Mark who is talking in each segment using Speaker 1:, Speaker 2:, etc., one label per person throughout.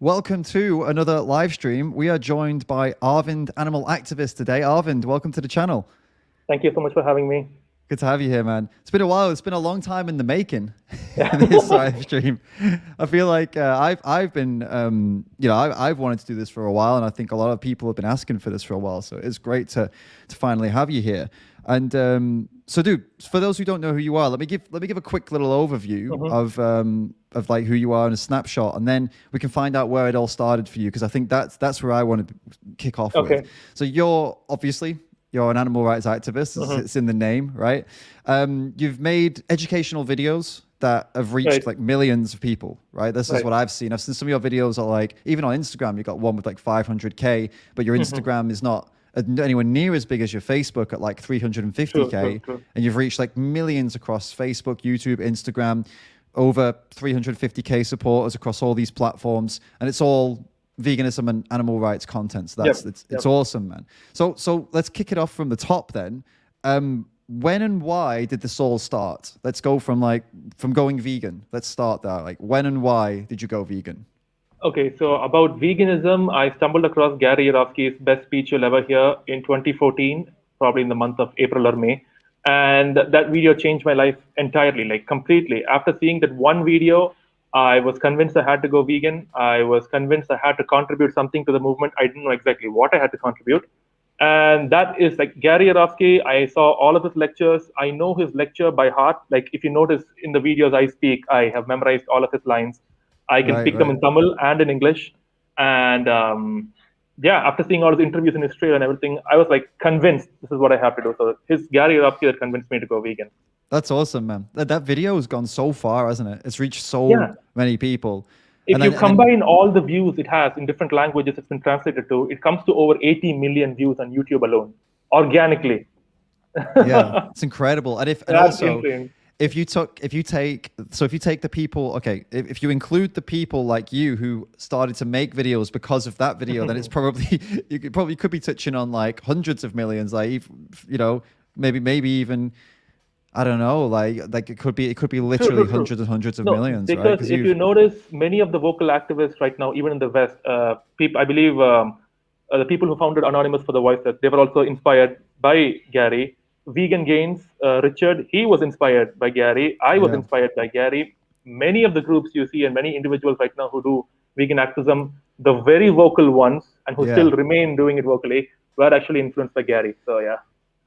Speaker 1: Welcome to another live stream. We are joined by Arvind, animal activist today. Arvind, welcome to the channel.
Speaker 2: Thank you so much for having me.
Speaker 1: Good to have you here, man. It's been a while. It's been a long time in the making.
Speaker 2: Yeah.
Speaker 1: This live stream. I feel like I've been I've wanted to do this for a while, and I think a lot of people have been asking for this for a while. So it's great to finally have you here. And so, dude, for those who don't know who you are, let me give a quick little overview of like who you are in a snapshot, and then we can find out where it all started for you, because I think that's where I want to kick off
Speaker 2: Okay.
Speaker 1: with. So you're an animal rights activist. It's in the name, right? You've made educational videos that have reached like millions of people, right? This is what I've seen. I've seen some of your videos are like, even on Instagram, you got one with like 500K, but your Instagram is not anywhere near as big as your Facebook at like 350K.
Speaker 2: True.
Speaker 1: And you've reached like millions across Facebook, YouTube, Instagram, over 350K supporters across all these platforms. And it's all veganism and animal rights content. So it's awesome, man. So let's kick it off from the top then. When and why did this all start? Let's go from going vegan. Let's start there. Like, when and why did you go vegan?
Speaker 2: Okay, so about veganism, I stumbled across Gary Yourofsky's Best Speech You'll Ever Hear in 2014, probably in the month of April or May. And that video changed my life entirely, like completely. After seeing that one video, I was convinced I had to go vegan. I was convinced I had to contribute something to the movement. I didn't know exactly what I had to contribute. And that is like Gary Yourofsky. I saw all of his lectures. I know his lecture by heart. Like, if you notice in the videos I speak, I have memorized all of his lines. I can speak them in Tamil and in English. And after seeing all the interviews in Israel and everything, I was like convinced this is what I have to do. So his Gary Yourofsky that convinced me to go vegan.
Speaker 1: That's awesome, man. That video has gone so far, hasn't it? It's reached so many people.
Speaker 2: If you combine all the views it has in different languages it's been translated to, it comes to over 80 million views on YouTube alone, organically.
Speaker 1: Yeah, it's incredible. And also,
Speaker 2: insane.
Speaker 1: if you take the people, okay, if you include the people like you who started to make videos because of that video, then it's probably you could be touching on like hundreds of millions, like, you know, maybe even, I don't know, like it could be literally
Speaker 2: True.
Speaker 1: hundreds and hundreds of millions,
Speaker 2: because
Speaker 1: right?
Speaker 2: if you notice, many of the vocal activists right now, even in the West, people, I believe, the people who founded Anonymous for the Voiceless, they were also inspired by Gary. Vegan Gains, Richard, he was inspired by Gary. I was inspired by Gary. Many of the groups you see and many individuals right now who do vegan activism, the very vocal ones and who still remain doing it vocally, were actually influenced by Gary. So yeah.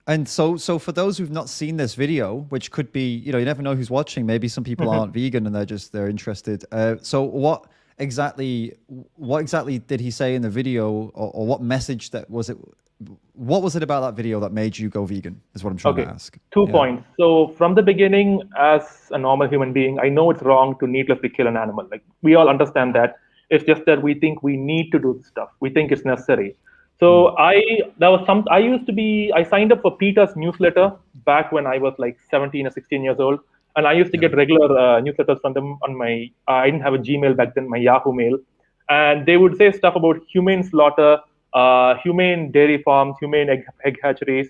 Speaker 1: And so for those who've not seen this video, which could be, you know, you never know who's watching. Maybe some people aren't vegan and they're interested. So what exactly did he say in the video, or what message what was it about that video that made you go vegan, is what I'm trying to ask.
Speaker 2: 2 points. So from the beginning, as a normal human being, I know it's wrong to needlessly kill an animal. Like, we all understand that. It's just that we think we need to do this stuff. We think it's necessary. So I signed up for PETA's newsletter back when I was like 17 or 16 years old. And I used to get regular newsletters from them on my, I didn't have a Gmail back then, my Yahoo mail. And they would say stuff about humane slaughter, humane dairy farms, humane egg hatcheries.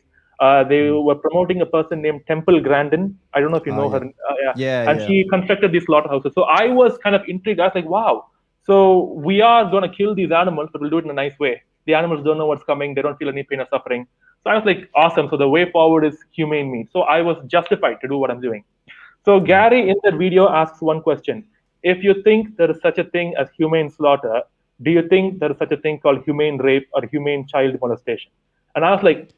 Speaker 2: They were promoting a person named Temple Grandin. I don't know if you know her. She constructed these slaughterhouses. So I was kind of intrigued. I was like, wow. So we are going to kill these animals, but we'll do it in a nice way. The animals don't know what's coming. They don't feel any pain or suffering. So I was like, awesome. So the way forward is humane meat. So I was justified to do what I'm doing. So Gary in that video asks one question. If you think there is such a thing as humane slaughter, do you think there is such a thing called humane rape or humane child molestation? And I was like,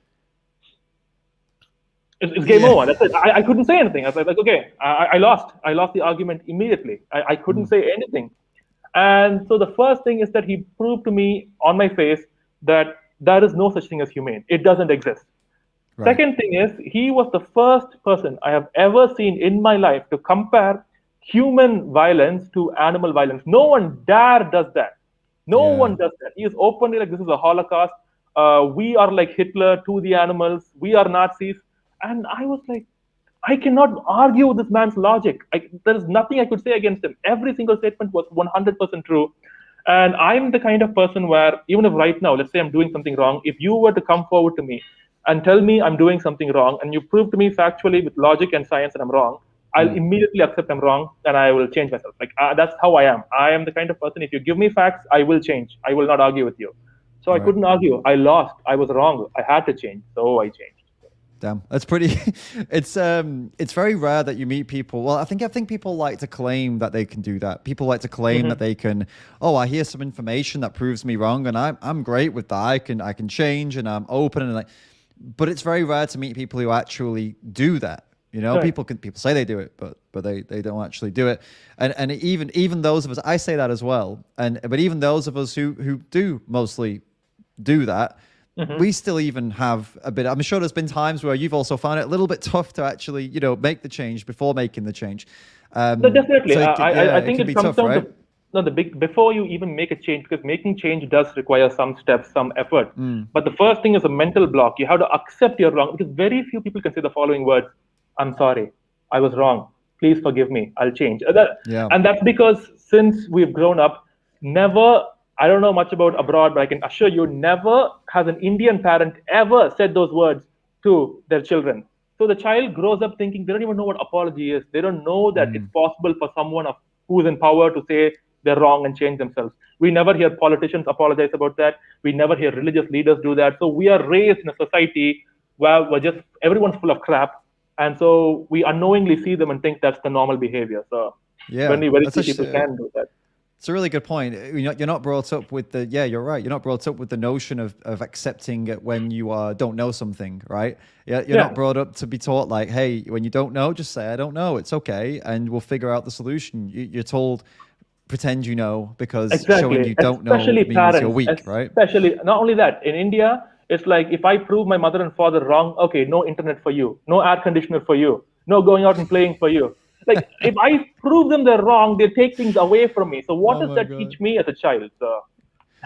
Speaker 2: it's game over. That's it. I couldn't say anything. I was like, okay, I lost. I lost the argument immediately. I couldn't say anything. And so the first thing is that he proved to me on my face that there is no such thing as humane. It doesn't exist. Second thing is, he was the first person I have ever seen in my life to compare human violence to animal violence. No one does that. No one does that. He is openly like, this is a Holocaust. We are like Hitler to the animals. We are Nazis. And I was like, I cannot argue with this man's logic. There is nothing I could say against him. Every single statement was 100% true. And I'm the kind of person where, even if right now, let's say I'm doing something wrong, if you were to come forward to me and tell me I'm doing something wrong, and you prove to me factually with logic and science that I'm wrong, I'll immediately accept I'm wrong and I will change myself. Like that's how I am. I am the kind of person, if you give me facts, I will change. I will not argue with you. So I
Speaker 1: Right.
Speaker 2: couldn't argue. I lost. I was wrong. I had to change. So I changed.
Speaker 1: Damn, that's pretty. It's very rare that you meet people. Well, I think people like to claim that they can do that. People like to claim that they can. Oh, I hear some information that proves me wrong, and I'm great with that. I can change, and I'm open, and like. But it's very rare to meet people who actually do that. You know,
Speaker 2: Right.
Speaker 1: people say they do it, but they don't actually do it. And even those of us, I say that as well. But even those of us who do mostly do that, we still even have a bit. I'm sure there's been times where you've also found it a little bit tough to actually, make the change before making the change.
Speaker 2: No, definitely.
Speaker 1: So
Speaker 2: I
Speaker 1: it
Speaker 2: think
Speaker 1: can
Speaker 2: it
Speaker 1: be
Speaker 2: comes
Speaker 1: tough,
Speaker 2: down
Speaker 1: right?
Speaker 2: to no the big before you even make a change, because making change does require some steps, some effort. But the first thing is a mental block. You have to accept you're wrong, because very few people can say the following words: "I'm sorry, I was wrong. Please forgive me. I'll change."
Speaker 1: Yeah.
Speaker 2: And that's because since we've grown up, never. I don't know much about abroad, but I can assure you, never has an Indian parent ever said those words to their children. So the child grows up thinking they don't even know what apology is. They don't know that it's possible for someone who's in power to say they're wrong and change themselves. We never hear politicians apologize about that. We never hear religious leaders do that. So we are raised in a society where we're just everyone's full of crap, and so we unknowingly see them and think that's the normal behavior. So
Speaker 1: Yeah.
Speaker 2: very
Speaker 1: That's
Speaker 2: few people can do that.
Speaker 1: It's a really good point. You're not brought up with the, yeah, you're right. You're not brought up with the notion of accepting it when you don't know something, right? Yeah, you're not
Speaker 2: Yeah,
Speaker 1: brought up to be taught like, hey, when you don't know, just say, I don't know. It's okay. And we'll figure out the solution. You're told, pretend you know, because showing
Speaker 2: exactly.
Speaker 1: you don't know
Speaker 2: Especially
Speaker 1: means you're
Speaker 2: parents.
Speaker 1: weak, right?
Speaker 2: Especially not only that in India, it's like if I prove my mother and father wrong, okay, no internet for you, no air conditioner for you, no going out and playing for you. Like if I prove them they're wrong, they take things away from me. So what
Speaker 1: Oh
Speaker 2: does
Speaker 1: my
Speaker 2: that teach
Speaker 1: God.
Speaker 2: me as a child? So,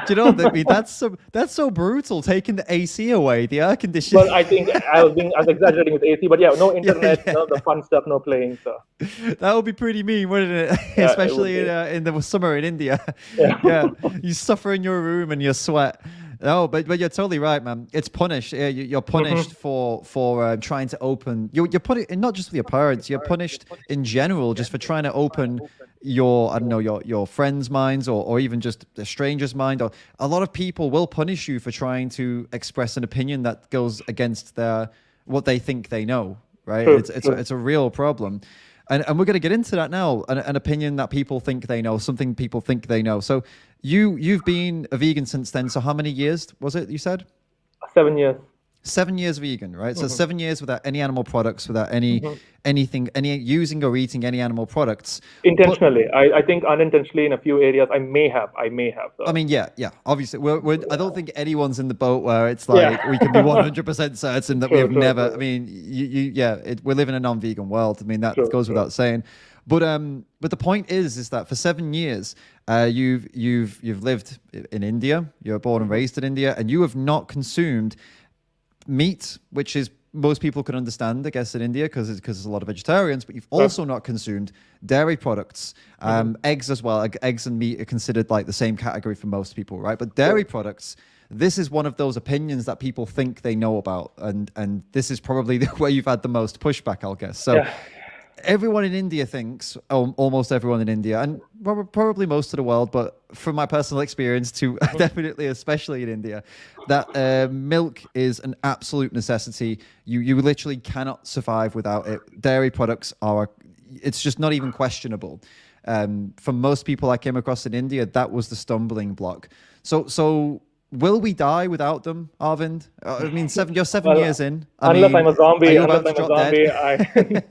Speaker 1: Do you know that? I mean, that's so brutal, taking the AC away, the air
Speaker 2: well,
Speaker 1: conditioning.
Speaker 2: I think I was exaggerating with AC, but yeah, no
Speaker 1: Yeah,
Speaker 2: internet,
Speaker 1: yeah.
Speaker 2: no the fun stuff, no playing. So
Speaker 1: That would be pretty mean, wouldn't it?
Speaker 2: yeah, it would
Speaker 1: Especially
Speaker 2: be.
Speaker 1: in the summer in India.
Speaker 2: Yeah.
Speaker 1: Yeah, you suffer in your room and you sweat. No, but you're totally right, man. It's punished. Yeah, you're punished for trying to open. You're punished not just with your parents. You're punished in general just for trying to open your, I don't know, your friends' minds, or even just a stranger's mind. Or a lot of people will punish you for trying to express an opinion that goes against what they think they know. Right?
Speaker 2: True,
Speaker 1: It's
Speaker 2: true.
Speaker 1: it's a real problem. And we're going to get into that now. An opinion that people think they know, something people think they know. So you've been a vegan since then. So how many years was it you said?
Speaker 2: 7 years.
Speaker 1: 7 years vegan, right? So 7 years without any animal products, without any using or eating any animal products. But
Speaker 2: Intentionally, I think unintentionally in a few areas I may have.
Speaker 1: I
Speaker 2: So
Speaker 1: mean, yeah, obviously, I don't think anyone's in the boat where it's
Speaker 2: yeah,
Speaker 1: like we can be 100% certain that we
Speaker 2: true,
Speaker 1: have
Speaker 2: true,
Speaker 1: never. I
Speaker 2: true,
Speaker 1: mean, we live in a non-vegan world. I mean, that
Speaker 2: true,
Speaker 1: goes
Speaker 2: true.
Speaker 1: without saying. But the point is that for 7 years, you've lived in India. You're born and raised in India, and you have not consumed meat, which is most people can understand, I guess, in India because there's a lot of vegetarians. But you've
Speaker 2: Right.
Speaker 1: also not consumed dairy products, eggs as well. Eggs and meat are considered like the same category for most people, right? But dairy
Speaker 2: True.
Speaker 1: products, this is one of those opinions that people think they know about, and this is probably where you've had the most pushback, I'll guess. So
Speaker 2: Yeah.
Speaker 1: everyone in India thinks, almost everyone in India, and probably most of the world, but from my personal experience too, definitely, especially in India, that milk is an absolute necessity. You literally cannot survive without it. Dairy products it's just not even questionable. For most people I came across in India, that was the stumbling block. So will we die without them, Arvind? I mean, you're 7 years
Speaker 2: Well,
Speaker 1: in. I mean, are you
Speaker 2: unless
Speaker 1: about to
Speaker 2: I'm a
Speaker 1: drop dead?
Speaker 2: zombie,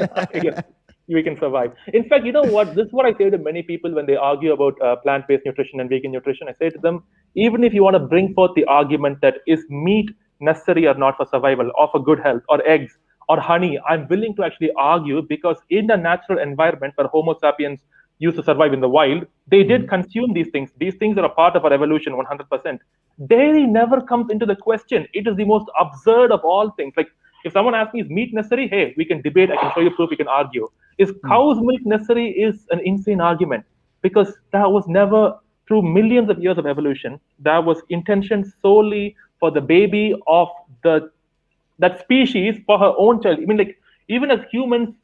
Speaker 2: yes, we can survive. In fact, you know what? This is what I say to many people when they argue about plant-based nutrition and vegan nutrition. I say to them, even if you want to bring forth the argument that is meat necessary or not for survival, or for good health, or eggs, or honey, I'm willing to actually argue, because in a natural environment where Homo sapiens used to survive in the wild, they did consume these things. These things are a part of our evolution 100%. Dairy never comes into the question. It is the most absurd of all things. Like, if someone asks me, is meat necessary? Hey, we can debate. I can show you proof. We can argue. Is cow's milk necessary? Is an insane argument, because that was never, through millions of years of evolution, that was intentioned solely for the baby of that species, for her own child. I mean, like, even as humans,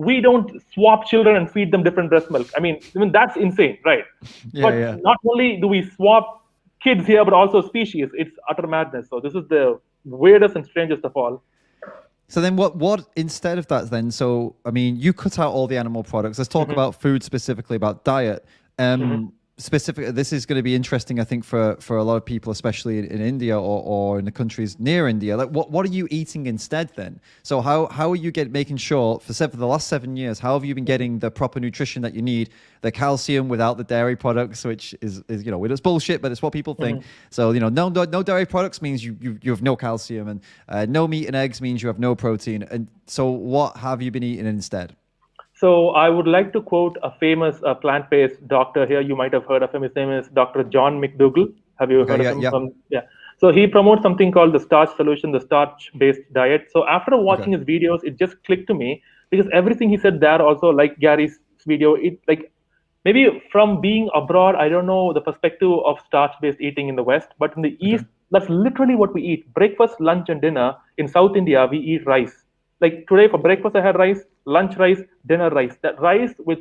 Speaker 2: we don't swap children and feed them different breast milk. I mean, even that's insane, right?
Speaker 1: Yeah,
Speaker 2: But
Speaker 1: yeah.
Speaker 2: not only do we swap kids here, but also species. It's utter madness. So this is the weirdest and strangest of all.
Speaker 1: So then what instead of that then, so I mean you cut out all the animal products. Let's talk
Speaker 2: Hmm.
Speaker 1: about food specifically, about diet.
Speaker 2: Hmm.
Speaker 1: Specifically, this is going to be interesting, I think, for a lot of people, especially in India or in the countries near India. Like, what are you eating instead then? So how are you making sure for the last 7 years, how have you been getting the proper nutrition that you need, the calcium without the dairy products, which is it's bullshit, but it's what people think. So no dairy products means you have no calcium, and no meat and eggs means you have no protein. And so what have you been eating instead?
Speaker 2: So I would like to quote a famous plant-based doctor here. You might have heard of him. His name is Dr. John McDougall. Have you
Speaker 1: Okay,
Speaker 2: heard of
Speaker 1: yeah,
Speaker 2: him?
Speaker 1: yeah.
Speaker 2: Yeah. So he promotes something called the starch solution, the starch-based diet. So after
Speaker 1: Okay.
Speaker 2: watching his videos, it just clicked to me because everything he said there also, like Gary's video, it like maybe from being abroad, I don't know the perspective of starch-based eating in the West, but in the
Speaker 1: Okay.
Speaker 2: East, that's literally what we eat. Breakfast, lunch, and dinner. In South India, we eat rice. Like today for breakfast, I had rice, lunch rice, dinner rice. That rice with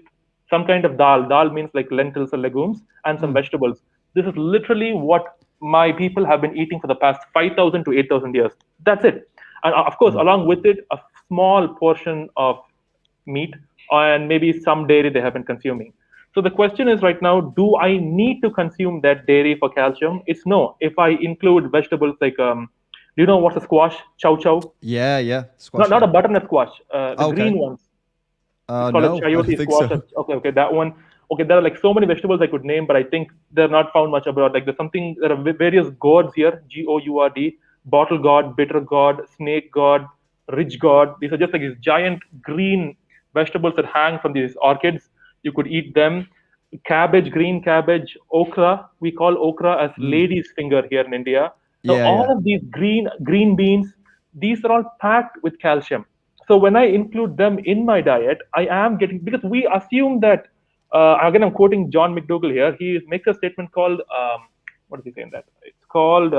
Speaker 2: some kind of dal. Dal means like lentils or legumes and some
Speaker 1: Mm.
Speaker 2: vegetables. This is literally what my people have been eating for the past 5,000 to 8,000 years. That's it. And of course,
Speaker 1: Mm.
Speaker 2: along with it, a small portion of meat and maybe some dairy they have been consuming. So the question is right now, do I need to consume that dairy for calcium? It's no. If I include vegetables like, do you know what's a squash? Chow chow?
Speaker 1: Yeah, yeah.
Speaker 2: Not
Speaker 1: Squash,
Speaker 2: not
Speaker 1: yeah.
Speaker 2: a butternut squash. The
Speaker 1: Okay.
Speaker 2: green ones. It's called a
Speaker 1: No, I don't
Speaker 2: chayote
Speaker 1: think
Speaker 2: squash.
Speaker 1: so.
Speaker 2: Okay, okay, that one. Okay, there are like so many vegetables I could name, but I think they're not found much abroad. Like there's something. There are various gourds here. Gourd, bottle gourd, bitter gourd, snake gourd, ridge gourd. These are just like these giant green vegetables that hang from these orchids. You could eat them. Cabbage, green cabbage, okra. We call okra as
Speaker 1: Mm.
Speaker 2: lady's finger here in India. Now
Speaker 1: Yeah,
Speaker 2: all
Speaker 1: yeah.
Speaker 2: of these green beans, these are all packed with calcium. So when I include them in my diet, I am getting, because we assume that, again, I'm quoting John McDougall here. He makes a statement called, what is he saying that? It's called,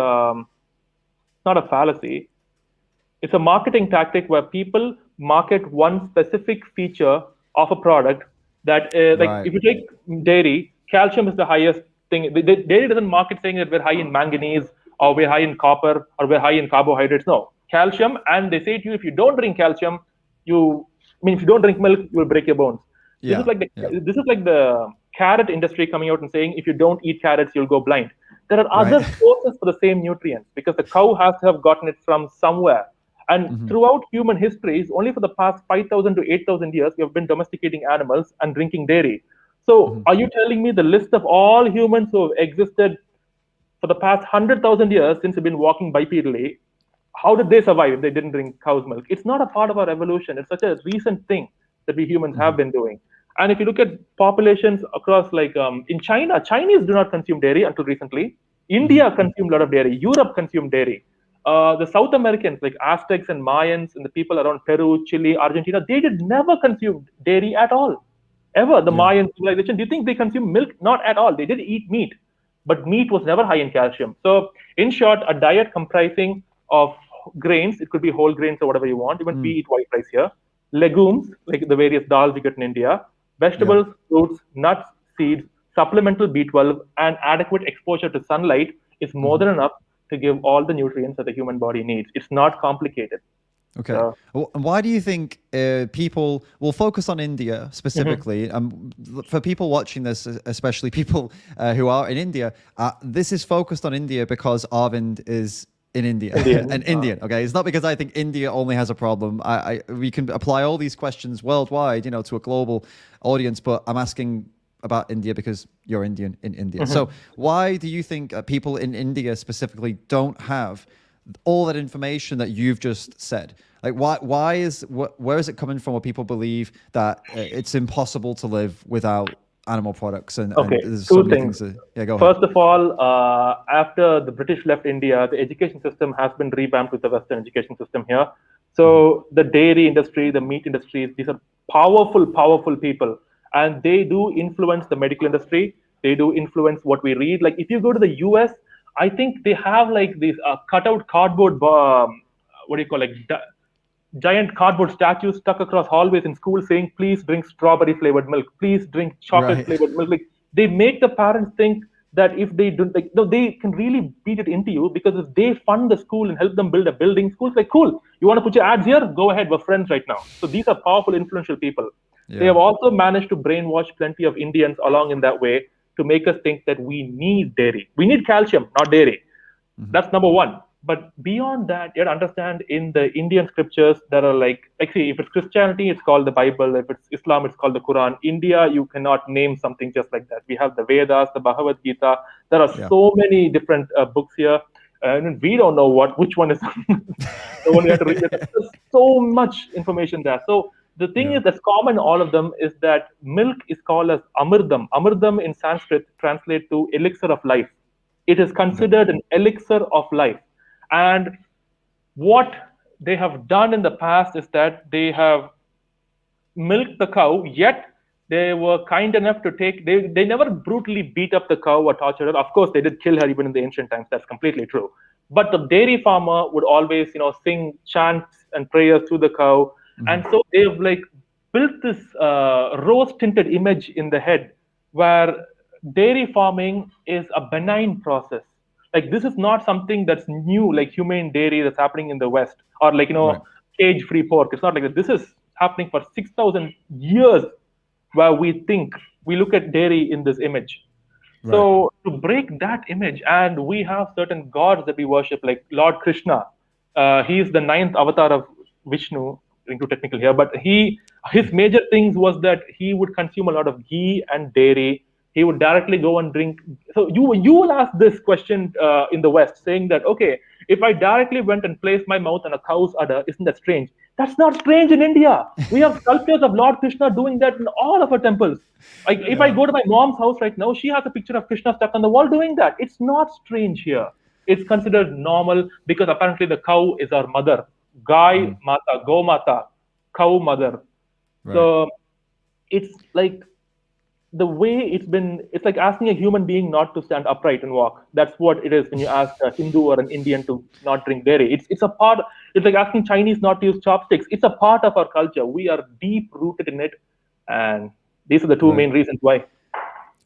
Speaker 2: not a fallacy. It's a marketing tactic where people market one specific feature of a product that, like,
Speaker 1: Right.
Speaker 2: if you take dairy, calcium is the highest thing. The dairy doesn't market saying that we're high in manganese or we're high in copper or we're high in carbohydrates. No, calcium, and they say to you, if you don't drink calcium, I mean, if you don't drink milk, you will break your bones. This is
Speaker 1: Yeah,
Speaker 2: like
Speaker 1: yeah.
Speaker 2: the carrot industry coming out and saying if you don't eat carrots, you'll go blind. There are
Speaker 1: Right.
Speaker 2: other sources for the same nutrients because the cow has to have gotten it from somewhere. And
Speaker 1: Hmm.
Speaker 2: throughout human histories, only for the past 5,000 to 8,000 years, we have been domesticating animals and drinking dairy. So,
Speaker 1: Hmm.
Speaker 2: are you telling me the list of all humans who have existed for the past 100,000 years since we've been walking bipedally, how did they survive if they didn't drink cow's milk? It's not a part of our evolution. It's such a recent thing that we humans
Speaker 1: Hmm.
Speaker 2: have been doing. And if you look at populations across, like in China, Chinese do not consume dairy until recently.
Speaker 1: Hmm.
Speaker 2: India consumed a lot of dairy. Europe consumed dairy. The South Americans, like Aztecs and Mayans, and the people around Peru, Chile, Argentina, they did never consume dairy at all, ever. The
Speaker 1: Yeah.
Speaker 2: Mayan civilization, do you think they consume milk? Not at all. They did eat meat, but meat was never high in calcium. So, in short, a diet comprising of grains, it could be whole grains or whatever you want. Even we
Speaker 1: Mm.
Speaker 2: eat white rice here. Legumes, like the various dals you get in India.
Speaker 1: Yeah.
Speaker 2: Vegetables, fruits, nuts, seeds, supplemental B12, and adequate exposure to sunlight is more
Speaker 1: Hmm.
Speaker 2: than enough to give all the nutrients that the human body needs. It's not complicated.
Speaker 1: Okay.
Speaker 2: So,
Speaker 1: And why do you think people will focus on India
Speaker 2: mhm.
Speaker 1: specifically? For people watching this, especially people who are in India, this is focused on India because Arvind is in India,
Speaker 2: India.
Speaker 1: an Indian. Okay, it's not because I think India only has a problem. We can apply all these questions worldwide, to a global audience, but I'm asking about India because you're Indian in India. So why do you think people in India specifically don't have all that information that you've just said? Like where is it coming from where people believe that it's impossible to live without animal products and
Speaker 2: Okay,
Speaker 1: there's so
Speaker 2: two
Speaker 1: many things
Speaker 2: things.
Speaker 1: to, yeah, go ahead.
Speaker 2: First of all, after the British left India, the education system has been revamped with the Western education system here.
Speaker 1: Hmm.
Speaker 2: So the dairy industry, the meat industry, these are powerful, powerful people, and they do influence the medical industry. They do influence what we read. Like if you go to the US, I think they have like these cutout cardboard, what do you call, like giant cardboard statues stuck across hallways in school saying, please drink strawberry flavored milk, please drink chocolate
Speaker 1: Right.
Speaker 2: flavored milk. Like, they make the parents think that if they do, like, no, they can really beat it into you, because if they fund the school and help them build a building, school's like, cool, you want to put your ads here? Go ahead, we're friends right now. So these are powerful, influential people. They
Speaker 1: Yeah.
Speaker 2: have also managed to brainwash plenty of Indians along in that way to make us think that we need dairy. We need calcium, not dairy.
Speaker 1: Mhm.
Speaker 2: That's number one. But beyond that, you have to understand, in the Indian scriptures, there are like see, if it's Christianity, it's called the Bible. If it's Islam, it's called the Quran. India, you cannot name something just like that. We have the Vedas, the Bhagavad Gita. There are
Speaker 1: Yeah.
Speaker 2: so many different books here, and we don't know which one is the one we have to read. There's so much information there. So the thing
Speaker 1: Yeah.
Speaker 2: is that's common in all of them is that milk is called as amardam. Amardam in Sanskrit translate to elixir of life. It is
Speaker 1: Okay.
Speaker 2: considered an elixir of life. And what they have done in the past is that they have milked the cow, yet they were kind enough to they never brutally beat up the cow or tortured her. Of course, they did kill her even in the ancient times. That's completely true. But the dairy farmer would always, sing chants and prayers to the cow.
Speaker 1: Mhm.
Speaker 2: And so they've like built this rose tinted image in the head where dairy farming is a benign process. Like, this is not something that's new, like humane dairy that's happening in the West, or like,
Speaker 1: Right.
Speaker 2: cage free pork. It's not like that. This is happening for 6,000 years, where we look at dairy in this image.
Speaker 1: Right.
Speaker 2: So to break that image, and we have certain gods that we worship, like Lord Krishna. He is the ninth avatar of Vishnu. Being too technical here, but his major things was that he would consume a lot of ghee and dairy. He would directly go and drink. So you will ask this question in the West, saying that, okay, if I directly went and placed my mouth on a cow's udder, isn't that strange? That's not strange in India. We have sculptures of Lord Krishna doing that in all of our temples. Like, if I
Speaker 1: Yeah.
Speaker 2: go to my mom's house right now, she has a picture of Krishna stuck on the wall doing that. It's not strange here. It's considered normal because apparently the cow is our mother. Gai
Speaker 1: Mhm.
Speaker 2: Mata, Go Mata, cow mother.
Speaker 1: Right.
Speaker 2: So it's like the way it's like asking a human being not to stand upright and walk. That's what it is when you ask a Hindu or an Indian to not drink dairy. It's a part. It's like asking Chinese not to use chopsticks. It's a part of our culture. We are deep rooted in it, and these are the two
Speaker 1: Right.
Speaker 2: main reasons why.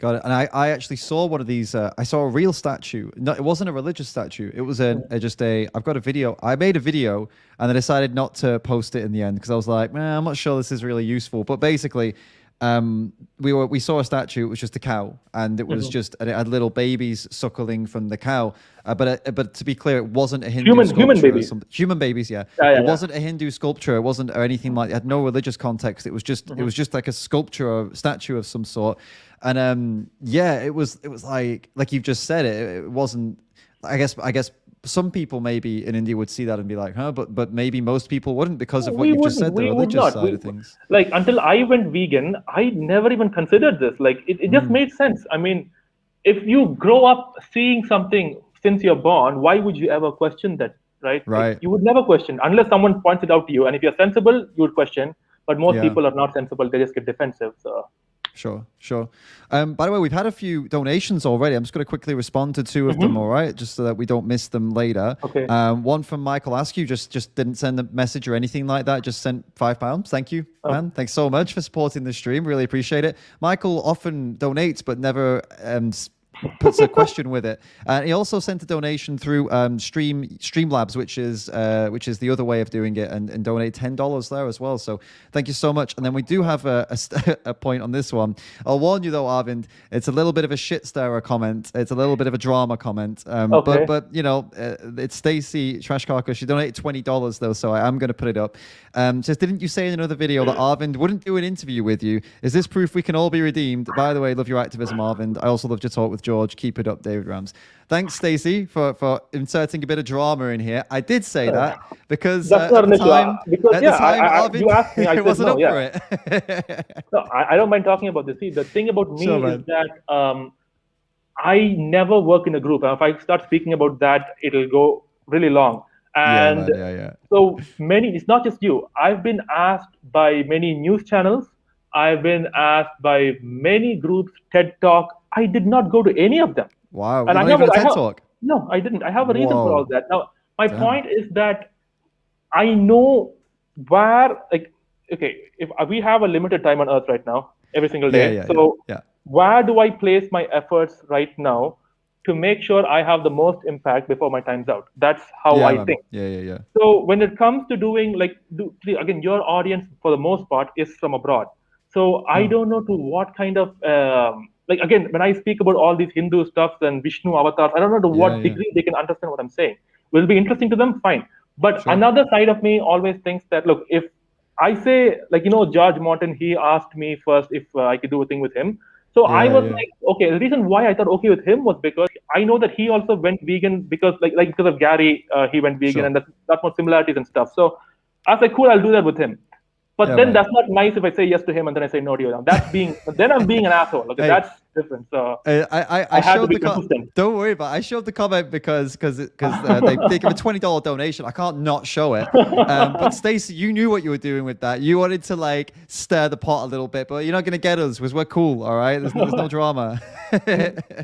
Speaker 1: Got it. And I actually saw one of these. I saw a real statue. No, it wasn't a religious statue. It was I've got a video. I made a video and I decided not to post it in the end because I was like, man, I'm not sure this is really useful. But basically, we saw a statue. It was just a cow, and it was
Speaker 2: Mhm.
Speaker 1: just and it had little babies suckling from the cow. But to be clear, it wasn't a Hindu
Speaker 2: Human
Speaker 1: sculpture or
Speaker 2: babies.
Speaker 1: something. Human babies, yeah.
Speaker 2: Yeah,
Speaker 1: It
Speaker 2: yeah, yeah.
Speaker 1: wasn't a Hindu sculpture. It wasn't or anything like. It had no religious context. It was just like a sculpture or statue of some sort. And yeah, it was like you've just said it wasn't. I guess some people maybe in India would see that and be like, huh, but maybe most people wouldn't because of what
Speaker 2: We
Speaker 1: you've just
Speaker 2: wouldn't.
Speaker 1: said, the
Speaker 2: We would
Speaker 1: religious
Speaker 2: not.
Speaker 1: side of things.
Speaker 2: Like, until I went vegan, I never even considered this. Like, it just
Speaker 1: Mm,
Speaker 2: made sense. I mean, if you grow up seeing something since you're born, why would you ever question that, right? Like,
Speaker 1: right.
Speaker 2: you would never question unless someone points it out to you. And if you're sensible, you would question. But most
Speaker 1: Yeah.
Speaker 2: people are not sensible; they just get defensive. So.
Speaker 1: Sure, sure. By the way, we've had a few donations already. I'm just going to quickly respond to two of them, all right? Just so that we don't miss them later.
Speaker 2: Okay.
Speaker 1: One from Michael Askew, just didn't send a message or anything like that. Just sent £5. Thank you,
Speaker 2: Oh.
Speaker 1: man. Thanks so much for supporting the stream. Really appreciate it. Michael often donates, but never puts a question with it. And he also sent a donation through Streamlabs, which is the other way of doing it, and donate $10 there as well. So thank you so much. And then we do have a point on this one. I'll warn you though, Arvind, it's a little bit of a shit stirrer comment. It's a little bit of a drama comment.
Speaker 2: Okay.
Speaker 1: But it's Stacy Trashcarker. She donated $20 though, so I am going to put it up. Says, didn't you say in another video that Arvind wouldn't do an interview with you? Is this proof we can all be redeemed? By the way, love your activism, Arvind. I also love your talk with George. Keep it up, David Rams. Thanks, Stacey, for inserting a bit of drama in here. I did say that because
Speaker 2: That's not
Speaker 1: at
Speaker 2: an
Speaker 1: the
Speaker 2: issue.
Speaker 1: time,
Speaker 2: Because,
Speaker 1: at
Speaker 2: yeah,
Speaker 1: the time,
Speaker 2: you asked me, I
Speaker 1: Arvind
Speaker 2: said
Speaker 1: wasn't
Speaker 2: no.
Speaker 1: up
Speaker 2: Yeah.
Speaker 1: for it.
Speaker 2: No, I don't mind talking about this. See, the thing about me
Speaker 1: Sure,
Speaker 2: is
Speaker 1: man.
Speaker 2: that I never work in a group. And if I start speaking about that, it'll go really long.
Speaker 1: Yeah,
Speaker 2: And
Speaker 1: man. Yeah.
Speaker 2: so many, it's not just you. I've been asked by many news channels. I've been asked by many groups, TED Talk. I did not go to any of them.
Speaker 1: Wow.
Speaker 2: And
Speaker 1: You're not even a TED Talk.
Speaker 2: no, I didn't. I have a reason for all
Speaker 1: Whoa.
Speaker 2: that. Now, my
Speaker 1: Damn.
Speaker 2: point is that I know where, like, okay, if we have a limited time on Earth right now, every single
Speaker 1: Yeah,
Speaker 2: day,
Speaker 1: yeah, yeah,
Speaker 2: so
Speaker 1: yeah.
Speaker 2: where do I place my efforts right now to make sure I have the most impact before my time's out? That's how
Speaker 1: Yeah,
Speaker 2: I
Speaker 1: man.
Speaker 2: think.
Speaker 1: Yeah, yeah, yeah.
Speaker 2: So when it comes to doing, like, again, your audience for the most part is from abroad. So I
Speaker 1: Mm.
Speaker 2: don't know to what kind of, like, again, when I speak about all these Hindu stuffs and Vishnu avatars, I don't know to
Speaker 1: Yeah,
Speaker 2: what
Speaker 1: yeah.
Speaker 2: degree they can understand what I'm saying. Will it be interesting to them? Fine. But
Speaker 1: Sure.
Speaker 2: another side of me always thinks that, look, if I say, like, George Martin, he asked me first if I could do a thing with him. So I
Speaker 1: Yeah,
Speaker 2: was
Speaker 1: yeah.
Speaker 2: like, okay, the reason why I thought okay with him was because I know that he also went vegan because, like because of Gary, he went vegan,
Speaker 1: Sure.
Speaker 2: and that's more similarities and stuff. So I was like, cool, I'll do that with him. But
Speaker 1: Yeah,
Speaker 2: then
Speaker 1: man.
Speaker 2: that's not nice if I say yes to him and then I say no to you. Then I'm being an asshole. Okay,
Speaker 1: Hey,
Speaker 2: that's different. So
Speaker 1: I
Speaker 2: I had to
Speaker 1: showed
Speaker 2: be
Speaker 1: the
Speaker 2: consistent.
Speaker 1: don't worry about it. I showed the comment because they give a $20 donation. I can't not show it. But Stacey, you knew what you were doing with that. You wanted to like stir the pot a little bit, but you're not gonna get us because we're cool. All right, there's no drama.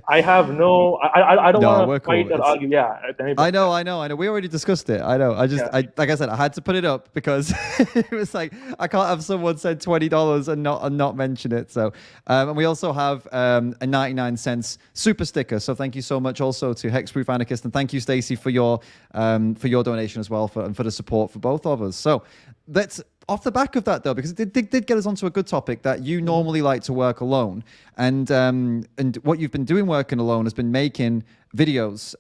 Speaker 2: I have no. I don't
Speaker 1: No,
Speaker 2: want to
Speaker 1: we're
Speaker 2: fight
Speaker 1: cool.
Speaker 2: or
Speaker 1: It's
Speaker 2: argue. Yeah, at anybody.
Speaker 1: I know, I know, I know. We already discussed it. I know.
Speaker 2: Yeah.
Speaker 1: I like I said, I had to put it up because it was like I can't have someone send $20 and not mention it. So, and we also have a 99 cents super sticker. So thank you so much also to Hexproof Anarchist, and thank you Stacey for your donation as well and for the support for both of us. So let's off the back of that though, because it did get us onto a good topic that you normally like to work alone, and what you've been doing working alone has been making videos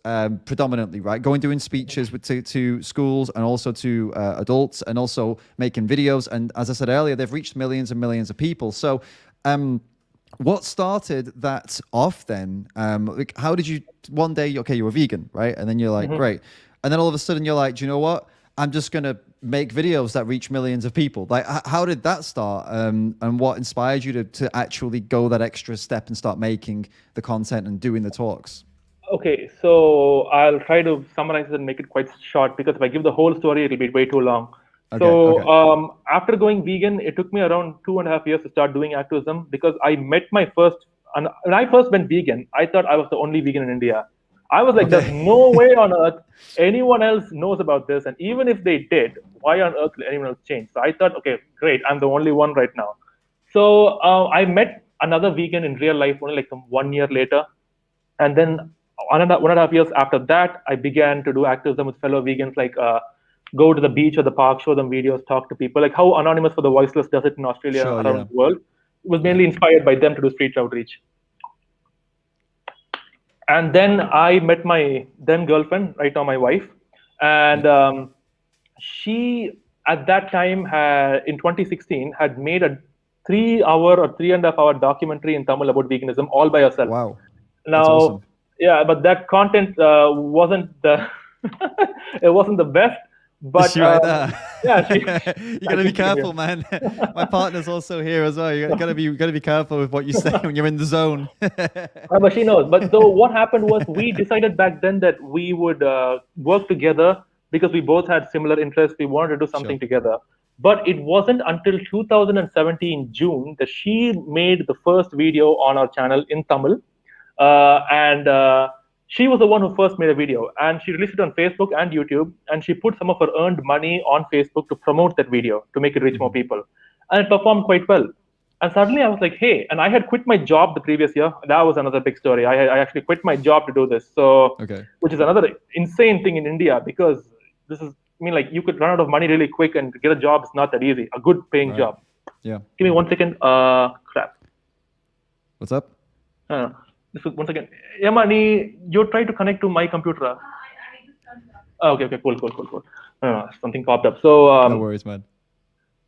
Speaker 1: predominantly, right? Going doing speeches to schools and also to adults, and also making videos. And as I said earlier, they've reached millions and millions of people. So, what started that off then? Like, how did you one day? Okay, you're a vegan, right? And then you're like,
Speaker 2: Mhm.
Speaker 1: great. And then all of a sudden, you're like, do you know what? I'm just gonna make videos that reach millions of people. Like, how did that start? And what inspired you to actually go that extra step and start making the content and doing the talks?
Speaker 2: Okay, so I'll try to summarize it and make it quite short because if I give the whole story, it'll be way too long.
Speaker 1: Okay,
Speaker 2: So
Speaker 1: okay,
Speaker 2: after going vegan, it took me around 2.5 years to start doing activism because I met my first. And when I first went vegan, I thought I was the only vegan in India. I was like, there's
Speaker 1: okay.
Speaker 2: no way on earth anyone else knows about this, and even if they did, why on earth will anyone else change? So I thought, okay, great, I'm the only one right now. So I met another vegan in real life only like some 1 year later, and then 1.5 years after that, I began to do activism with fellow vegans, like go to the beach or the park, show them videos, talk to people, like how Anonymous for the Voiceless does it in Australia,
Speaker 1: Sure,
Speaker 2: around
Speaker 1: yeah,
Speaker 2: the world. It was
Speaker 1: yeah.
Speaker 2: mainly inspired by them to do street outreach. And then I met my then girlfriend, right now my wife,
Speaker 1: Yeah.
Speaker 2: and she at that time had in 2016 had made a 3 hour or 3.5 hour documentary in Tamil about veganism all by herself.
Speaker 1: Wow. That's
Speaker 2: Now,
Speaker 1: awesome.
Speaker 2: yeah, but that content wasn't the it wasn't the best.
Speaker 1: Is
Speaker 2: But
Speaker 1: she right there?
Speaker 2: yeah, she.
Speaker 1: You
Speaker 2: I
Speaker 1: gotta be
Speaker 2: think she can
Speaker 1: careful,
Speaker 2: hear.
Speaker 1: man. My partner's also here as well. You gotta be careful with what you say when you're in the zone.
Speaker 2: But she knows. But though what happened was we decided back then that we would work together because we both had similar interests. We wanted to do
Speaker 1: Sure.
Speaker 2: something together. But it wasn't until 2017 June that she made the first video on our channel in Tamil, and she was the one who first made a video, and she released it on Facebook and YouTube, and she put some of her earned money on Facebook to promote that video to make it reach more
Speaker 1: Mhm.
Speaker 2: people, and it performed quite well. And suddenly I was like, hey, and I had quit my job the previous year. That was another big story. I actually quit my job to do this. So,
Speaker 1: Okay.
Speaker 2: which is another insane thing in India because this is, I mean, like you could run out of money really quick and get a job is not that easy, a good paying
Speaker 1: Right.
Speaker 2: job.
Speaker 1: Yeah.
Speaker 2: Give me 1 second. Crap.
Speaker 1: What's up?
Speaker 2: Uh, this is 1 second. Emma, you try to connect to my computer. Oh, okay, okay, cool. Something popped up. So,
Speaker 1: No worries, man.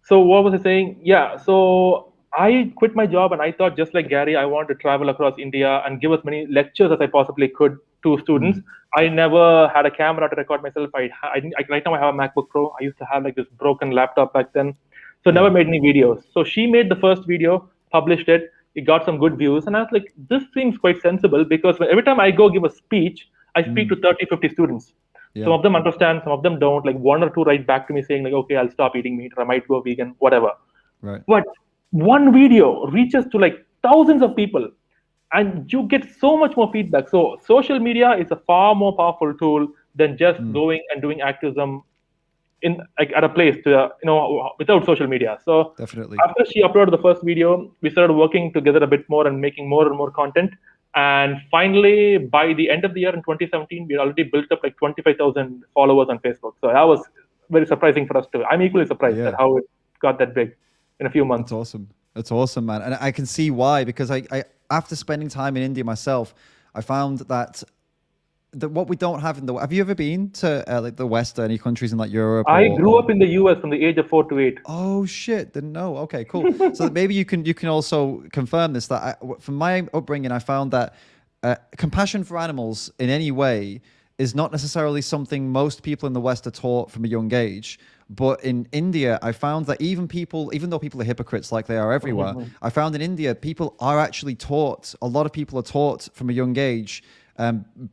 Speaker 2: so what was I saying? Yeah, so I quit my job and I thought, just like Gary, I wanted to travel across India and give as many lectures as I possibly could to students.
Speaker 1: Mm.
Speaker 2: I never had a camera to record myself. Right now I have a MacBook Pro. I used to have like this broken laptop back then, so never
Speaker 1: Yeah.
Speaker 2: made any videos. So she made the first video, published it. It got some good views, and I was like, this seems quite sensible because every time I go give a speech, I speak
Speaker 1: Mm.
Speaker 2: to 30, 50 students. Some
Speaker 1: Yeah.
Speaker 2: of them understand, some of them don't. Like one or two write back to me saying like, okay, I'll stop eating meat or I might go vegan, whatever.
Speaker 1: Right.
Speaker 2: But one video reaches to like thousands of people and you get so much more feedback. So social media is a far more powerful tool than just
Speaker 1: Mm.
Speaker 2: going and doing activism in like at a place to without social media. So
Speaker 1: Definitely.
Speaker 2: after she uploaded the first video, we started working together a bit more and making more and more content. And finally, by the end of the year in 2017, we already built up like 25,000 followers on Facebook. So that was very surprising for us too. I'm equally surprised at
Speaker 1: Yeah.
Speaker 2: how it got that big in a few months.
Speaker 1: That's awesome. That's awesome, man. And I can see why, because I after spending time in India myself, I found that what we don't have in the, have you ever been to like the West or any countries in like Europe
Speaker 2: I
Speaker 1: or,
Speaker 2: grew up in the US from the age of 4 to 8.
Speaker 1: Oh shit! Didn't know. Okay, cool. So maybe you can also confirm this. That from my upbringing, I found that compassion for animals in any way is not necessarily something most people in the West are taught from a young age. But in India, I found that even though people are hypocrites like they are everywhere, I found in India people are actually taught. A lot of people are taught from a young age.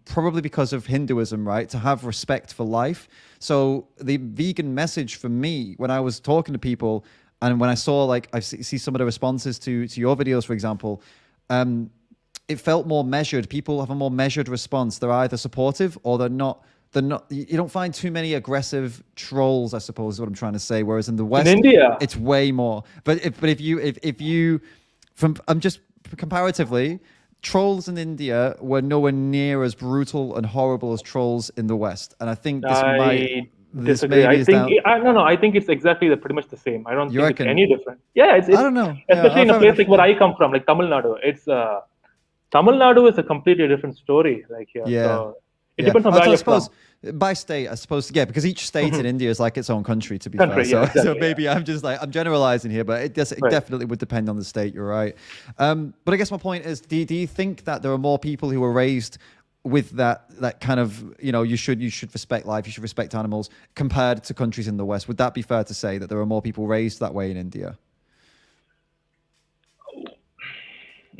Speaker 1: Probably because of Hinduism, right? To have respect for life. So the vegan message for me, when I was talking to people and when I saw, like, I see some of the responses to your videos, for example, it felt more measured. People have a more measured response. They're either supportive or they're not. You don't find too many aggressive trolls, I suppose is what I'm trying to say. Whereas in the West,
Speaker 2: in India,
Speaker 1: it's way more. But if you, I'm just comparatively, trolls in India were nowhere near as brutal and horrible as trolls in the West, and I think
Speaker 2: I disagree. I think no. I think it's exactly pretty much the same. I don't think it's any different. Yeah, it's
Speaker 1: I don't know.
Speaker 2: Especially in a place like where I come from, like Tamil Nadu. It's Tamil Nadu is a completely different story. Like here, so it depends on where you're from.
Speaker 1: By state, I suppose, yeah, because each state in India is like its own country, to be
Speaker 2: fair.
Speaker 1: So,
Speaker 2: exactly,
Speaker 1: so maybe I'm generalizing here, but it definitely would depend on the state. You're right. But I guess my point is, do you think that there are more people who were raised with that kind of, you should respect life, you should respect animals, compared to countries in the West? Would that be fair to say that there are more people raised that way in India?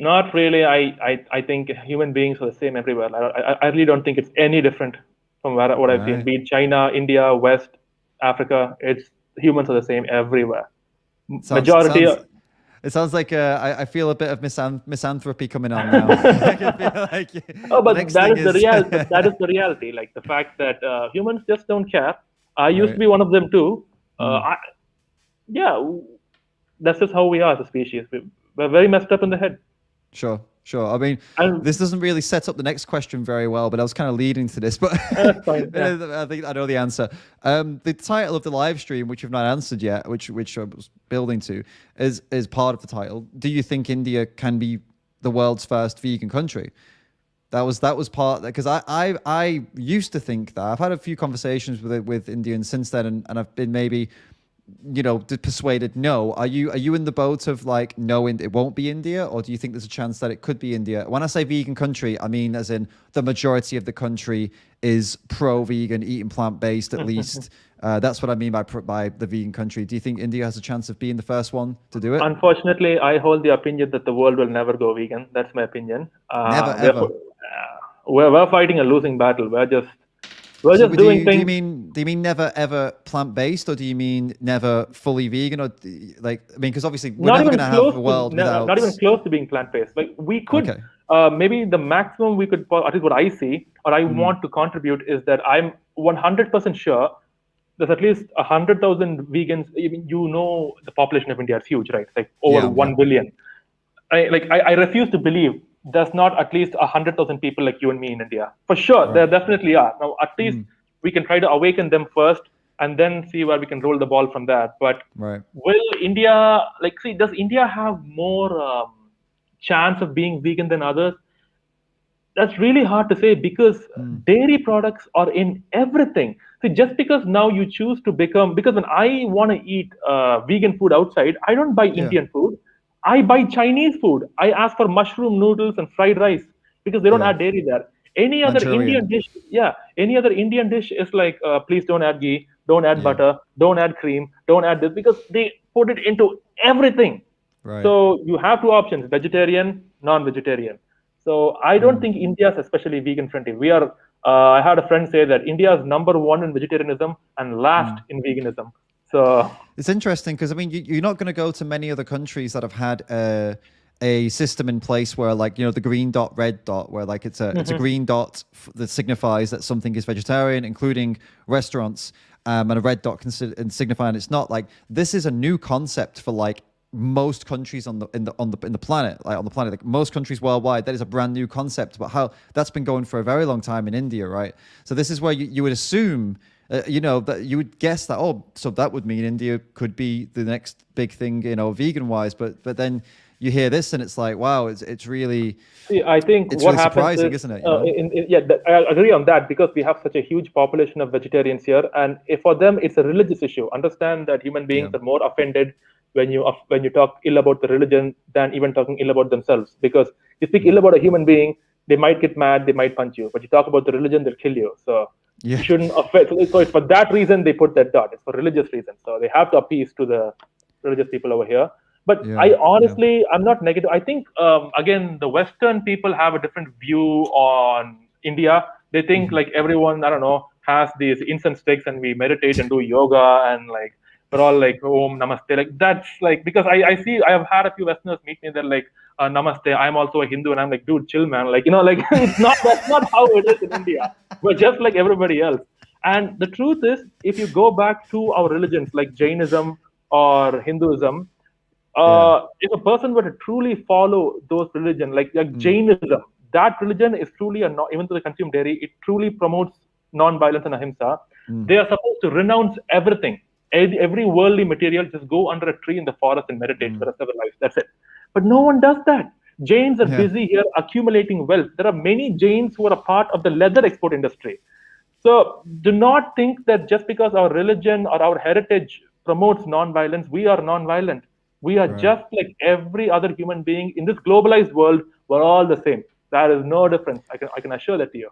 Speaker 2: Not really. I think human beings are the same everywhere. I really don't think it's any different from what I've seen. Be it China, India, West, Africa, humans are the same everywhere. Majority.
Speaker 1: It sounds like I feel a bit of misanthropy coming on now. I feel like
Speaker 2: but that is the reality. That is the reality. Like the fact that humans just don't care. I used to be one of them too. That's just how we are as a species. We're very messed up in the head.
Speaker 1: Sure. I mean, this doesn't really set up the next question very well, but I was kind of leading to this. But
Speaker 2: that's fine,
Speaker 1: I think I know the answer. The title of the live stream, which you've not answered yet, which I was building to, is part of the title. Do you think India can be the world's first vegan country? That was part, because I used to think that. I've had a few conversations with Indians since then, and I've been maybe persuaded no. Are you in the boat of like no, it won't be India, or do you think there's a chance that it could be India? When I say vegan country, I mean as in the majority of the country is pro-vegan, eating plant-based at least. That's what I mean by the vegan country. Do you think India has a chance of being the first one to do it?
Speaker 2: Unfortunately, I hold the opinion that the world will never go vegan. That's my opinion.
Speaker 1: Never ever.
Speaker 2: We're fighting a losing battle. We're just doing things.
Speaker 1: Do you mean never ever plant-based, or do you mean never fully vegan, or because obviously we're never going to have a world without.
Speaker 2: Not even close to being plant-based. Like we could, maybe the maximum we could, at least what I see or I want to contribute is that I'm 100% sure there's at least 100,000 vegans. The population of India is huge, right? It's like over 1 billion. I refuse to believe there's not at least 100,000 people like you and me in India. For sure, there definitely are. Now, at least we can try to awaken them first and then see where we can roll the ball from there. But will India, does India have more chance of being vegan than others? That's really hard to say because dairy products are in everything. So just because now you choose to because when I want to eat vegan food outside, I don't buy Indian food. I buy Chinese food. I ask for mushroom noodles and fried rice because they don't add dairy there. Any other Indian dish is like, please don't add ghee, don't add butter, don't add cream, don't add this, because they put it into everything. Right. So you have two options: vegetarian, non-vegetarian. So I don't think India is especially vegan friendly. We are. I had a friend say that India is #1 in vegetarianism and last in veganism. So
Speaker 1: it's interesting because I mean you're not going to go to many other countries that have had a system in place where the green dot, red dot, where it's a green dot that signifies that something is vegetarian, including restaurants. and a red dot and signifying it's not. Like this is a new concept for like most countries on the planet, like on the planet, like most countries worldwide. That is a brand new concept, but how that's been going for a very long time in India, right? So this is where you would assume, that you would guess that, oh, so that would mean India could be the next big thing, vegan wise, but then you hear this and it's like, wow, it's really,
Speaker 2: See, I think
Speaker 1: it's
Speaker 2: what
Speaker 1: really
Speaker 2: happens
Speaker 1: surprising,
Speaker 2: is,
Speaker 1: isn't it? You know?
Speaker 2: I agree on that because we have such a huge population of vegetarians here, and if for them it's a religious issue. Understand that human beings
Speaker 1: Yeah.
Speaker 2: are more offended when you talk ill about the religion than even talking ill about themselves. Because you speak ill about a human being, they might get mad, they might punch you. But you talk about the religion, they'll kill you. So
Speaker 1: Yeah.
Speaker 2: you shouldn't offend. So it's for that reason they put that dot. It's for religious reasons. So they have to appease to the religious people over here. But
Speaker 1: Yeah,
Speaker 2: I honestly, I'm not negative. I think, again, the Western people have a different view on India. They think like everyone, I don't know, has these incense sticks and we meditate and do yoga and like we're all like Om Namaste. Like that's like because I see I have had a few Westerners meet me. They're like Namaste. I'm also a Hindu, and I'm like, dude, chill, man. Like like it's not that's not how it is in India. We're just like everybody else. And the truth is, if you go back to our religions like Jainism or Hinduism,
Speaker 1: yeah,
Speaker 2: if a person were to truly follow those religion, like Jainism, that religion is truly even though they consume dairy, it truly promotes non-violence and ahimsa. They are supposed to renounce everything, every worldly material, just go under a tree in the forest and meditate for the rest of their lives. That's it. But no one does that. Jains are
Speaker 1: yeah.
Speaker 2: busy here accumulating wealth. There are many Jains who are a part of the leather export industry. So do not think that just because our religion or our heritage promotes non-violence, we are non-violent. We are
Speaker 1: Right.
Speaker 2: just like every other human being in this globalized world. We're all the same. There is no difference. I can assure that to you.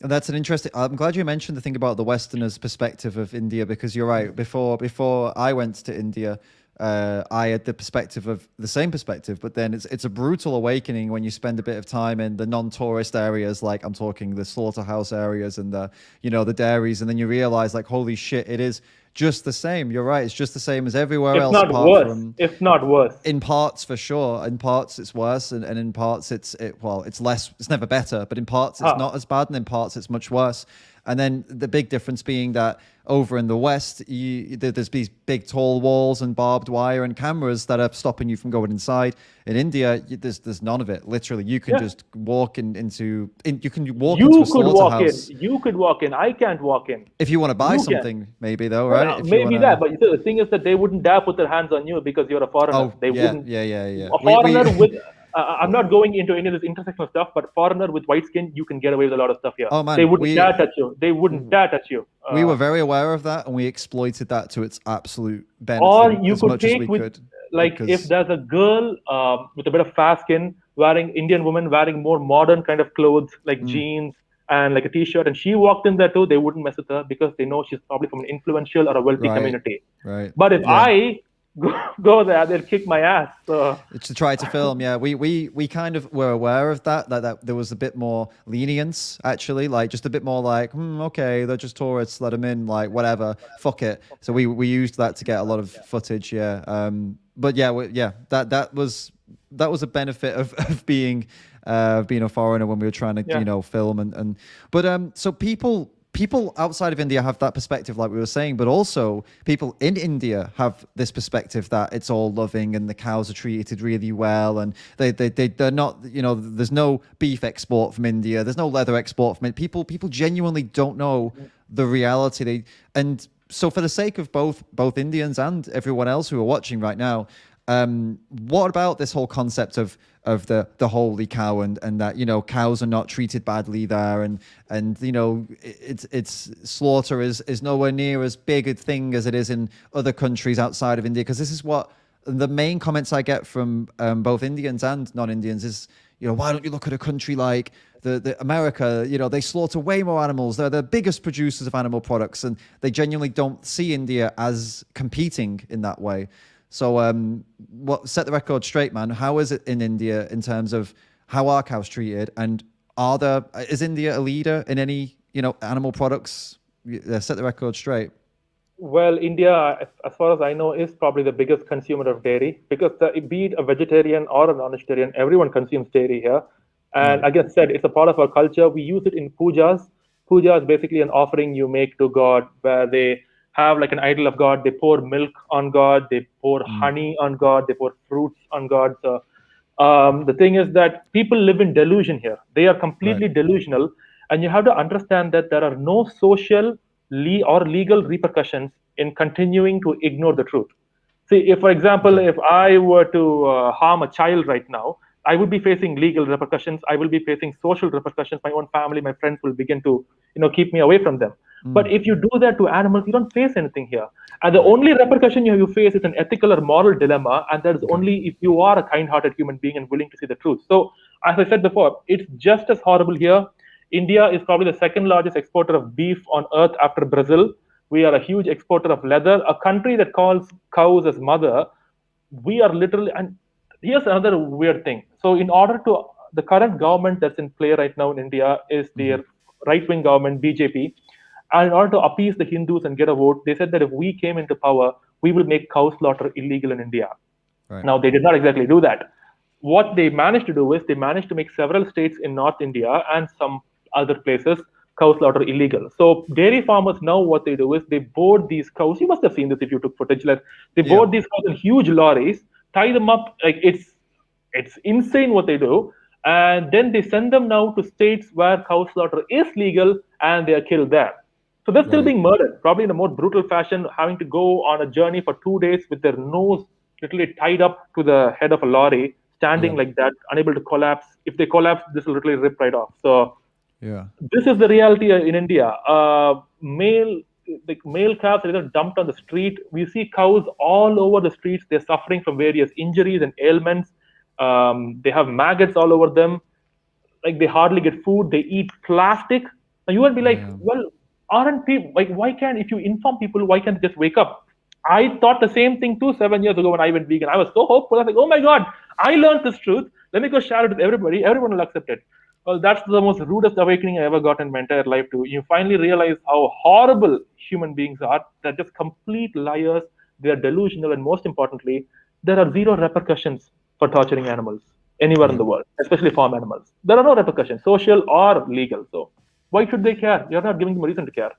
Speaker 1: And that's an interesting. I'm glad you mentioned the thing about the Westerners' perspective of India because you're right. Before I went to India, I had the perspective of the same perspective, but then it's a brutal awakening when you spend a bit of time in the non-tourist areas, like I'm talking the slaughterhouse areas and the dairies, and then you realize like, holy shit, it is just the same. You're right. It's just the same as everywhere
Speaker 2: If
Speaker 1: else,
Speaker 2: not
Speaker 1: apart
Speaker 2: worse,
Speaker 1: from
Speaker 2: if not worse.
Speaker 1: in parts for sure. In parts it's worse, and in parts it's less. It's never better, but in parts it's
Speaker 2: Huh.
Speaker 1: not as bad, and in parts it's much worse. And then the big difference being that over in the West, there's these big tall walls and barbed wire and cameras that are stopping you from going inside. In India, there's none of it. Literally, you can
Speaker 2: Yeah.
Speaker 1: just walk you can walk into a
Speaker 2: You could walk in.
Speaker 1: slaughterhouse
Speaker 2: You could walk in. I can't walk in.
Speaker 1: if you want to buy
Speaker 2: You can.
Speaker 1: something, maybe though,
Speaker 2: No,
Speaker 1: right?
Speaker 2: no,
Speaker 1: If you want
Speaker 2: maybe that,
Speaker 1: to.
Speaker 2: but the thing is that they wouldn't dare put their hands on you because you're a foreigner.
Speaker 1: Oh
Speaker 2: They
Speaker 1: yeah,
Speaker 2: wouldn't.
Speaker 1: yeah, yeah, yeah.
Speaker 2: A
Speaker 1: We
Speaker 2: foreigner with, I'm not going into any of this intersectional stuff, but foreigner with white skin, you can get away with a lot of stuff here.
Speaker 1: oh
Speaker 2: They
Speaker 1: man,
Speaker 2: wouldn't dare touch you. They wouldn't dare touch you.
Speaker 1: we were very aware of that and we exploited that to its absolute
Speaker 2: Or
Speaker 1: benefit
Speaker 2: you
Speaker 1: as
Speaker 2: could
Speaker 1: much as
Speaker 2: take
Speaker 1: we
Speaker 2: with,
Speaker 1: could
Speaker 2: like, if
Speaker 1: because
Speaker 2: there's a girl with a bit of fair skin, wearing Indian woman wearing more modern kind of clothes, like jeans and like a t-shirt, and she walked in there too, they wouldn't mess with her because they know she's probably from an influential or a wealthy
Speaker 1: right,
Speaker 2: community.
Speaker 1: right,
Speaker 2: But if
Speaker 1: yeah.
Speaker 2: I go there, they'll kick my ass. So
Speaker 1: To try to film, yeah, we kind of were aware of that there was a bit more lenience actually, like just a bit more like, okay, they're just tourists, let them in, like whatever, fuck it. So we used that to get a lot of footage, yeah. But yeah, yeah, that was a benefit of being a foreigner when we were trying to
Speaker 2: yeah.
Speaker 1: film but so people outside of India have that perspective, like we were saying, but also people in India have this perspective that it's all loving and the cows are treated really well, and they're not, there's no beef export from India, there's no leather export from it. People genuinely don't know the reality. And so for the sake of both Indians and everyone else who are watching right now, what about this whole concept of the holy cow and that cows are not treated badly there, and it's slaughter is nowhere near as big a thing as it is in other countries outside of India? Because this is what the main comments I get from both Indians and non-Indians is, why don't you look at a country like the America? They slaughter way more animals. They're the biggest producers of animal products, and they genuinely don't see India as competing in that way. So, set the record straight, man. How is it in India in terms of how are cows treated, and is India a leader in any animal products? Set the record straight.
Speaker 2: Well, India, as far as I know, is probably the biggest consumer of dairy because be it a vegetarian or a non-vegetarian, everyone consumes dairy here.
Speaker 1: Yeah.
Speaker 2: And like I said, it's a part of our culture. We use it in pujas. Puja is basically an offering you make to God where they have like an idol of God. They pour milk on God. They pour honey on God. They pour fruits on God. So the thing is that people live in delusion here. They are
Speaker 1: Right.
Speaker 2: completely delusional, and you have to understand that there are no social or legal repercussions in continuing to ignore the truth. See, if, for example,
Speaker 1: Okay.
Speaker 2: if I were to harm a child right now, I would be facing legal repercussions. I will be facing social repercussions. My own family, my friends will begin to, keep me away from them. But if you do that to animals, you don't face anything here. And the
Speaker 1: Right.
Speaker 2: only repercussion you face is an ethical or moral dilemma, and that is
Speaker 1: Okay.
Speaker 2: only if you are a kind-hearted human being and willing to see the truth. So, as I said before, it's just as horrible here. India is probably the second largest exporter of beef on earth after Brazil. We are a huge exporter of leather. A country that calls cows as mother, we are literally. And here's another weird thing. So, in order to the current government that's in play right now in India is their right-wing government, BJP. And in order to appease the Hindus and get a vote, they said that if we came into power, we will make cow slaughter illegal in India.
Speaker 1: Right.
Speaker 2: Now, they did not exactly do that. What they managed to do is they managed to make several states in North India and some other places cow slaughter illegal. So dairy farmers now what they do is they board these cows. You must have seen this if you took footage. Like they
Speaker 1: Yeah.
Speaker 2: board these cows in huge lorries, tie them up. Like it's insane what they do, and then they send them now to states where cow slaughter is legal, and they are killed there. So they're still
Speaker 1: Right.
Speaker 2: being murdered, probably in a more brutal fashion, having to go on a journey for 2 days with their nose literally tied up to the head of a lorry,
Speaker 1: Yeah.
Speaker 2: standing like that, unable to collapse. If they collapse, this will literally rip right off. So
Speaker 1: Yeah.
Speaker 2: this is the reality in India. Male calves are either dumped on the street. We see cows all over the streets. They're suffering from various injuries and ailments. They have maggots all over them. Like they hardly get food. They eat plastic. And you would be like,
Speaker 1: Yeah.
Speaker 2: well, aren't people like? Why can't if you inform people, why can't they just wake up? I thought the same thing too 7 years ago when I went vegan. I was so hopeful. I was like, oh my god, I learned this truth. Let me go share it with everybody. Everyone will accept it. Well, that's the most rudest awakening I ever got in my entire life. Too, you finally realize how horrible human beings are. They're just complete liars. They are delusional, and most importantly, there are zero repercussions for torturing animals anywhere in
Speaker 1: Right.
Speaker 2: the world, especially farm animals. There are no repercussions, social or legal. So why should they care? You're not giving them a reason to care.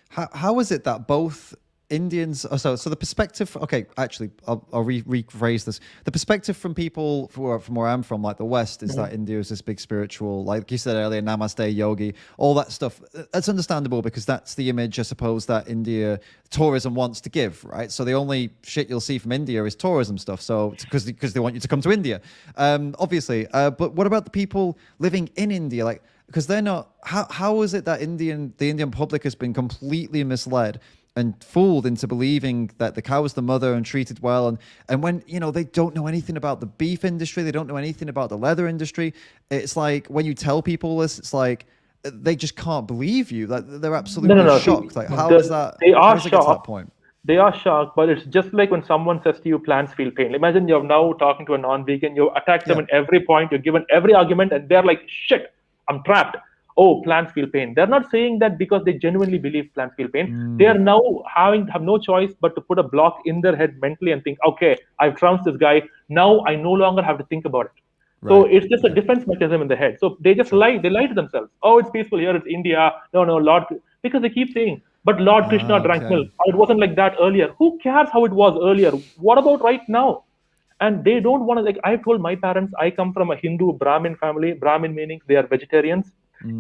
Speaker 1: How is it that both Indians? Oh, so the perspective. Okay, actually, I'll rephrase this. The perspective from people from where I'm from, like the West, is that India is this big spiritual, like you said earlier, Namaste, yogi, all that stuff. That's understandable because that's the image, I suppose, that India tourism wants to give, right? So the only shit you'll see from India is tourism stuff. So because they want you to come to India, obviously. But what about the people living in India, like? Because they're not. How is it that the Indian public has been completely misled and fooled into believing that the cow is the mother and treated well, and when they don't know anything about the beef industry, they don't know anything about the leather industry. It's like when you tell people this, it's like they just can't believe you. Like they're
Speaker 2: No, no,
Speaker 1: absolutely
Speaker 2: no.
Speaker 1: shocked. Like how is that?
Speaker 2: They
Speaker 1: How
Speaker 2: are
Speaker 1: does it get to that
Speaker 2: shocked.
Speaker 1: point?
Speaker 2: They are shocked, but it's just like when someone says to you, plants feel pain. Imagine you're now talking to a non-vegan, you attack them
Speaker 1: Yeah.
Speaker 2: in every point, you're given every argument, and they're like, shit, I'm trapped. Oh, plants feel pain. They're not saying that because they genuinely believe plants feel pain. They are now have no choice but to put a block in their head mentally and think, okay, I've trounced this guy. Now I no longer have to think about it. So
Speaker 1: Right.
Speaker 2: it's just a
Speaker 1: Okay.
Speaker 2: defense mechanism in the head. So they just
Speaker 1: Sure.
Speaker 2: lie. They lie to themselves. Oh, it's peaceful here. It's India. No, no, Lord, because they keep saying, but Lord Krishna drank
Speaker 1: Okay.
Speaker 2: milk. It wasn't like that earlier. Who cares how it was earlier? What about right now? And they don't want to, like, I've told my parents, I come from a Hindu Brahmin family. Brahmin meaning they are vegetarians,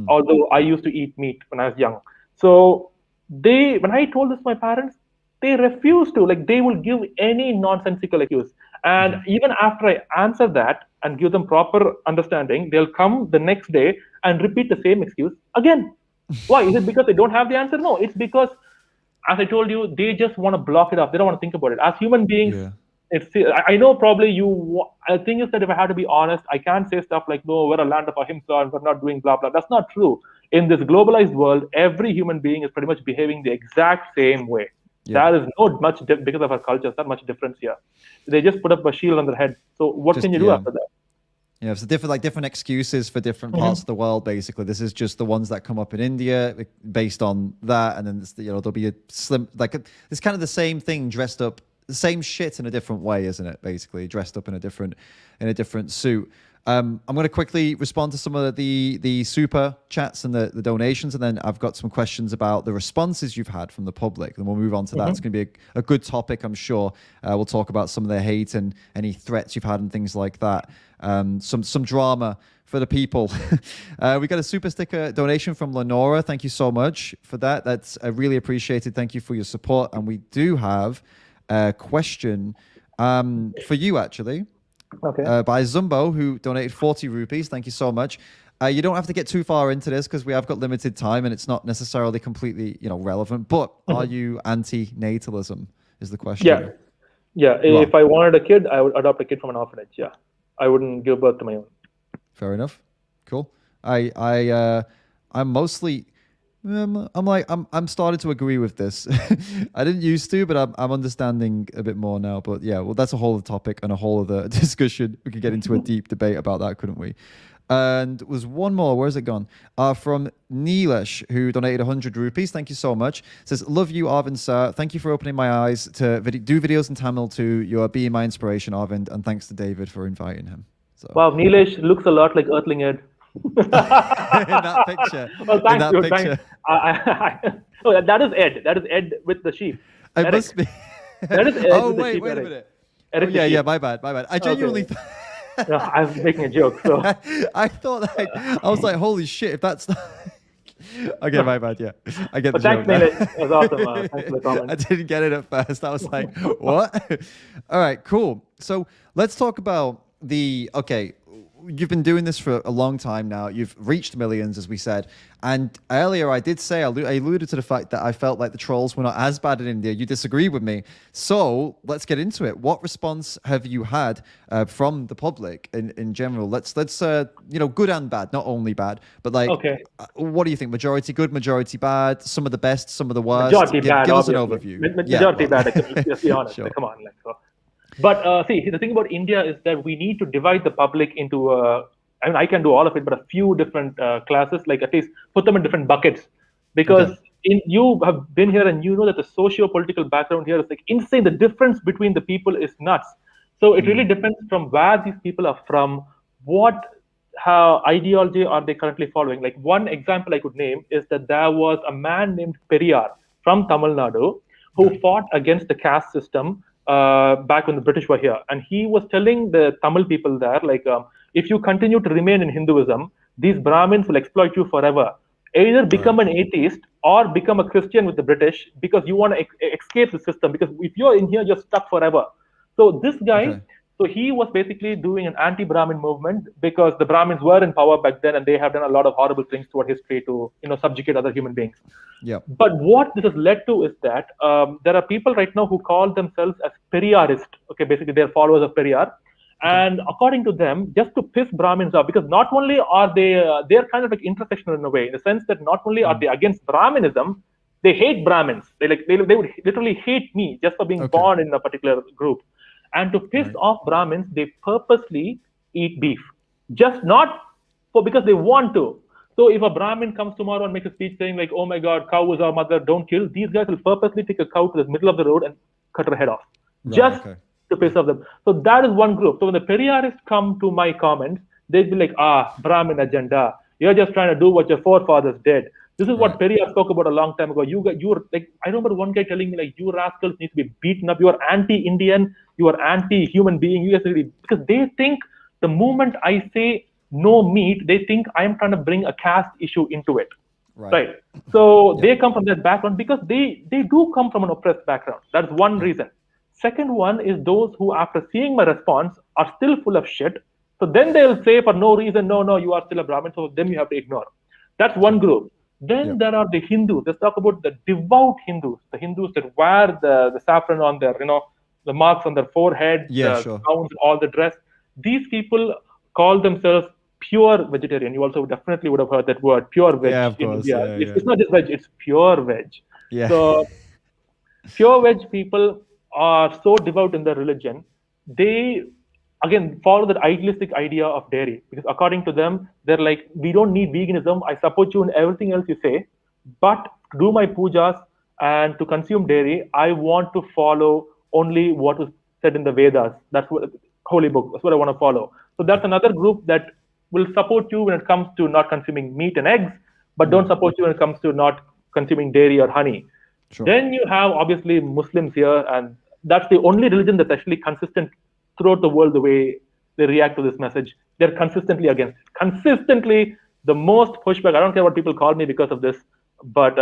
Speaker 2: although I used to eat meat when I was young. So when I told this to my parents, they refuse to, like, they will give any nonsensical excuse. And even after I answer that and give them proper understanding, they'll come the next day and repeat the same excuse again. Why? Is it because they don't have the answer? No, it's because, as I told you, they just want to block it up. They don't want to think about it. As human beings,
Speaker 1: Yeah.
Speaker 2: I know probably you. The thing is that if I had to be honest, I can't say stuff like, no, we're a land of ahimsa and we're not doing blah, blah. That's not true. In this globalized world, every human being is pretty much behaving the exact same way.
Speaker 1: Yeah.
Speaker 2: There is no much, because of our culture, not much difference here. They just put up a shield on their head. So what
Speaker 1: Just
Speaker 2: can you do after that?
Speaker 1: Yeah, it's different excuses for different parts of the world. Basically, this is just the ones that come up in India based on that, and then there'll be a slim it's kind of the same thing dressed up, the same shit in a different way, isn't it? Basically, dressed up in a different suit. I'm going to quickly respond to some of the super chats and the donations, and then I've got some questions about the responses you've had from the public, and we'll move on to that. It's going to be a good topic, I'm sure. We'll talk about some of the hate and any threats you've had and things like that. Some drama for the people. We got a super sticker donation from Lenora. Thank you so much for that. That's really appreciated. Thank you for your support. And we do have a question for you, actually.
Speaker 2: Okay.
Speaker 1: By Zumbo, who donated 40 rupees. Thank you so much. You don't have to get too far into this because we have got limited time and it's not necessarily completely, relevant. But are you anti-natalism? Is the question.
Speaker 2: Yeah. Yeah. If I wanted a kid, I would adopt a kid from an orphanage. Yeah. I wouldn't give birth to my own.
Speaker 1: Fair enough. Cool. I'm mostly. I'm starting to agree with this. I didn't used to, but I'm understanding a bit more now. But yeah, well, that's a whole other topic and a whole other discussion. We could get into a deep debate about that, couldn't we? And was one more. Where's it gone? From Neelesh, who donated 100 rupees. Thank you so much. Says, love you, Arvind, sir. Thank you for opening my eyes to do videos in Tamil too. You are being my inspiration, Arvind. And thanks to David for inviting him. So.
Speaker 2: Wow, Neelesh looks a lot like Earthling Ed.
Speaker 1: In that picture.
Speaker 2: Well, thanks, dude. Thanks. Oh, that is Ed. That is Ed with the sheep.
Speaker 1: It Eric. Must be.
Speaker 2: That is Ed.
Speaker 1: Oh,
Speaker 2: with the
Speaker 1: wait
Speaker 2: sheep,
Speaker 1: a
Speaker 2: Eric.
Speaker 1: minute.
Speaker 2: Eric
Speaker 1: yeah, my bad. I genuinely
Speaker 2: No, I was making a joke. So
Speaker 1: I thought I was like, holy shit, if that's not... Okay, my bad. Yeah, I get the
Speaker 2: thanks,
Speaker 1: joke.
Speaker 2: Neelesh. That was awesome. Thanks for the comment.
Speaker 1: I didn't get it at first. I was like, what? All right, cool. So let's talk about okay. You've been doing this for a long time now. You've reached millions, as we said. And earlier I did say, I alluded to the fact that I felt like the trolls were not as bad in India. You disagree with me. So let's get into it. What response have you had from the public in general? Let's good and bad, not only bad, but
Speaker 2: okay.
Speaker 1: What do you think? Majority good, majority bad, some of the best, some of the worst?
Speaker 2: Majority bad,
Speaker 1: give us an
Speaker 2: obviously.
Speaker 1: overview.
Speaker 2: Majority bad, let's be honest.
Speaker 1: Sure.
Speaker 2: Like, come on. But see, the thing about India is that we need to divide the public into, I can do all of it, but a few different classes, like at least put them in different buckets. Because you have been here and you know that the socio-political background here is like insane. The difference between the people is nuts. So it really depends from where these people are from, how ideology are they currently following. Like one example I could name is that there was a man named Periyar from Tamil Nadu who fought against the caste system back when the British were here. And he was telling the Tamil people there, like, if you continue to remain in Hinduism, these Brahmins will exploit you forever. Either become an atheist or become a Christian with the British because you want to escape the system. Because if you're in here, you're stuck forever. So this guy, so he was basically doing an anti-Brahmin movement because the Brahmins were in power back then and they have done a lot of horrible things throughout history to, subjugate other human beings. Yeah. But what this has led to is that there are people right now who call themselves as Periyarist. Okay, basically they're followers of Periyar. And according to them, just to piss Brahmins off, because not only are they're kind of like intersectional in a way, in the sense that not only are they against Brahminism, they hate Brahmins. They would literally hate me just for being born in a particular group. And to piss off Brahmins, they purposely eat beef, just not because they want to. So if a Brahmin comes tomorrow and makes a speech saying like, "Oh my God, cow is our mother, don't kill," these guys will purposely take a cow to the middle of the road and cut her head off, to piss off them. So that is one group. So when the Periyarists come to my comments, they'd be like, Brahmin agenda. You're just trying to do what your forefathers did. This is what Periyar spoke about a long time ago. You were like, I remember one guy telling me like, you rascals need to be beaten up. You are anti-Indian. You are anti-human being. You guys really, because they think the moment I say no meat, they think I am trying to bring a caste issue into it. Right. So they come from that background because they do come from an oppressed background. That's one reason. Second one is those who, after seeing my response, are still full of shit. So then they'll say for no reason, no, you are still a Brahmin. So them you have to ignore. That's one group. Then there are the Hindus. Let's talk about the devout Hindus. The Hindus that wear the saffron on their, the marks on their forehead, the gowns, all the dress. These people call themselves pure vegetarian. You also definitely would have heard that word, pure veg in India. It's not just veg, it's pure veg. So pure veg people are so devout in their religion. They, again, follow that idealistic idea of dairy. Because according to them, they're like, we don't need veganism. I support you in everything else you say. But to do my pujas and to consume dairy, I want to follow only what was said in the Vedas. That's what, holy book. That's what I want to follow. So that's another group that will support you when it comes to not consuming meat and eggs, but don't support you when it comes to not consuming dairy or honey.
Speaker 1: Sure.
Speaker 2: Then you have obviously Muslims here, and that's the only religion that's actually consistent throughout the world the way they react to this message. They're consistently against it. Consistently, the most pushback. I don't care what people call me because of this, but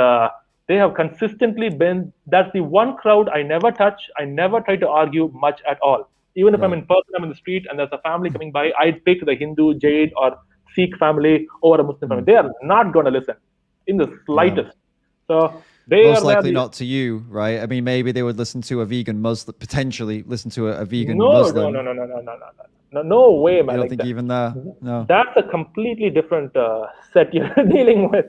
Speaker 2: they have consistently been. That's the one crowd I never touch. I never try to argue much at all. Even if I'm in person, I'm in the street, and there's a family coming by, I'd pick the Hindu, Jain, or Sikh family over a Muslim family. They are not going to listen in the slightest. So they
Speaker 1: most
Speaker 2: are
Speaker 1: likely not to you, right? I mean, maybe they would listen to a vegan Muslim, potentially listen to a vegan
Speaker 2: no,
Speaker 1: Muslim.
Speaker 2: No way, man.
Speaker 1: You don't
Speaker 2: like
Speaker 1: think
Speaker 2: that.
Speaker 1: even that? No.
Speaker 2: That's a completely different set you're dealing with.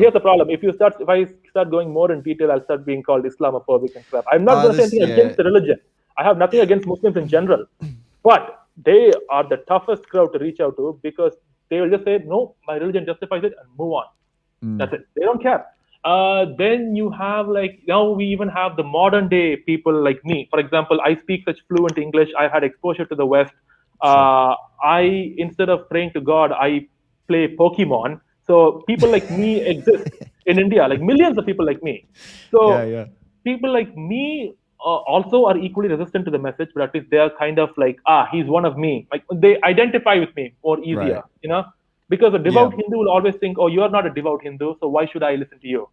Speaker 2: Here's the problem. If I start going more in detail, I'll start being called Islamophobic and crap. I'm not going to say anything against the religion. I have nothing against Muslims in general, but they are the toughest crowd to reach out to because they will just say, no, my religion justifies it, and move on. That's it. They don't care. Then you have now we even have the modern day people like me. For example, I speak such fluent English. I've had exposure to the West. I, instead of praying to God, I play Pokemon. So people like me exist in India, like millions of people like me. So people like me also are equally resistant to the message, but at least they are kind of like, he's one of me. Like they identify with me more easier, Because a devout Hindu will always think, oh, you're not a devout Hindu, so why should I listen to you?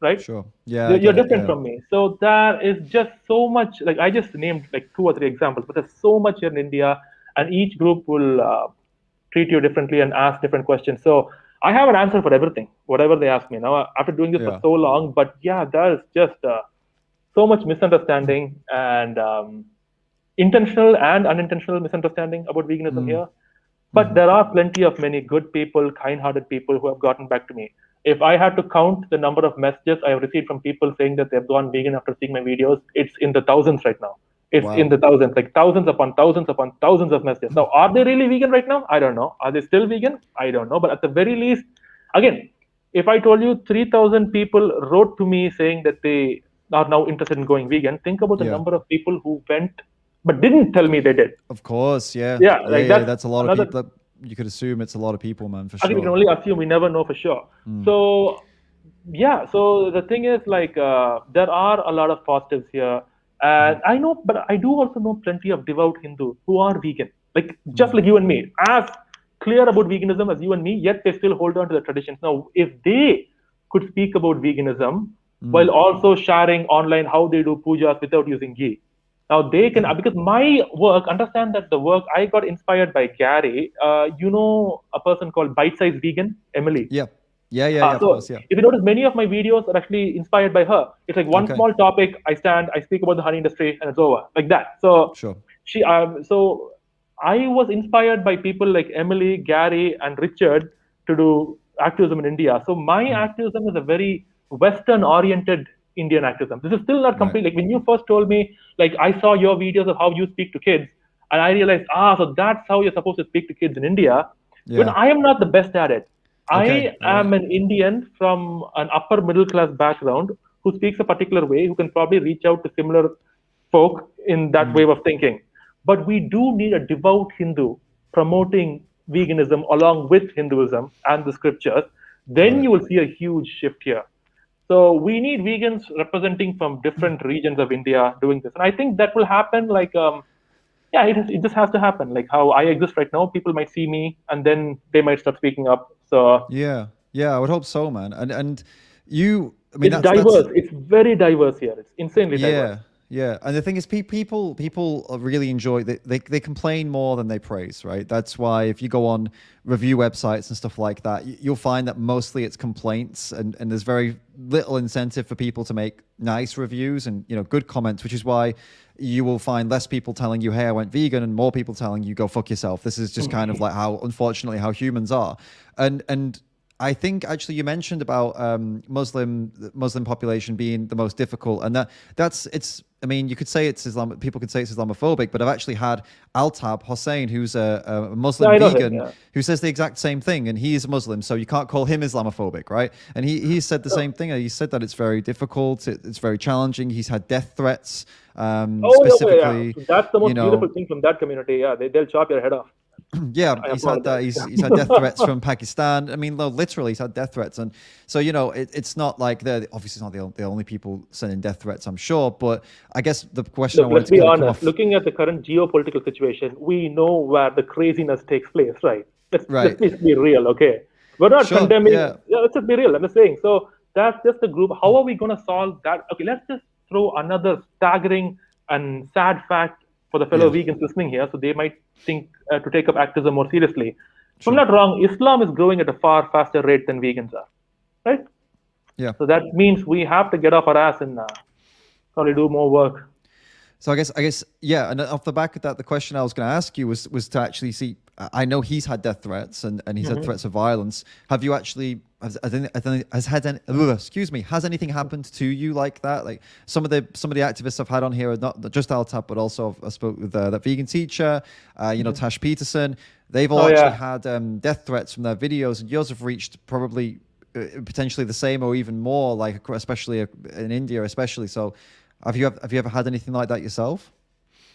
Speaker 2: Right?
Speaker 1: Sure. Yeah.
Speaker 2: You're different from me. So there is just so much, like I just named like 2 or 3 examples, but there's so much here in India, and each group will treat you differently and ask different questions. So I have an answer for everything, whatever they ask me. Now, after doing this for so long, but there's just so much misunderstanding and intentional and unintentional misunderstanding about veganism here. But there are plenty of many good people, kind-hearted people who have gotten back to me. If I had to count the number of messages I have received from people saying that they've gone vegan after seeing my videos, it's in the thousands right now. It's in the thousands, like thousands upon thousands of messages. Now, are they really vegan right now? I don't know. Are they still vegan? I don't know. But at the very least, again, if I told you 3,000 people wrote to me saying that they are now interested in going vegan, think about the number of people who went but didn't tell me they did.
Speaker 1: Of course, that's a lot of people. You could assume it's a lot of people, man, for sure.
Speaker 2: We can only assume. We never know for sure. So, so the thing is, there are a lot of positives here. And I know, but I do also know plenty of devout Hindus who are vegan, just like you and me, as clear about veganism as you and me, yet they still hold on to the traditions. Now, if they could speak about veganism while also sharing online how they do pujas without using ghee, now they can, because my work, understand that the work, I got inspired by Gary. A person called Bite Size Vegan, Emily. Of course. If you notice, many of my videos are actually inspired by her. It's like one small topic, I speak about the honey industry, and it's over, like that. So she, so I was inspired by people like Emily, Gary, and Richard to do activism in India. So my activism is a very Western-oriented Indian activism. This is still not complete. Like when you first told me, I saw your videos of how you speak to kids, and I realized, so that's how you're supposed to speak to kids in India. When I am not the best at it. I am an Indian from an upper middle class background who speaks a particular way, who can probably reach out to similar folk in that way of thinking. But we do need a devout Hindu promoting veganism along with Hinduism and the scriptures. Then you will see a huge shift here. So we need vegans representing from different regions of India doing this. And I think that will happen it just has to happen. Like how I exist right now, people might see me and then they might start speaking up. So
Speaker 1: yeah, I would hope so, man. And you,
Speaker 2: it's diverse. It's very diverse here. It's insanely diverse.
Speaker 1: Yeah, and the thing is, people really enjoy. They complain more than they praise, right? That's why if you go on review websites and stuff like that, you'll find that mostly it's complaints, and there's very little incentive for people to make nice reviews and good comments, which is why you will find less people telling you, "Hey, I went vegan," and more people telling you, "Go fuck yourself." This is just kind of like unfortunately, how humans are, and I think actually you mentioned about Muslim population being the most difficult, and that's it's. I mean, you could say it's Islam. People could say it's Islamophobic, but I've actually had Altab Hossein, who's a
Speaker 2: Yeah,
Speaker 1: Muslim
Speaker 2: I know him.
Speaker 1: vegan,
Speaker 2: Yeah.
Speaker 1: who says the exact same thing, and he's Muslim, so you can't call him Islamophobic, right? And he said the same thing. He said that it's very difficult, it's very challenging. He's had death threats,
Speaker 2: Oh, okay, yeah.
Speaker 1: specifically,
Speaker 2: So that's the
Speaker 1: you
Speaker 2: most beautiful
Speaker 1: know.
Speaker 2: thing from that community. Yeah, they'll chop your head off.
Speaker 1: Yeah,
Speaker 2: I
Speaker 1: he's had that.
Speaker 2: apologize.
Speaker 1: He's had death threats from Pakistan. I mean, no, literally, he's had death threats, and so it's not like they're obviously not the only people sending death threats. I'm sure, but I guess the question I
Speaker 2: Look,
Speaker 1: wanted
Speaker 2: let's
Speaker 1: to
Speaker 2: be
Speaker 1: kind of come
Speaker 2: honest.
Speaker 1: off.
Speaker 2: Looking at the current geopolitical situation, we know where the craziness takes place, right? Let's
Speaker 1: Right.
Speaker 2: be real, okay? We're not
Speaker 1: Sure.
Speaker 2: condemning.
Speaker 1: Yeah.
Speaker 2: Yeah, let's just be real. I'm just saying. So that's just the group. How are we going to solve that? Okay, let's just throw another staggering and sad fact for the fellow
Speaker 1: Yeah.
Speaker 2: vegans listening here, so they might think to take up activism more seriously. If I'm
Speaker 1: Sure.
Speaker 2: not wrong, Islam is growing at a far faster rate than vegans are, right?
Speaker 1: Yeah.
Speaker 2: So that means we have to get off our ass and probably do more work.
Speaker 1: So I guess, yeah. And off the back of that, the question I was going to ask you was to actually see. I know he's had death threats and he's had
Speaker 2: Mm-hmm.
Speaker 1: threats of violence. Have you actually has anything happened to you like that? Like some of the activists I've had on here are not just Altap, but also I spoke with that vegan teacher, Tash Peterson. They've all
Speaker 2: Oh
Speaker 1: actually
Speaker 2: yeah.
Speaker 1: had death threats from their videos, and yours have reached probably potentially the same or even more, like especially in India, especially. So, have you ever had anything like that yourself?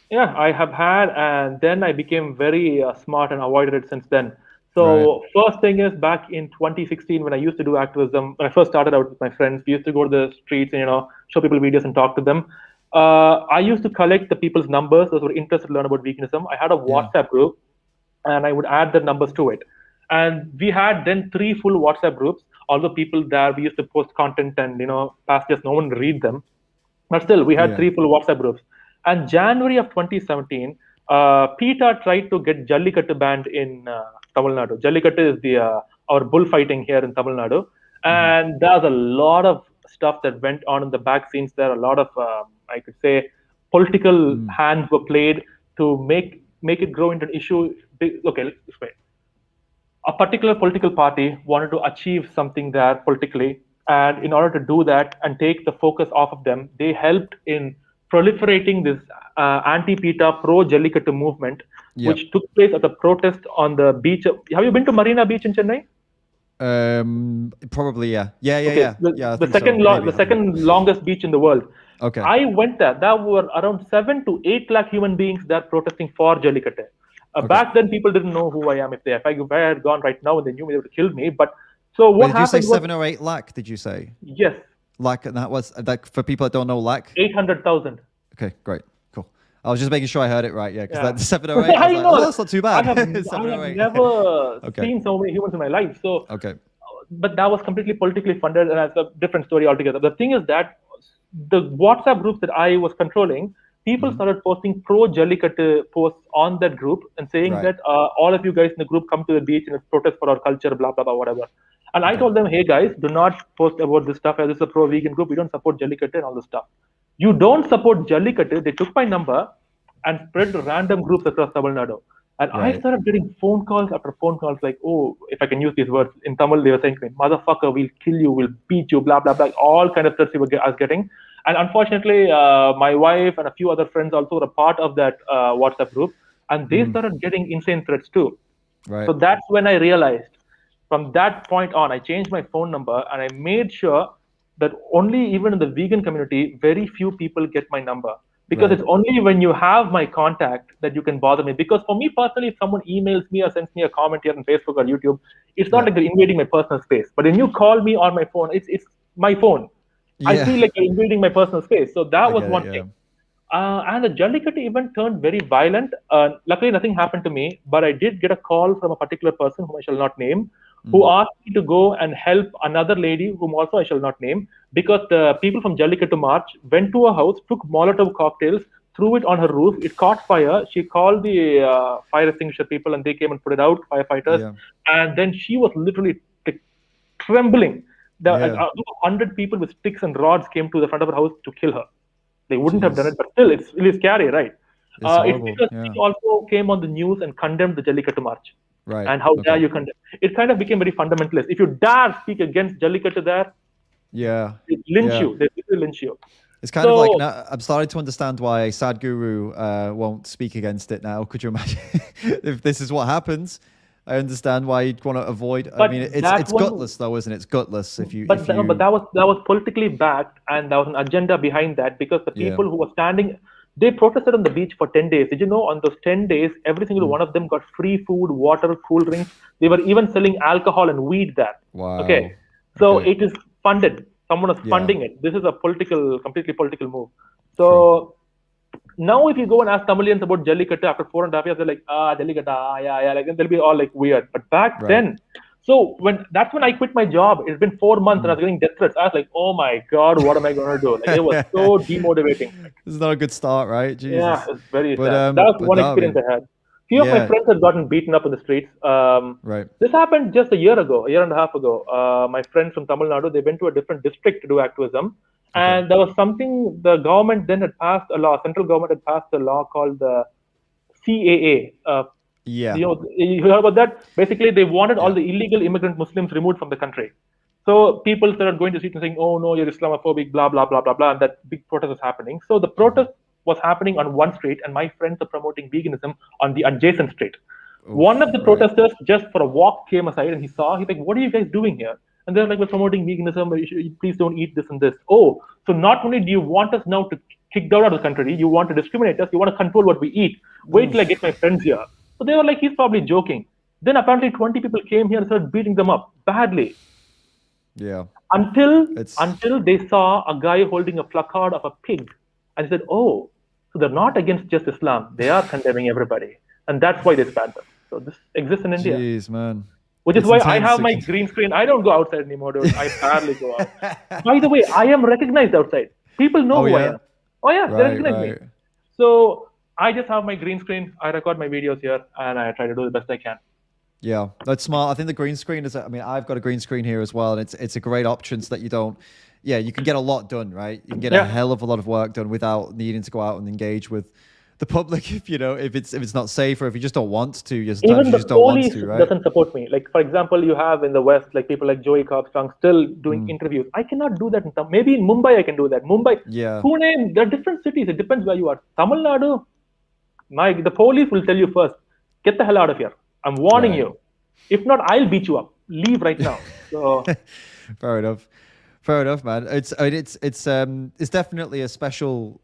Speaker 2: Yeah, I have had, and then I became very smart and avoided it since then.
Speaker 1: Right.
Speaker 2: So first thing is back in 2016 when I used to do activism, when I first started out with my friends, we used to go to the streets and show people videos and talk to them. I used to collect the people's numbers, those who were interested to learn about veganism. I had a
Speaker 1: Yeah.
Speaker 2: WhatsApp group, and I would add their numbers to it. And we had then three full WhatsApp groups. Although people there, we used to post content and passages, no one read them. But still, we had
Speaker 1: Yeah.
Speaker 2: three full WhatsApp groups. And January of 2017, PETA tried to get Jallikattu banned in Tamil Nadu. Jallikattu is the our bullfighting here in Tamil Nadu,
Speaker 1: Hmm.
Speaker 2: and there's a lot of stuff that went on in the back scenes. There are a lot of I could say political
Speaker 1: Mm.
Speaker 2: hands were played to make it grow into an issue. Okay, let's explain. A particular political party wanted to achieve something there politically, and in order to do that and take the focus off of them, they helped in proliferating this anti-PETA pro-Jallikattu movement,
Speaker 1: Yep.
Speaker 2: which took place at a protest on the beach. Have you been to Marina Beach in Chennai?
Speaker 1: Probably, yeah. Yeah, yeah,
Speaker 2: Okay,
Speaker 1: yeah. Yeah, I
Speaker 2: the
Speaker 1: think so. Maybe.
Speaker 2: the
Speaker 1: I don't know.
Speaker 2: second longest beach in the world.
Speaker 1: Okay.
Speaker 2: I went there. There were around 7 to 8 lakh human beings there protesting for Jallikattu.
Speaker 1: Okay.
Speaker 2: Back then, people didn't know who I am. If I had gone right now and they knew me, they would have killed me. But so
Speaker 1: Wait,
Speaker 2: what
Speaker 1: did you say
Speaker 2: happened was,
Speaker 1: 7 or 8 lakh? Did you say
Speaker 2: yes,
Speaker 1: lakh? And that was like for people that don't know lakh.
Speaker 2: 800,000.
Speaker 1: Okay, great, cool. I was just making sure I heard it right. Yeah, because
Speaker 2: Yeah.
Speaker 1: that 7 or 8, I was
Speaker 2: I
Speaker 1: like,
Speaker 2: know.
Speaker 1: oh, that's not too
Speaker 2: I
Speaker 1: bad.
Speaker 2: have I
Speaker 1: 7 or 8.
Speaker 2: have never
Speaker 1: Okay.
Speaker 2: seen so many humans in my life. So
Speaker 1: Okay.
Speaker 2: but that was completely politically funded, and that's a different story altogether. The thing is that the WhatsApp groups that I was controlling, people
Speaker 1: Hmm.
Speaker 2: started posting pro Jallikattu posts on that group and saying
Speaker 1: Right.
Speaker 2: that all of you guys in the group come to the beach and protest for our culture, blah blah blah, whatever. And I
Speaker 1: Okay.
Speaker 2: told them, hey guys, do not post about this stuff. This is a pro vegan group. We don't support Jallikattu and all this stuff. You don't support Jallikattu. They took my number and spread to random groups across Tamil Nadu. And I
Speaker 1: Right.
Speaker 2: started getting phone calls after phone calls like, oh, if I can use these words in Tamil, they were saying to me, motherfucker, we'll kill you, we'll beat you, blah, blah, blah, all kind of threats I was getting. And unfortunately, my wife and a few other friends also were a part of that WhatsApp group, and they started getting insane threats too.
Speaker 1: Right.
Speaker 2: So that's when I realized from that point on, I changed my phone number and I made sure that only even in the vegan community, very few people get my number. Because
Speaker 1: Right.
Speaker 2: it's only when you have my contact that you can bother me. Because for me personally, if someone emails me or sends me a comment here on Facebook or YouTube, it's not
Speaker 1: Yeah.
Speaker 2: like they're invading my personal space. But when you call me on my phone, it's my phone. I
Speaker 1: Yeah.
Speaker 2: feel like you're invading my personal space. So that
Speaker 1: I
Speaker 2: was
Speaker 1: get it.
Speaker 2: one
Speaker 1: Yeah.
Speaker 2: thing. And the Jallikattu event turned very violent. Luckily, nothing happened to me, but I did get a call from a particular person whom I shall not name, who asked me to go and help another lady whom also I shall not name, because the people from Jallikattu March went to her house, took Molotov cocktails, threw it on her roof. It caught fire. She called the fire extinguisher people, and they came and put it out, firefighters.
Speaker 1: Yeah.
Speaker 2: And then she was literally like, trembling.
Speaker 1: Yeah.
Speaker 2: 100 people with sticks and rods came to the front of her house to kill her. They wouldn't have done it,
Speaker 1: Jeez.
Speaker 2: but still, it's really scary, right?
Speaker 1: It's
Speaker 2: It's
Speaker 1: horrible.
Speaker 2: because
Speaker 1: Yeah.
Speaker 2: she also came on the news and condemned the Jallikattu march.
Speaker 1: Right.
Speaker 2: And how dare
Speaker 1: Okay.
Speaker 2: you condemn? It kind of became very fundamentalist. If you dare speak against Jallikattu there,
Speaker 1: Yeah.
Speaker 2: they lynch
Speaker 1: Yeah.
Speaker 2: you. They will lynch you.
Speaker 1: It's kind of like
Speaker 2: So,
Speaker 1: now I'm starting to understand why Sadhguru won't speak against it now. Could you imagine if this is what happens? I understand why you'd want to avoid. I
Speaker 2: but
Speaker 1: mean,
Speaker 2: that
Speaker 1: it's
Speaker 2: one,
Speaker 1: gutless though, isn't it? It's gutless if you
Speaker 2: but that was politically backed, and there was an agenda behind that because the
Speaker 1: yeah.
Speaker 2: people who were standing, they protested on the beach for 10 days. Did you know? On those 10 days, every single
Speaker 1: Mm.
Speaker 2: one of them got free food, water, cool drinks. They were even selling alcohol and weed there. Okay,
Speaker 1: Wow.
Speaker 2: so
Speaker 1: Okay.
Speaker 2: it is funded. Someone is
Speaker 1: Yeah.
Speaker 2: funding it. This is a completely political move.
Speaker 1: True.
Speaker 2: So now, if you go and ask Tamilians about Jallikattu after 4.5 years, they're like, Jallikattu, yeah, like, and they'll be all like weird. But back
Speaker 1: Right.
Speaker 2: then, so that's when I quit my job. It's been 4 months and I
Speaker 1: Mm.
Speaker 2: was getting death threats. I was like, oh my God, what am I going to do? Like, it was so demotivating. Like,
Speaker 1: It's not a good start, right?
Speaker 2: yeah,
Speaker 1: Jesus.
Speaker 2: it's very sad. That was
Speaker 1: But
Speaker 2: one
Speaker 1: no, I
Speaker 2: experience
Speaker 1: mean,
Speaker 2: I had. Few of my
Speaker 1: yeah.
Speaker 2: friends had gotten beaten up in the streets.
Speaker 1: Right.
Speaker 2: This happened just a year ago, a year and a half ago. My friends from Tamil Nadu, they went to a different district to do activism.
Speaker 1: Okay.
Speaker 2: And there was something, the government then had passed a law, central government had passed a law called the CAA.
Speaker 1: Yeah.
Speaker 2: You heard about that? Basically, they wanted all
Speaker 1: Yeah.
Speaker 2: the illegal immigrant Muslims removed from the country. So people started going to streets and saying, "Oh no, you're Islamophobic," blah blah blah blah blah, and that big protest was happening. So the protest was happening on one street, and my friends are promoting veganism on the adjacent street. One of
Speaker 1: Oof.
Speaker 2: the
Speaker 1: Right.
Speaker 2: protesters, just for a walk, came aside and he's like, "What are you guys doing here?" And they're like, "We're promoting veganism. Please don't eat this and this." Oh, so not only do you want us now to kick out of the country, you want to discriminate us, you want to control what we eat. Wait till I get my friends here. So they were like, he's probably joking. Then apparently 20 people came here and started beating them up badly
Speaker 1: Yeah.
Speaker 2: until
Speaker 1: It's
Speaker 2: they saw a guy holding a placard of a pig, and they said, "Oh, so they're not against just Islam; they are condemning everybody," and that's why they spat them. So this exists in India,
Speaker 1: jeez, man.
Speaker 2: which is
Speaker 1: It's
Speaker 2: why I
Speaker 1: intense.
Speaker 2: have my green screen. I don't go outside anymore, dude. I barely go out. By the way, I am recognized outside. People know
Speaker 1: Oh
Speaker 2: who I
Speaker 1: yeah.
Speaker 2: am. Oh yeah, they
Speaker 1: Right.
Speaker 2: recognize me.
Speaker 1: Right.
Speaker 2: So I just have my green screen. I record my videos here, and I try to do the best I can.
Speaker 1: Yeah, that's smart. I think the green screen is. I mean, I've got a green screen here as well, and it's a great option so that you don't. Yeah, you can get a lot done, right? You can get a
Speaker 2: Yeah.
Speaker 1: hell of a lot of work done without needing to go out and engage with the public. If it's not safe or if you just don't want to. Sometimes
Speaker 2: Even
Speaker 1: you
Speaker 2: the
Speaker 1: just don't want
Speaker 2: police
Speaker 1: to, right?
Speaker 2: doesn't support me. Like, for example, you have in the West, like people like Joey Cobstrong still doing
Speaker 1: Mm.
Speaker 2: interviews. I cannot do that. Maybe in Mumbai I can do that. Mumbai,
Speaker 1: Yeah.
Speaker 2: Pune, there are different cities. It depends where you are. Tamil Nadu, the police will tell you first, get the hell out of here. I'm warning
Speaker 1: Right.
Speaker 2: you. If not, I'll beat you up. Leave right now. So
Speaker 1: Fair enough. Fair enough, man. It's definitely a special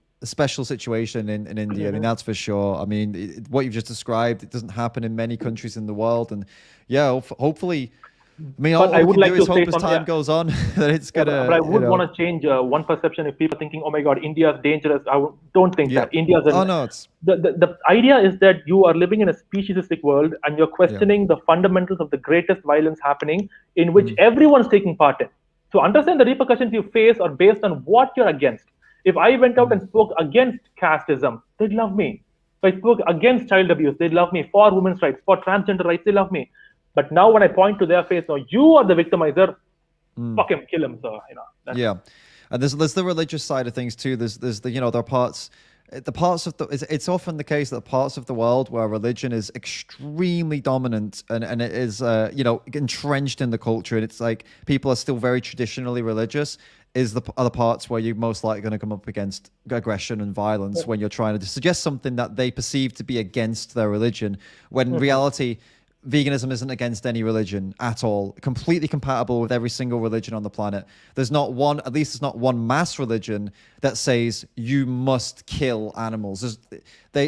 Speaker 1: situation in India. I mean, that's for sure. I mean, what you've just described, it doesn't happen in many countries in the world, and yeah, hopefully, I mean,
Speaker 2: but
Speaker 1: all
Speaker 2: I
Speaker 1: we
Speaker 2: would
Speaker 1: can
Speaker 2: like
Speaker 1: do
Speaker 2: to
Speaker 1: is
Speaker 2: say
Speaker 1: hope as
Speaker 2: something.
Speaker 1: time
Speaker 2: Yeah.
Speaker 1: goes on that it's
Speaker 2: Yeah,
Speaker 1: gonna,
Speaker 2: but I would want to change one perception. If people are thinking, "Oh my God, India is dangerous," don't think
Speaker 1: yeah.
Speaker 2: that. India's
Speaker 1: Oh
Speaker 2: an
Speaker 1: no, it's
Speaker 2: the idea is that you are living in a speciesistic world and you're
Speaker 1: yeah.
Speaker 2: questioning the fundamentals of the greatest violence happening in which
Speaker 1: Mm.
Speaker 2: everyone's taking part in. So understand the repercussions you face are based on what you're against. If I went out
Speaker 1: Mm.
Speaker 2: and spoke against casteism, they'd love me. If I spoke against child abuse, they'd love me. For women's rights, for transgender rights, they love me. But now when I point to their face, no, you are the victimizer,
Speaker 1: Mm.
Speaker 2: fuck him, kill him. So, that's
Speaker 1: Yeah, and there's the religious side of things too. There's the there are parts. The parts of it's often the case that parts of the world where religion is extremely dominant and it is entrenched in the culture, and it's like people are still very traditionally religious, is the other parts where you're most likely going to come up against aggression and violence when you're trying to suggest something that they perceive to be against their religion, when in reality veganism isn't against any religion at all, completely compatible with every single religion on the planet. There's not one, at least there's not one mass religion that says you must kill animals.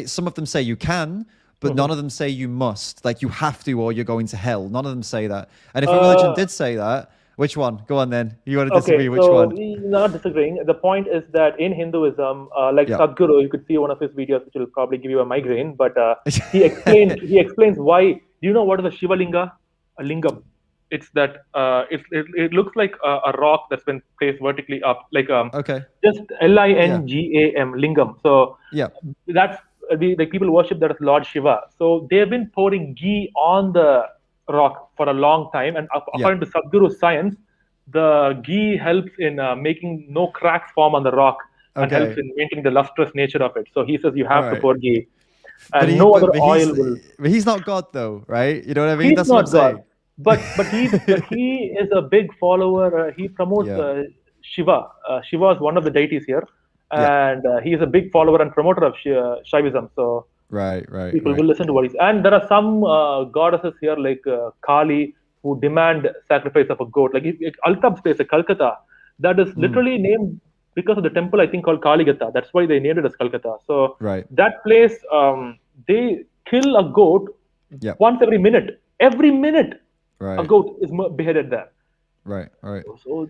Speaker 1: Some of them say you can, but none of them say you must, like you have to or you're going to hell. None of them say that. And if a religion did say that, which one? Go on then. You want to disagree?
Speaker 2: Okay,
Speaker 1: Which
Speaker 2: so
Speaker 1: one?
Speaker 2: we're not disagreeing. The point is that in Hinduism, like
Speaker 1: Yeah.
Speaker 2: Sadhguru, you could see one of his videos, which will probably give you a migraine. But he explains why. Do you know what is a Shiva Linga? A lingam. It's that it looks like a rock that's been placed vertically up, like
Speaker 1: Okay.
Speaker 2: just Lingam lingam. So
Speaker 1: Yeah.
Speaker 2: that's the people worship that as Lord Shiva. So they've been pouring ghee on the rock for a long time, and
Speaker 1: Yeah.
Speaker 2: according to Sadhguru's science, the ghee helps in making no cracks form on the rock and helps
Speaker 1: Okay.
Speaker 2: in maintaining the lustrous nature of it. So he says you
Speaker 1: All
Speaker 2: have to
Speaker 1: right.
Speaker 2: pour ghee. and no other oil will.
Speaker 1: but he's not God though, right? You know what I mean?
Speaker 2: He's
Speaker 1: That's what I'm
Speaker 2: not God,
Speaker 1: saying.
Speaker 2: but he is a big follower. He promotes
Speaker 1: Yeah.
Speaker 2: Shiva. Shiva is one of the deities here,
Speaker 1: Yeah.
Speaker 2: and he is a big follower and promoter of Shaivism. So
Speaker 1: Right. Right.
Speaker 2: people
Speaker 1: Right.
Speaker 2: will listen to what he's. And there are some goddesses here like Kali who demand sacrifice of a goat. Like Altab's place, Calcutta, that is literally named because of the temple I think called Kaligata. That's why they named it as Calcutta. So
Speaker 1: Right.
Speaker 2: that place, they kill a goat
Speaker 1: Yeah.
Speaker 2: once every minute. Every minute, a
Speaker 1: Right.
Speaker 2: goat is beheaded there.
Speaker 1: Right. Right.
Speaker 2: So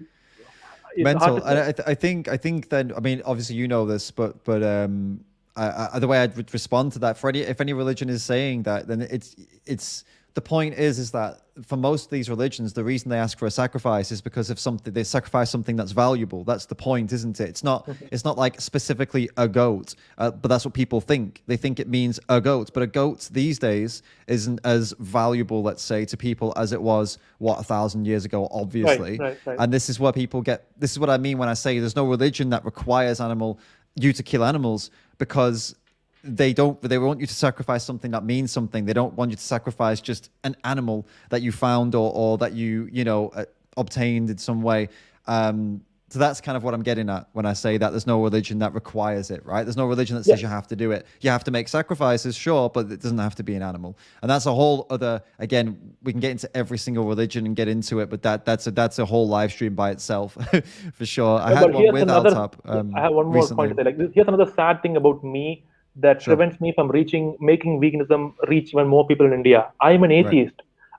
Speaker 2: it's hard
Speaker 1: Mental.
Speaker 2: to
Speaker 1: And
Speaker 2: say.
Speaker 1: I think then, I mean, obviously you know this, but the way I'd respond to that, for if any religion is saying that, then it's the point is that for most of these religions, the reason they ask for a sacrifice is because of something, they sacrifice something that's valuable. That's the point, isn't it? It's not like specifically a goat, but that's what people think. They think it means a goat, but a goat these days isn't as valuable, let's say, to people as it was 1,000 years ago, obviously.
Speaker 2: Right.
Speaker 1: And this is where people get. This is what I mean when I say there's no religion that requires you to kill animals, because they want you to sacrifice something that means something. They don't want you to sacrifice just an animal that you found or that you obtained in some way. So that's kind of what I'm getting at when I say that there's no religion that requires it, right? There's no religion that says you have to do it. You have to make sacrifices, sure, but it doesn't have to be an animal. And that's a whole other, again, we can get into every single religion and get into it, but that's a whole live stream by itself for sure. I had one with Altap
Speaker 2: I have one more
Speaker 1: recently.
Speaker 2: point to say. Like, here's another sad thing about me that prevents me from making veganism reach even more people in India. I'm an atheist.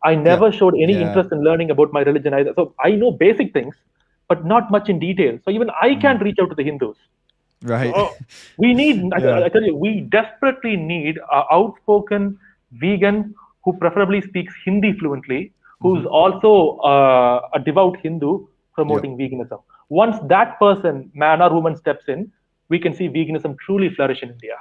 Speaker 2: I never showed any interest in learning about my religion either. So I know basic things, but not much in detail. So even I can't reach out to the Hindus.
Speaker 1: Right.
Speaker 2: So we need, I tell you, we desperately need an outspoken vegan who preferably speaks Hindi fluently, who's also a devout Hindu promoting veganism. Once that person, man or woman, steps in, we can see veganism truly flourish in India.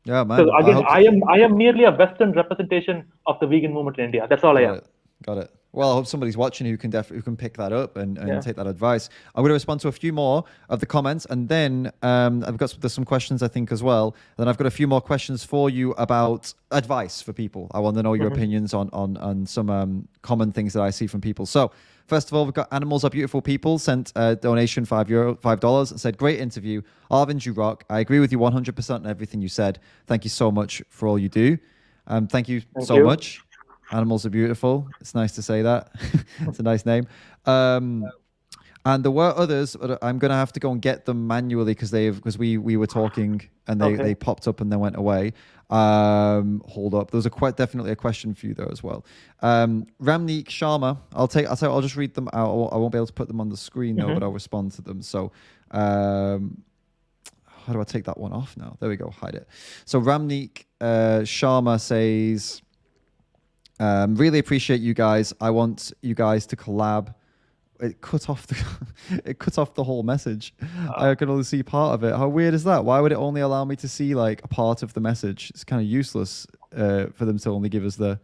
Speaker 1: Yeah, man.
Speaker 2: So again, I am merely a Western representation of the vegan movement in India. That's all I am.
Speaker 1: Got it. Well, I hope somebody's watching who can pick that up and take that advice. I'm going to respond to a few more of the comments, and then there's some questions I think as well. Then I've got a few more questions for you about advice for people. I want to know your opinions on some common things that I see from people. So first of all, we've got Animals Are Beautiful People sent a donation, $5, and said, great interview. Arvind, you rock. I agree with you 100% on everything you said. Thank you so much for all you do. Thank you so much. Animals are beautiful. It's nice to say that. It's a nice name. And there were others, but I'm going to have to go and get them manually because we were talking and they popped up and then went away. Hold up. There's definitely a question for you though as well. Ramneek Sharma, I'll just read them out. I won't be able to put them on the screen though, but I'll respond to them. So, how do I take that one off now? There we go. Hide it. So Ramneek Sharma says, really appreciate you guys. I want you guys to collab. It cut off the whole message. I could only see part of it. How weird is that? Why would it only allow me to see like a part of the message? It's kind of useless for them to only give us the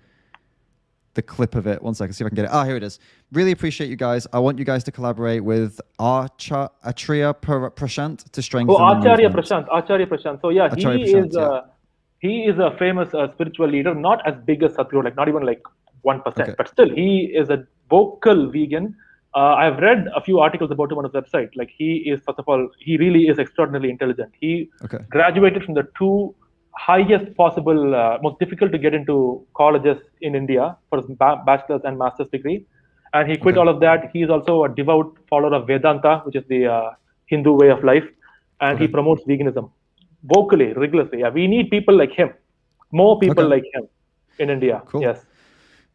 Speaker 1: clip of it. One second, see if I can get it. Here it is. Really appreciate you guys. I want you guys to collaborate with Acharya Prashant to strengthen
Speaker 2: Acharya Prashant. So yeah, he is a famous spiritual leader, not as big as Sadhguru, like not even like 1%, but still he is a vocal vegan. I've read a few articles about him on his website. Like he is, first of all, he really is extraordinarily intelligent. He graduated from the two highest possible, most difficult to get into colleges in India for his bachelor's and master's degree. And he quit all of that. He is also a devout follower of Vedanta, which is the Hindu way of life. And he promotes veganism vocally, rigorously. Yeah, we need people like him, more people like him in India.
Speaker 1: Cool.
Speaker 2: Yes.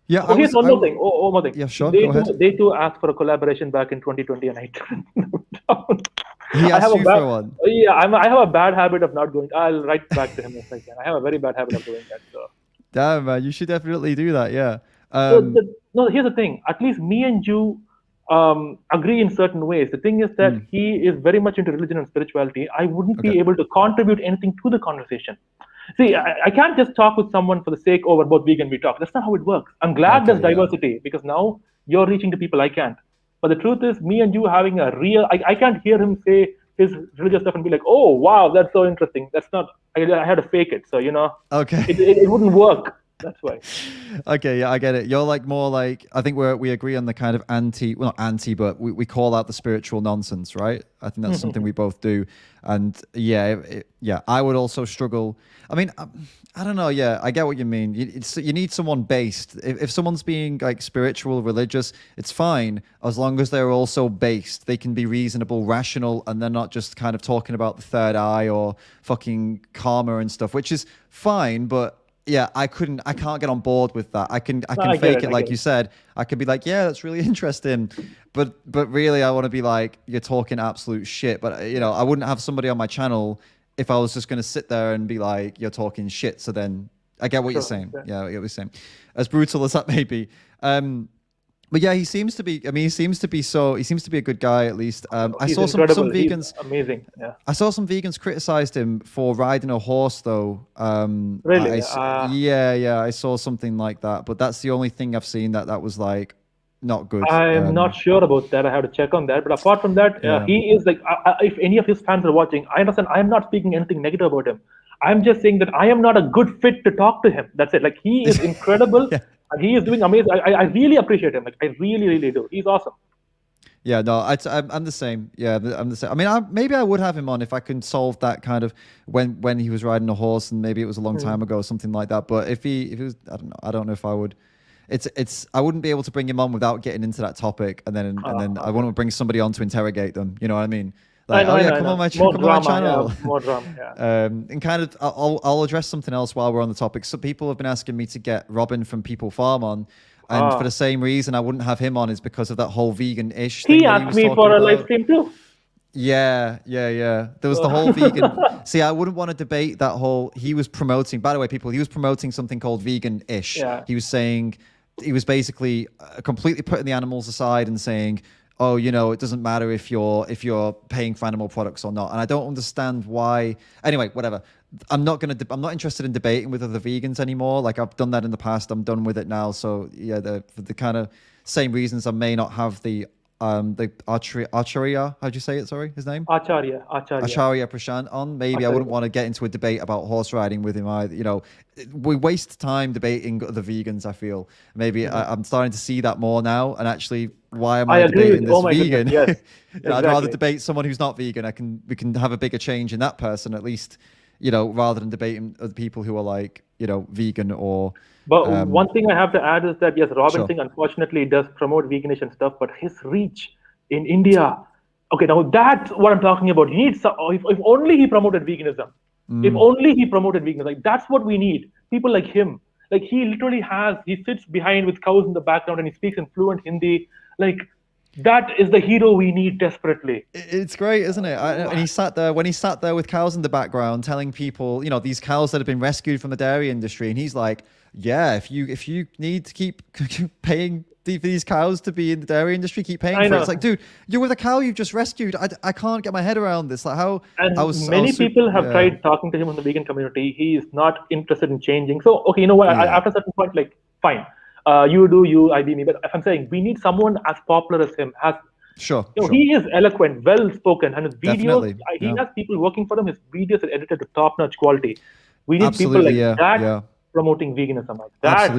Speaker 1: Yeah.
Speaker 2: Here's one more thing. One more thing.
Speaker 1: Yeah, sure. Go ahead.
Speaker 2: They too asked for a collaboration back in 2020, and I turned them down.
Speaker 1: He asked you for one.
Speaker 2: Yeah, I have a bad habit of not going. I'll write back to him if I can. I have a very bad habit of doing that. So.
Speaker 1: Damn, man, you should definitely do that. Yeah.
Speaker 2: No, here's the thing. At least me and you agree in certain ways. The thing is that he is very much into religion and spirituality. I wouldn't be able to contribute anything to the conversation. See, I can't just talk with someone for the sake of we're both vegan, we talk. That's not how it works. I'm glad there's diversity because now you're reaching to people I can't. But the truth is, me and you having a real, I can't hear him say his religious stuff and be like, oh wow, that's so interesting. That's not. I had to fake it. So
Speaker 1: Okay.
Speaker 2: it wouldn't work. That's why.
Speaker 1: Okay, yeah, I get it. You're like more like, I think we agree on the kind of well, not anti, but we call out the spiritual nonsense, right? I think that's something we both do. And yeah, yeah, I would also struggle. I mean, I don't know. Yeah, I get what you mean. You need someone based. If someone's being like spiritual, religious, it's fine as long as they're also based. They can be reasonable, rational, and they're not just kind of talking about the third eye or fucking karma and stuff, which is fine, but yeah, I can't get on board with that. I can fake it, like you said. I could be like, yeah, that's really interesting, but really, I want to be like, you're talking absolute shit. But I wouldn't have somebody on my channel if I was just going to sit there and be like, you're talking shit. So then I get what you're saying. Yeah, I get what you're saying. As brutal as that may be. But yeah, he seems to be. I mean, he seems to be a good guy at least. I saw some vegans.
Speaker 2: He's amazing. Yeah.
Speaker 1: I saw some vegans criticized him for riding a horse, though.
Speaker 2: Really?
Speaker 1: Yeah. I saw something like that, but that's the only thing I've seen that was like not good.
Speaker 2: I'm not sure about that. I have to check on that. But apart from that, he is like. If any of his fans are watching, I understand. I am not speaking anything negative about him. I'm just saying that I am not a good fit to talk to him. That's it. Like, he is incredible.
Speaker 1: Yeah.
Speaker 2: And he is doing amazing. I really appreciate him. Like, I really, really do. He's awesome.
Speaker 1: Yeah, no, I'm the same. Yeah, I'm the same. I mean, maybe I would have him on if I can solve that kind of when he was riding a horse, and maybe it was a long time ago or something like that. But if he was, I don't know if I would. I wouldn't be able to bring him on without getting into that topic, and then I want to bring somebody on to interrogate them. You know what I mean? Like, come on my channel.
Speaker 2: Yeah, more drama. Yeah.
Speaker 1: And kind of, I'll address something else while we're on the topic. So people have been asking me to get Robin from People Farm on, and for the same reason I wouldn't have him on is because of that whole vegan-ish thing.
Speaker 2: He asked me for a live stream too.
Speaker 1: Yeah. There was the whole vegan. See, I wouldn't want to debate that whole. He was promoting. By the way, he was promoting something called vegan-ish.
Speaker 2: Yeah.
Speaker 1: He was basically completely putting the animals aside and saying, oh, it doesn't matter if you're paying for animal products or not. And I don't understand why. Anyway, whatever. I'm not interested in debating with other vegans anymore. Like, I've done that in the past. I'm done with it now. So yeah, for the kind of same reasons I may not have the Acharya, how'd you say it? Sorry, his name?
Speaker 2: Acharya
Speaker 1: Prashant on. Maybe I wouldn't want to get into a debate about horse riding with him either. We waste time debating other vegans, I feel. Maybe I'm starting to see that more now. And actually, why am I debating this vegan?
Speaker 2: Yes,
Speaker 1: exactly. I'd rather debate someone who's not vegan. We can have a bigger change in that person, at least, rather than debating other people who are like, vegan or...
Speaker 2: But one thing I have to add is that, yes, Robin Singh unfortunately does promote veganism and stuff, but his reach in India, okay, now that's what I'm talking about. He needs, if only he promoted veganism. If only he promoted veganism. Like, that's what we need. People like him. Like, he literally he sits behind with cows in the background and he speaks in fluent Hindi. Like, that is the hero we need desperately.
Speaker 1: It's great, isn't it? And he sat there with cows in the background, telling people, these cows that have been rescued from the dairy industry, and he's like, yeah, if you need to keep paying for these cows to be in the dairy industry, keep paying for it. It's like, dude, you're with a cow you've just rescued. I can't get my head around this. Like, how?
Speaker 2: And many people have tried talking to him in the vegan community. He is not interested in changing. So, okay, you know what? After a certain point, like, fine. You do you, I be me. But I'm saying we need someone as popular as him.
Speaker 1: Sure.
Speaker 2: He is eloquent, well spoken, and his videos. He has people working for him. His videos are edited to top-notch quality. We need people like that promoting veganism. Like that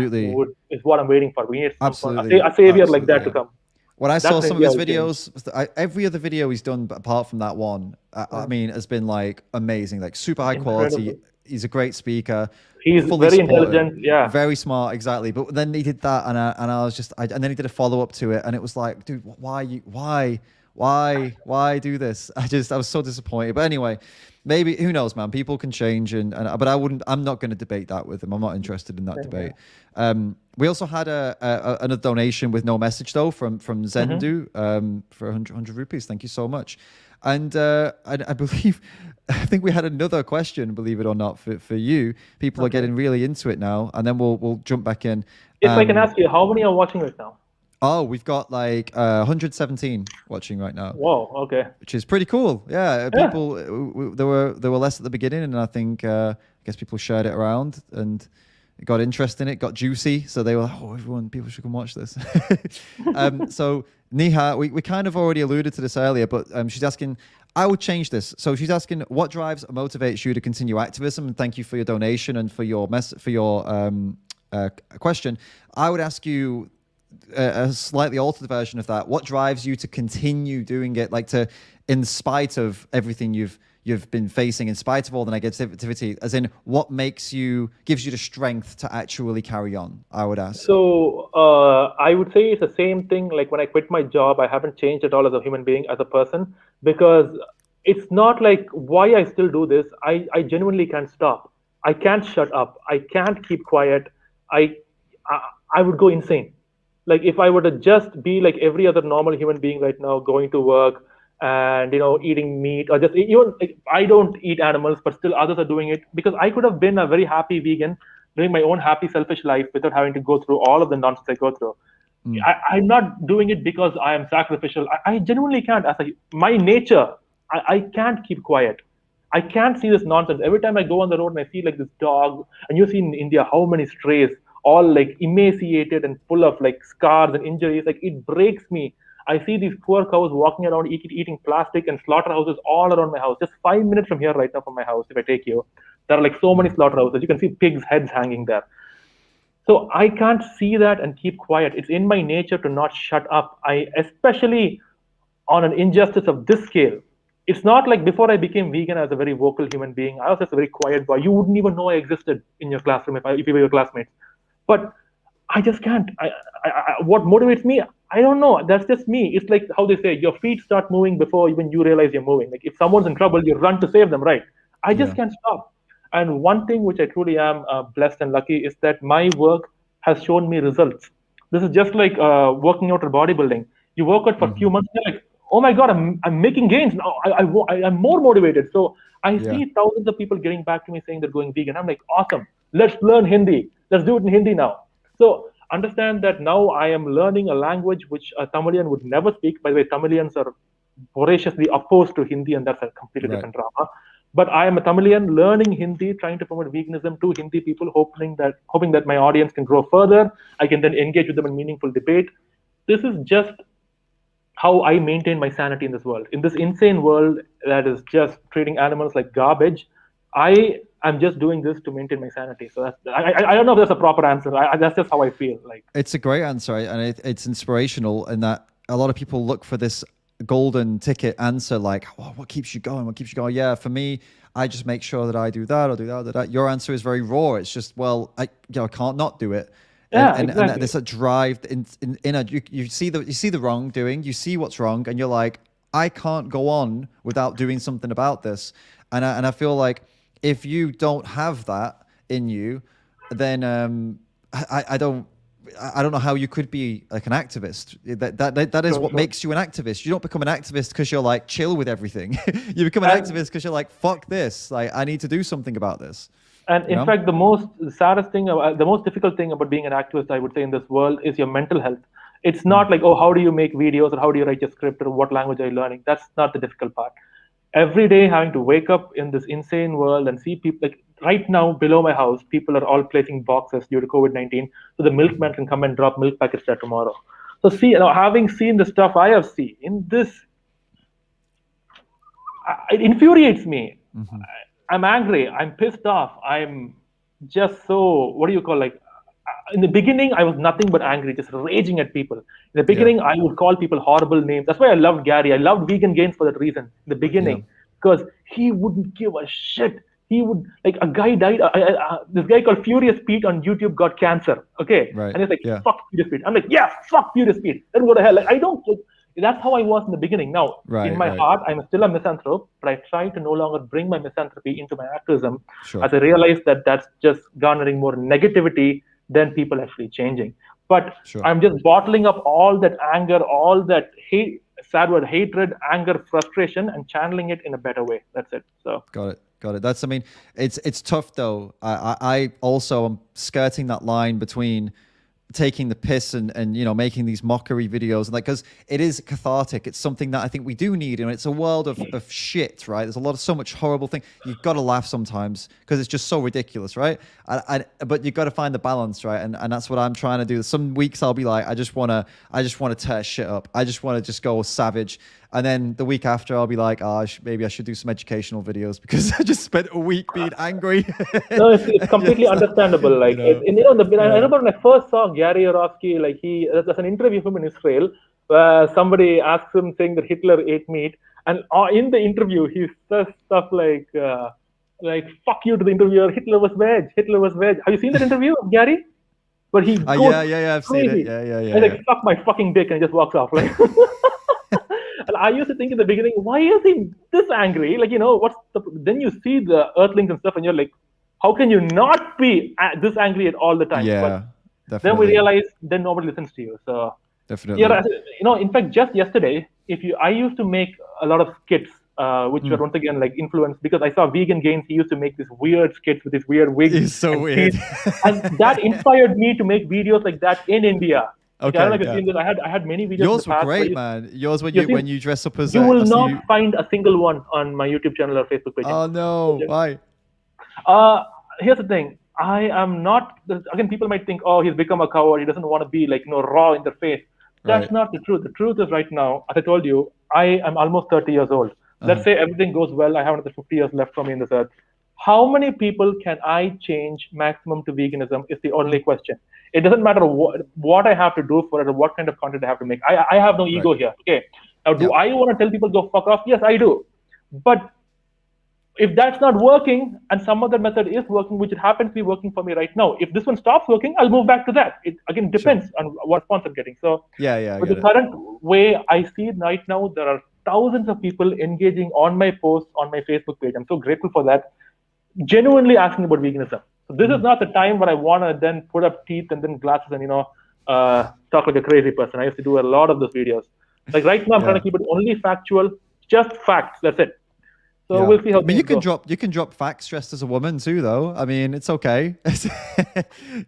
Speaker 2: is what I'm waiting for. We need a savior like that to come.
Speaker 1: When I saw some of his videos, every other video he's done apart from that one, I mean, has been like amazing, like super high quality. He's a great speaker.
Speaker 2: He's very intelligent,
Speaker 1: very smart, exactly. But then he did that, and I was just, and then he did a follow up to it, and it was like, dude, why do this? I was so disappointed. But anyway, maybe, who knows, man? People can change, but I'm not going to debate that with him. I'm not interested in that debate. We also had another donation with no message though from Zendu for 100 rupees. Thank you so much. And I think we had another question, believe it or not, for you. People are getting really into it now, and then we'll jump back in.
Speaker 2: If I can ask you, how many are watching right now?
Speaker 1: Oh, we've got like 117 watching right now.
Speaker 2: Whoa, okay.
Speaker 1: Which is pretty cool. Yeah, people there were less at the beginning, and I think I guess people shared it around, and got interest in it, got juicy. So they were like, oh, people should come watch this. So Neha, we kind of already alluded to this earlier, but she's asking, I would change this. So she's asking, what drives or motivates you to continue activism? And thank you for your donation and for your question. I would ask you a slightly altered version of that. What drives you to continue doing it, like to, in spite of everything you've been facing, in spite of all the negativity, as in what gives you the strength to actually carry on, I would ask.
Speaker 2: So I would say it's the same thing. Like when I quit my job, I haven't changed at all as a human being, as a person, because it's not like why I still do this. I genuinely can't stop. I can't shut up. I can't keep quiet. I, I would go insane. Like if I were to just be like every other normal human being right now, going to work and eating meat, or just even like, I don't eat animals, but still others are doing it, because I could have been a very happy vegan, living my own happy, selfish life without having to go through all of the nonsense I go through. I'm not doing it because I am sacrificial. I genuinely can't. My nature, I can't keep quiet. I can't see this nonsense. Every time I go on the road and I see like this dog, and you see in India how many strays, all like emaciated and full of like scars and injuries, like it breaks me. I see these poor cows walking around eating plastic, and slaughterhouses all around my house. Just 5 minutes from here, right now, from my house, if I take you, there are like so many slaughterhouses. You can see pigs' heads hanging there. So I can't see that and keep quiet. It's in my nature to not shut up. Especially on an injustice of this scale. It's not like before I became vegan, I was a very vocal human being. I was just a very quiet boy. You wouldn't even know I existed in your classroom if you were your classmates. But I just can't. What motivates me? I don't know. That's just me. It's like how they say, your feet start moving before even you realize you're moving. Like if someone's in trouble, you run to save them, right? I just can't stop. And one thing which I truly am blessed and lucky is that my work has shown me results. This is just like working out or bodybuilding. You work out for a few months, you're like, oh my God, I'm making gains now. I'm more motivated. So I see thousands of people getting back to me saying they're going vegan. I'm like, awesome. Let's learn Hindi. Let's do it in Hindi now. So understand that now I am learning a language which a Tamilian would never speak. By the way, Tamilians are voraciously opposed to Hindi, and that's a completely different drama. But I am a Tamilian learning Hindi, trying to promote veganism to Hindi people, hoping that my audience can grow further. I can then engage with them in meaningful debate. This is just how I maintain my sanity in this world. In this insane world that is just treating animals like garbage, I am just doing this to maintain my sanity. So I don't know if that's a proper answer. That's just how I feel. Like
Speaker 1: it's a great answer, and it's inspirational in that a lot of people look for this golden ticket answer, like, oh, what keeps you going? What keeps you going? Yeah, for me, I just make sure that I do that or do that or do that. Your answer is very raw. It's just, well, I can't not do it. And there's a drive you see the wrongdoing, you see what's wrong, and you're like, I can't go on without doing something about this. And I feel like if you don't have that in you, then I don't know how you could be like an activist. That is what makes you an activist. You don't become an activist because you're like chill with everything. You become an activist because you're like, fuck this. Like, I need to do something about this.
Speaker 2: And in fact, the saddest thing, the most difficult thing about being an activist, I would say, in this world is your mental health. It's not like, oh, how do you make videos or how do you write your script or what language are you learning? That's not the difficult part. Every day having to wake up in this insane world and see people, like right now below my house, people are all placing boxes due to COVID-19, so the milkman can come and drop milk packets there tomorrow. So having seen the stuff I have seen in this, it infuriates me. I'm angry. I'm pissed off. I'm just so, what do you call, like, in the beginning, I was nothing but angry, just raging at people. In the beginning, I would call people horrible names. That's why I loved Gary. I loved Vegan Gains for that reason in the beginning, because he wouldn't give a shit. He would, like, a guy died. This guy called Furious Pete on YouTube got cancer. Okay. Right. And he's like, fuck Furious Pete. I'm like, yeah, fuck Furious Pete. Then go to hell. Like, I don't, like, that's how I was in the beginning. Now, in my heart, I'm still a misanthrope, but I try to no longer bring my misanthropy into my activism, as I realize that that's just garnering more negativity than people actually changing. But I'm just bottling up all that anger, all that hate, sad word, hatred, anger, frustration, and channeling it in a better way. That's it. So
Speaker 1: got it. That's, I mean, it's tough though. I also am skirting that line between taking the piss and making these mockery videos, and like, because it is cathartic. It's something that I think we do need, and it's a world of shit, right? There's so much horrible thing. You've got to laugh sometimes because it's just so ridiculous, right? But you've got to find the balance, right? And that's what I'm trying to do. Some weeks I'll be like, I just want to tear shit up. I just want to just go savage. And then the week after, I'll be like, maybe I should do some educational videos because I just spent a week being angry.
Speaker 2: No, it's completely understandable. Like, I remember when I first saw Gary Yourofsky, like there's an interview of him in Israel where somebody asks him saying that Hitler ate meat, and in the interview he says stuff like "fuck you" to the interviewer. Hitler was veg. Hitler was veg. Have you seen that interview of Gary? But he goes
Speaker 1: I've
Speaker 2: crazy.
Speaker 1: seen it. Yeah.
Speaker 2: And like, "Fuck my fucking dick," and just walks off. Like. And I used to think in the beginning, why is he this angry? Like, then you see the Earthlings and stuff, and you're like, how can you not be this angry at all the time?
Speaker 1: Yeah,
Speaker 2: but
Speaker 1: definitely.
Speaker 2: Then we realize, then nobody listens to you. So
Speaker 1: definitely.
Speaker 2: Yeah, in fact, just yesterday, I used to make a lot of skits, which were once again like influenced because I saw Vegan Gains. He used to make these weird skits with these weird wigs.
Speaker 1: He's so weird.
Speaker 2: And that inspired me to make videos like that in India.
Speaker 1: Okay,
Speaker 2: I don't know if you've seen this. I had many videos.
Speaker 1: Yours
Speaker 2: in the past
Speaker 1: were great, man. Yours when you dress up as
Speaker 2: you will not find a single one on my YouTube channel or Facebook page.
Speaker 1: Oh no, why?
Speaker 2: Here's the thing. I am not. Again, people might think, oh, he's become a coward. He doesn't want to be like raw in their face. That's not the truth. The truth is, right now, as I told you, I am almost 30 years old. Let's say everything goes well. I have another 50 years left for me in this earth. How many people can I change maximum to veganism is the only question. It doesn't matter what I have to do for it or what kind of content I have to make. I have no ego here. Okay. Now, do I want to tell people go fuck off? Yes, I do. But if that's not working and some other method is working, which it happens to be working for me right now, if this one stops working, I'll move back to that. It again depends on what response I'm getting. So with the current way I see it right now, there are thousands of people engaging on my posts on my Facebook page. I'm so grateful for that. Genuinely asking about veganism. So this is not the time where I want to then put up teeth and then glasses and talk like a crazy person. I used to do a lot of those videos. Like right now, I'm trying to keep it only factual, just facts. That's it. So we'll see how.
Speaker 1: I mean, you can drop facts dressed as a woman too, though. I mean, it's okay.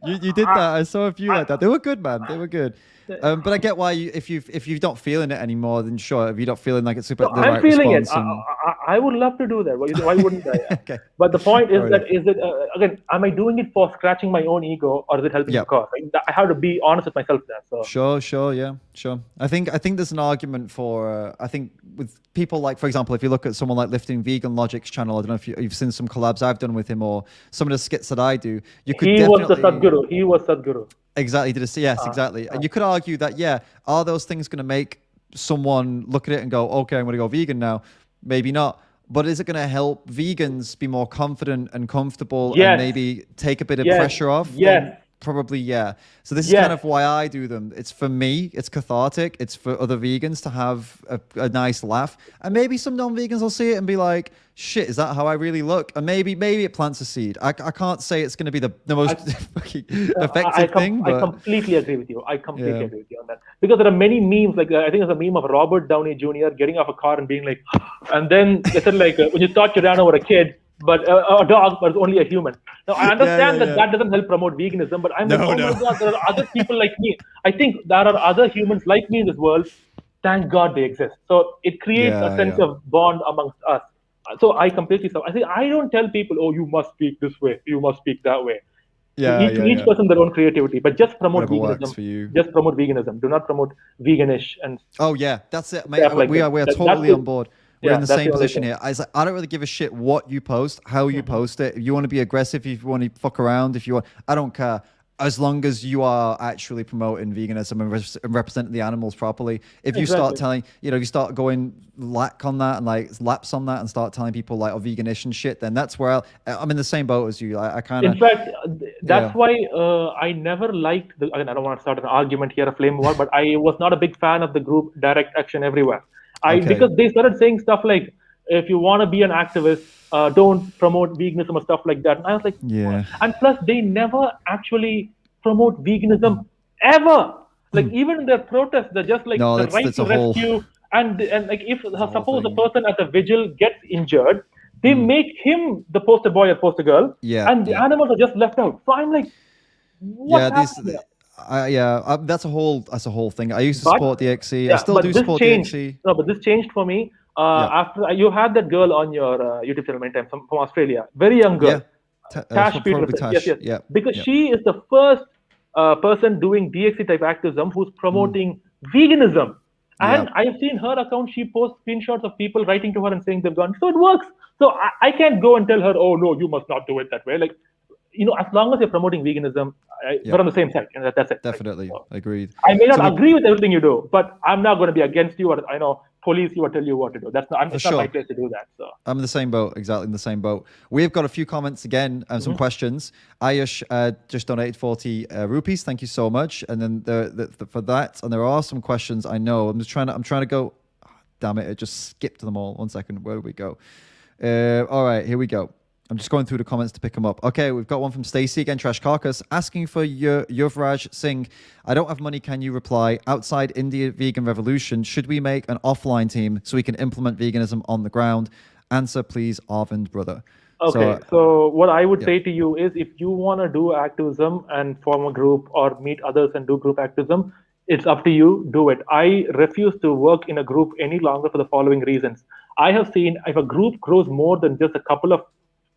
Speaker 1: you did that. I saw a few like that. They were good, man. They were good. But I get why if you're not feeling it anymore, then sure. If you're not feeling like it's super,
Speaker 2: I'm feeling it. I would love to do that. Why wouldn't I?
Speaker 1: Okay.
Speaker 2: But the point is again, am I doing it for scratching my own ego, or is it helping the cause? I have to be honest with myself there. So
Speaker 1: sure. I think there's an argument for. I think with people like, for example, if you look at someone like Lifting Vegan Logic's channel, I don't know if you've seen some collabs I've done with him or some of the skits that I do.
Speaker 2: He was the Sadhguru. He was Sadhguru.
Speaker 1: Exactly. Exactly. And you could argue that, are those things going to make someone look at it and go, okay, I'm going to go vegan now? Maybe not. But is it going to help vegans be more confident and comfortable and maybe take a bit of pressure off?
Speaker 2: Yes.
Speaker 1: Probably, yeah. So this is kind of why I do them. It's for me, it's cathartic. It's for other vegans to have a nice laugh. And maybe some non-vegans will see it and be like, shit, is that how I really look? And maybe it plants a seed. I can't say it's going to be the most effective thing. But
Speaker 2: I completely agree with you. I completely agree with you on that. Because there are many memes, like I think there's a meme of Robert Downey Jr. getting off a car and being like, and then they said like, when you thought you ran over a kid, but a dog, but it's only a human. Now, I understand that doesn't help promote veganism, but I'm like, my God, there are other people like me. I think there are other humans like me in this world. Thank God they exist. So it creates a sense of bond amongst us. So I completely, I don't tell people, oh, you must speak this way, you must speak that way. Each person their own creativity, but just promote veganism. Just promote veganism. Do not promote veganish and.
Speaker 1: Oh yeah, that's it, mate. We are totally on board. We're in the same position here. I don't really give a shit what you post, how you post it. If you want to be aggressive, if you want to fuck around, if you want, I don't care. As long as you are actually promoting veganism and representing the animals properly. If you start telling, if you start going laps on that and start telling people like, oh, veganish and shit, then that's where I'm in the same boat as you. I kind of.
Speaker 2: In fact, that's why I never liked again, I don't want to start an argument here, a flame war, but I was not a big fan of the group Direct Action Everywhere. Because they started saying stuff like, if you want to be an activist, don't promote veganism or stuff like that. And I was like, what? And plus they never actually promote veganism ever. Like even in their protests, they're just like the right to rescue. And like if suppose a person at a vigil gets injured, they make him the poster boy or poster girl, and the animals are just left out. So I'm like, what happened there?
Speaker 1: That's a whole thing. I used to
Speaker 2: But
Speaker 1: support DXC. I
Speaker 2: yeah,
Speaker 1: still
Speaker 2: but
Speaker 1: do
Speaker 2: this
Speaker 1: support
Speaker 2: changed.
Speaker 1: DXC.
Speaker 2: No, but this changed for me
Speaker 1: Yeah,
Speaker 2: after you had that girl on your YouTube channel many times from Australia, very young girl,
Speaker 1: yeah.
Speaker 2: Tash
Speaker 1: Probably
Speaker 2: Peterson. Yes,
Speaker 1: Tash.
Speaker 2: yes,
Speaker 1: Yeah,
Speaker 2: because
Speaker 1: yeah.
Speaker 2: she is the first person doing DXC type activism who's
Speaker 1: Mm,
Speaker 2: promoting veganism.
Speaker 1: yeah.
Speaker 2: And I've seen her account. She posts screenshots of people writing to her and saying they've gone. So it works. So I can't go and tell her, oh no, you must not do it that way. Like, as long as you're promoting veganism, we're
Speaker 1: Yep.
Speaker 2: on the same side. That's it. Like,
Speaker 1: Definitely
Speaker 2: so,
Speaker 1: agreed.
Speaker 2: I may
Speaker 1: So
Speaker 2: not
Speaker 1: we
Speaker 2: agree with everything you do, but I'm not going to be against you or police you or tell you what to do. That's not.
Speaker 1: for
Speaker 2: It's not my
Speaker 1: sure.
Speaker 2: place to do that. So.
Speaker 1: I'm in the same boat, exactly in the same boat. We've got a few comments again and some questions. Ayush just donated 40 rupees. Thank you so much. And then for that, and there are some questions. I know. I'm trying to go. Oh, damn it! It just skipped them all. 1 second. Where do we go? All right, here we go. I'm just going through the comments to pick them up. Okay, we've got one from Stacy again, Trash Carcass, asking for Yuvraj Singh. I don't have money. Can you reply? Outside India vegan revolution, should we make an offline team so we can implement veganism on the ground? Answer, please, Arvind, brother.
Speaker 2: Okay, so what I would
Speaker 1: yeah.
Speaker 2: say to you is if you want to do activism and form a group or meet others and do group activism, it's up to you, do it. I refuse to work in a group any longer for the following reasons. I have seen if a group grows more than just a couple of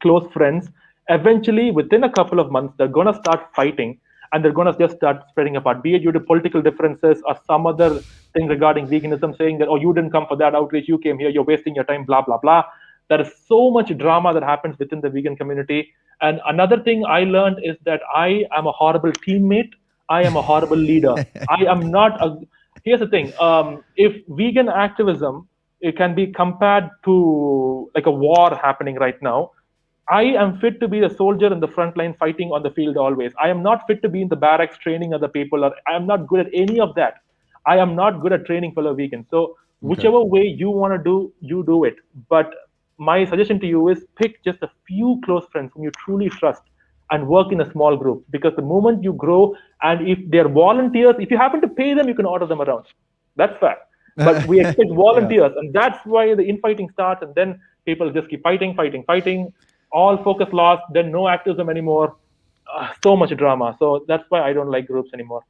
Speaker 2: close friends, eventually within a couple of months, they're going to start fighting and they're going to just start spreading apart, be it due to political differences or some other thing regarding veganism, saying that, oh, you didn't come for that outreach, you came here, you're wasting your time, blah, blah, blah. There is so much drama that happens within the vegan community. And another thing I learned is that I am a horrible teammate. I am a horrible leader. I am not a. Here's the thing: if vegan activism it can be compared to like a war happening right now, I am fit to be a soldier in the front line fighting on the field always. I am not fit to be in the barracks training other people, or I am not good at any of that. I am not good at training fellow vegans. So
Speaker 1: Okay.
Speaker 2: whichever way you want to do, you do it. But my suggestion to you is pick just a few close friends whom you truly trust and work in a small group, because the moment you grow and if they're volunteers, if you happen to pay them, you can order them around. That's fair. But we expect
Speaker 1: Yeah.
Speaker 2: volunteers, and that's why the infighting starts, and then people just keep fighting. All focus lost, then no activism anymore. So much drama. So that's why I don't like groups anymore.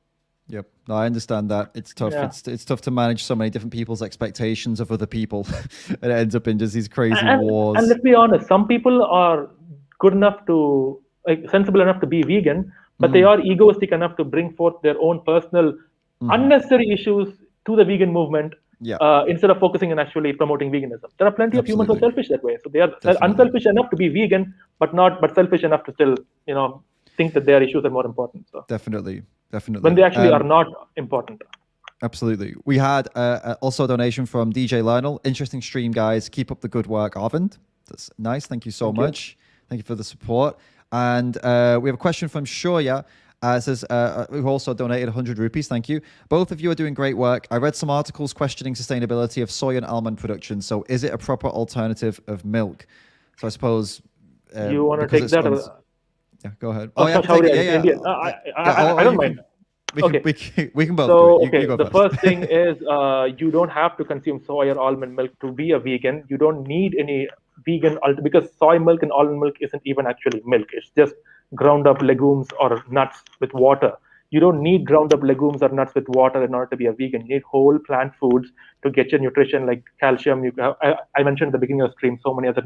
Speaker 1: Yep. No, I understand that. It's tough.
Speaker 2: Yeah.
Speaker 1: It's tough to manage so many different people's expectations of other people. And it ends up in just these crazy
Speaker 2: and,
Speaker 1: wars.
Speaker 2: and let's be honest, some people are good enough to, like, sensible enough to be vegan, but they are egoistic enough to bring forth their own personal unnecessary issues to the vegan movement.
Speaker 1: Yeah.
Speaker 2: Instead of focusing on actually promoting veganism. There are plenty of humans who are
Speaker 1: Absolutely.
Speaker 2: selfish that way. So they are
Speaker 1: Definitely.
Speaker 2: unselfish enough to be vegan, but selfish enough to still, think that their issues are more important. So
Speaker 1: Definitely.
Speaker 2: when they actually are not important.
Speaker 1: Absolutely. We had also a donation from DJ Lionel. Interesting stream, guys. Keep up the good work, Arvind. That's nice. Thank you so much. Thank you for the support. And we have a question from Shoya. It says, who also donated 100 rupees. Thank you. Both of you are doing great work. I read some articles questioning sustainability of soy and almond production. So is it a proper alternative of milk? So I suppose...
Speaker 2: you want to take that?
Speaker 1: Yeah, go ahead.
Speaker 2: Oh, yeah,
Speaker 1: take it.
Speaker 2: Indian. I don't mind.
Speaker 1: We can both
Speaker 2: so,
Speaker 1: do it.
Speaker 2: okay,
Speaker 1: You go
Speaker 2: the
Speaker 1: first.
Speaker 2: first thing is you don't have to consume soy or almond milk to be a vegan. You don't need any vegan because soy milk and almond milk isn't even actually milk. It's just ground up legumes or nuts with water. You don't need ground up legumes or nuts with water in order to be a vegan. You need whole plant foods to get your nutrition, like calcium. I mentioned at the beginning of the stream, so many other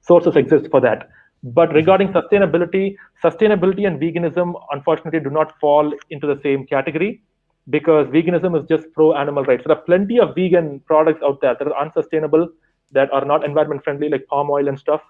Speaker 2: sources exist for that. But regarding sustainability and veganism, unfortunately, do not fall into the same category, because veganism is just pro animal rights. There are plenty of vegan products out there that are unsustainable, that are not environment friendly, like palm oil and stuff,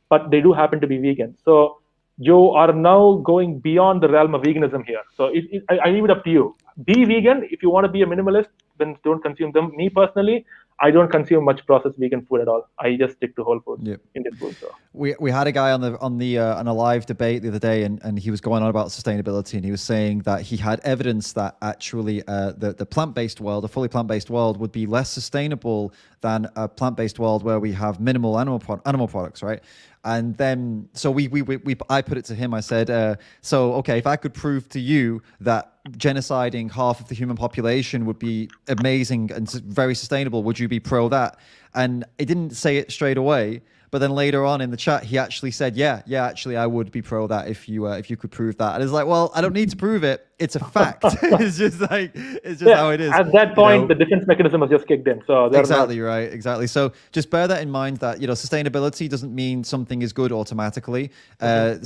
Speaker 2: but they do happen to be vegan. So you are now going beyond the realm of veganism here. So I leave it up to you. Be vegan. If you want to be a minimalist, then don't consume them. Me personally, I don't consume much processed vegan food at all. I just stick to whole foods, Indian food. So.
Speaker 1: We had a guy on a live debate the other day, and he was going on about sustainability, and he was saying that he had evidence that actually the plant-based world, a fully plant-based world, would be less sustainable than a plant-based world where we have minimal animal products, right? And then, so I put it to him. I said, so okay, if I could prove to you that genociding half of the human population would be amazing and very sustainable, would you be pro that? And he didn't say it straight away. But then later on in the chat, he actually said, yeah, actually, I would be pro that if you could prove that. And it's like, well, I don't need to prove it. It's a fact. It's just how it is.
Speaker 2: At that point, the defense mechanism was just kicked in. So
Speaker 1: exactly right. Exactly. So just bear that in mind that, sustainability doesn't mean something is good automatically. Maybe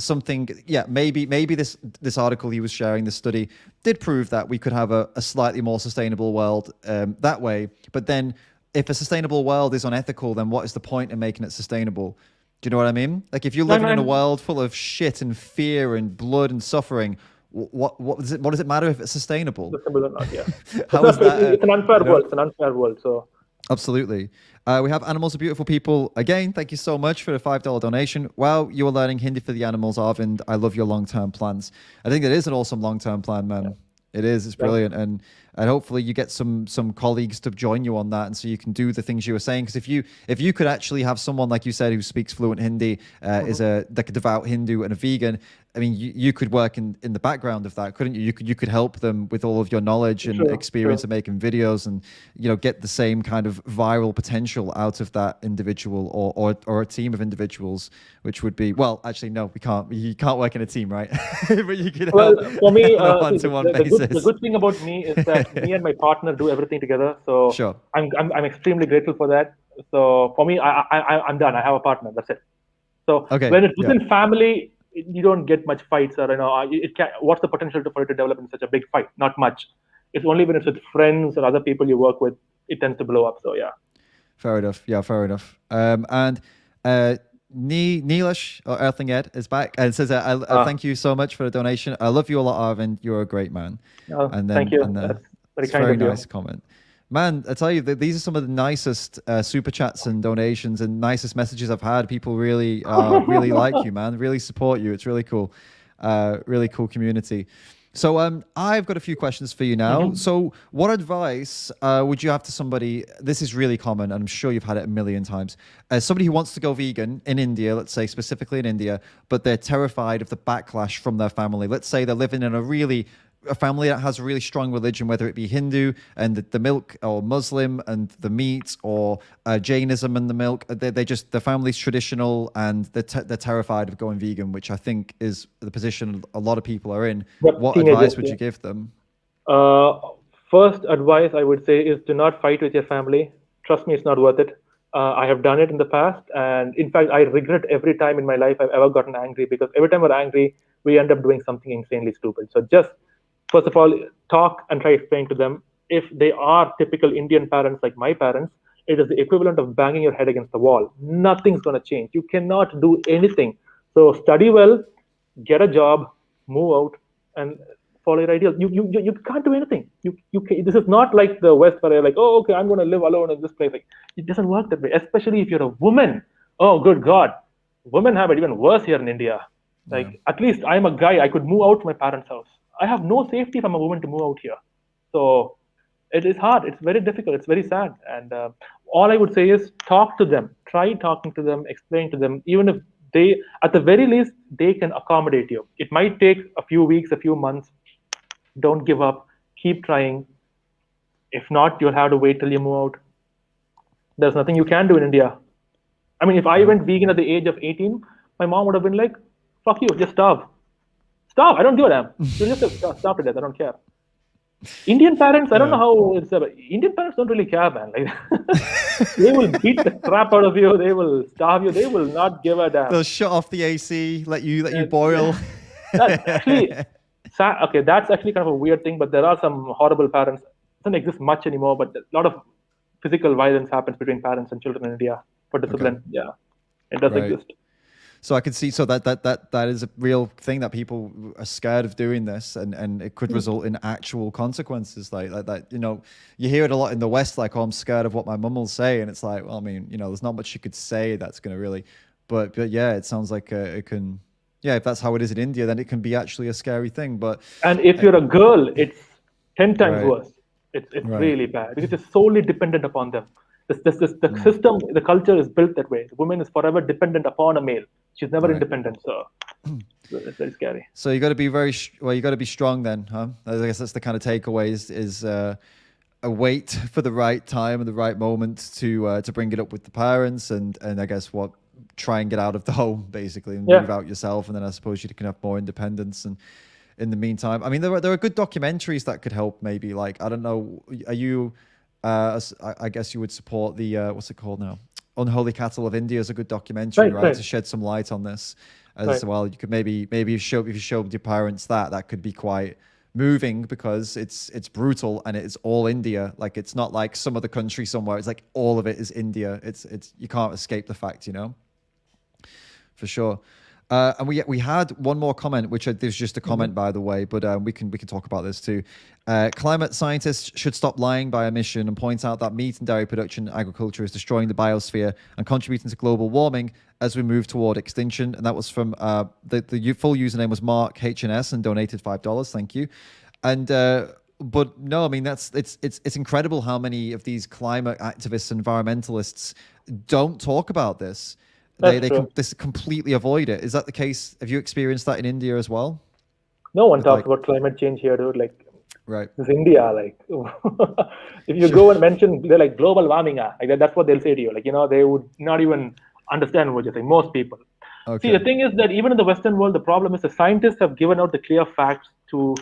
Speaker 1: this article he was sharing, this study, did prove that we could have a slightly more sustainable world that way. But then if a sustainable world is unethical, then what is the point in making it sustainable? Do you know what I mean? Like if you're living in a world full of shit and fear and blood and suffering, what does it matter if it's sustainable?
Speaker 2: Sustainable or not, yeah.
Speaker 1: How is that?
Speaker 2: It's an unfair world. It's an unfair world. So
Speaker 1: absolutely. We have Animals Are Beautiful People. Again, thank you so much for the $5 donation. Wow, you are learning Hindi for the animals, Arvind. I love your long-term plans. I think that is an awesome long-term plan, man. Yeah. It is. It's brilliant. And hopefully you get some colleagues to join you on that, and so you can do the things you were saying. Because if you could actually have someone, like you said, who speaks fluent Hindi, is like a devout Hindu and a vegan, I mean, you could work in the background of that, couldn't you? You could help them with all of your knowledge and experience of making videos, and get the same kind of viral potential out of that individual or a team of individuals, which would be, well, actually no, we can't. You can't work in a team, right? But you could help
Speaker 2: for me,
Speaker 1: on a one-to-one basis.
Speaker 2: The good thing about me is that me and my partner do everything together. So
Speaker 1: sure.
Speaker 2: I'm extremely grateful for that. So for me, I'm done. I have a partner. That's it. So when it's within family, you don't get much fights, or what's the potential for it to develop in such a big fight? Not much. It's only when it's with friends or other people you work with, it tends to blow up. So yeah.
Speaker 1: Fair enough. Yeah, fair enough. And Neelish or Earthling Ed is back and says, thank you so much for the donation. I love you a lot, Arvind. You're a great man.
Speaker 2: And then, thank you.
Speaker 1: That's very nice comment. Man, I tell you, these are some of the nicest super chats and donations and nicest messages I've had. People really like you, man. Really support you. It's really cool. Really cool community. So I've got a few questions for you now. So what advice would you have to somebody, this is really common, and I'm sure you've had it a million times, somebody who wants to go vegan in India, let's say specifically in India, but they're terrified of the backlash from their family. Let's say they're living in a family that has a really strong religion, whether it be Hindu and the milk, or Muslim and the meat, or Jainism and the milk. The family's traditional, and they're terrified of going vegan, which I think is the position a lot of people are in. What advice would you give them?
Speaker 2: First advice I would say is, do not fight with your family. Trust me, it's not worth it. I have done it in the past, and in fact, I regret every time in my life I've ever gotten angry, because every time we're angry, we end up doing something insanely stupid. So just first of all, talk and try to explain to them. If they are typical Indian parents like my parents, it is the equivalent of banging your head against the wall. Nothing's going to change. You cannot do anything. So study well, get a job, move out, and follow your ideals. You can't do anything. This is not like the West, where you're like, oh, okay, I'm going to live alone in this place. Like, it doesn't work that way, especially if you're a woman. Oh, good God. Women have it even worse here in India. Like, at least I'm a guy. I could move out to my parents' house. I have no safety if I'm a woman to move out here. So it is hard. It's very difficult. It's very sad. And all I would say is talk to them. Try talking to them, explain to them. Even if they, at the very least, they can accommodate you. It might take a few weeks, a few months. Don't give up. Keep trying. If not, you'll have to wait till you move out. There's nothing you can do in India. I mean, if I went vegan at the age of 18, my mom would have been like, fuck you, just starve. Stop! I don't give a damn. You just stop to death. I don't care. Indian parents, I don't know how it's. Indian parents don't really care, man. Like, they will beat the crap out of you. They will starve you. They will not give a damn.
Speaker 1: They'll shut off the AC, let you boil.
Speaker 2: That's actually sad. Okay, that's actually kind of a weird thing. But there are some horrible parents. It doesn't exist much anymore. But a lot of physical violence happens between parents and children in India for discipline. Okay. Yeah, it does exist.
Speaker 1: So I can see, so that is a real thing, that people are scared of doing this, and it could result in actual consequences like that. You hear it a lot in the West, like, oh, I'm scared of what my mum will say, and it's like, well, I mean, there's not much you could say that's going to really, but yeah, it sounds like it can, yeah, if that's how it is in India, then it can be actually a scary thing.
Speaker 2: And if you're a girl, it's 10 times worse. It's really bad, because it's solely dependent upon them. The system, the culture is built that way. The woman is forever dependent upon a male. She's never independent, so it's very scary.
Speaker 1: So you got to be you got to be strong then, huh? I guess that's the kind of takeaways is wait for the right time and the right moment to bring it up with the parents, and I guess try and get out of the home basically and
Speaker 2: Yeah.
Speaker 1: move out yourself, and then I suppose you can have more independence. And in the meantime, I mean, there are good documentaries that could help. Maybe like, I don't know, are you? I guess you would support the what's it called now? Unholy Cattle of India is a good documentary, right? To shed some light on this as well. You could maybe if you showed your parents that could be quite moving, because it's brutal and it's all India. Like, it's not like some other country somewhere. It's like all of it is India. It's you can't escape the fact, for sure. And we had one more comment, which there's just a comment, by the way, but we can talk about this too. Climate scientists should stop lying by omission and point out that meat and dairy production agriculture is destroying the biosphere and contributing to global warming as we move toward extinction. And that was from the full username was Mark HNS and donated $5. Thank you. And but no, I mean, it's incredible how many of these climate activists and environmentalists don't talk about this. They completely avoid it. Is that the case? Have you experienced that in India as well?
Speaker 2: No one talks about climate change here, dude. Like,
Speaker 1: right.
Speaker 2: This is India. Like, if you go and mention, they're like global warming, like that's what they'll say to you. Like, they would not even understand what you're saying. Most people. Okay. See, the thing is that even in the Western world, the problem is the scientists have given out the clear facts to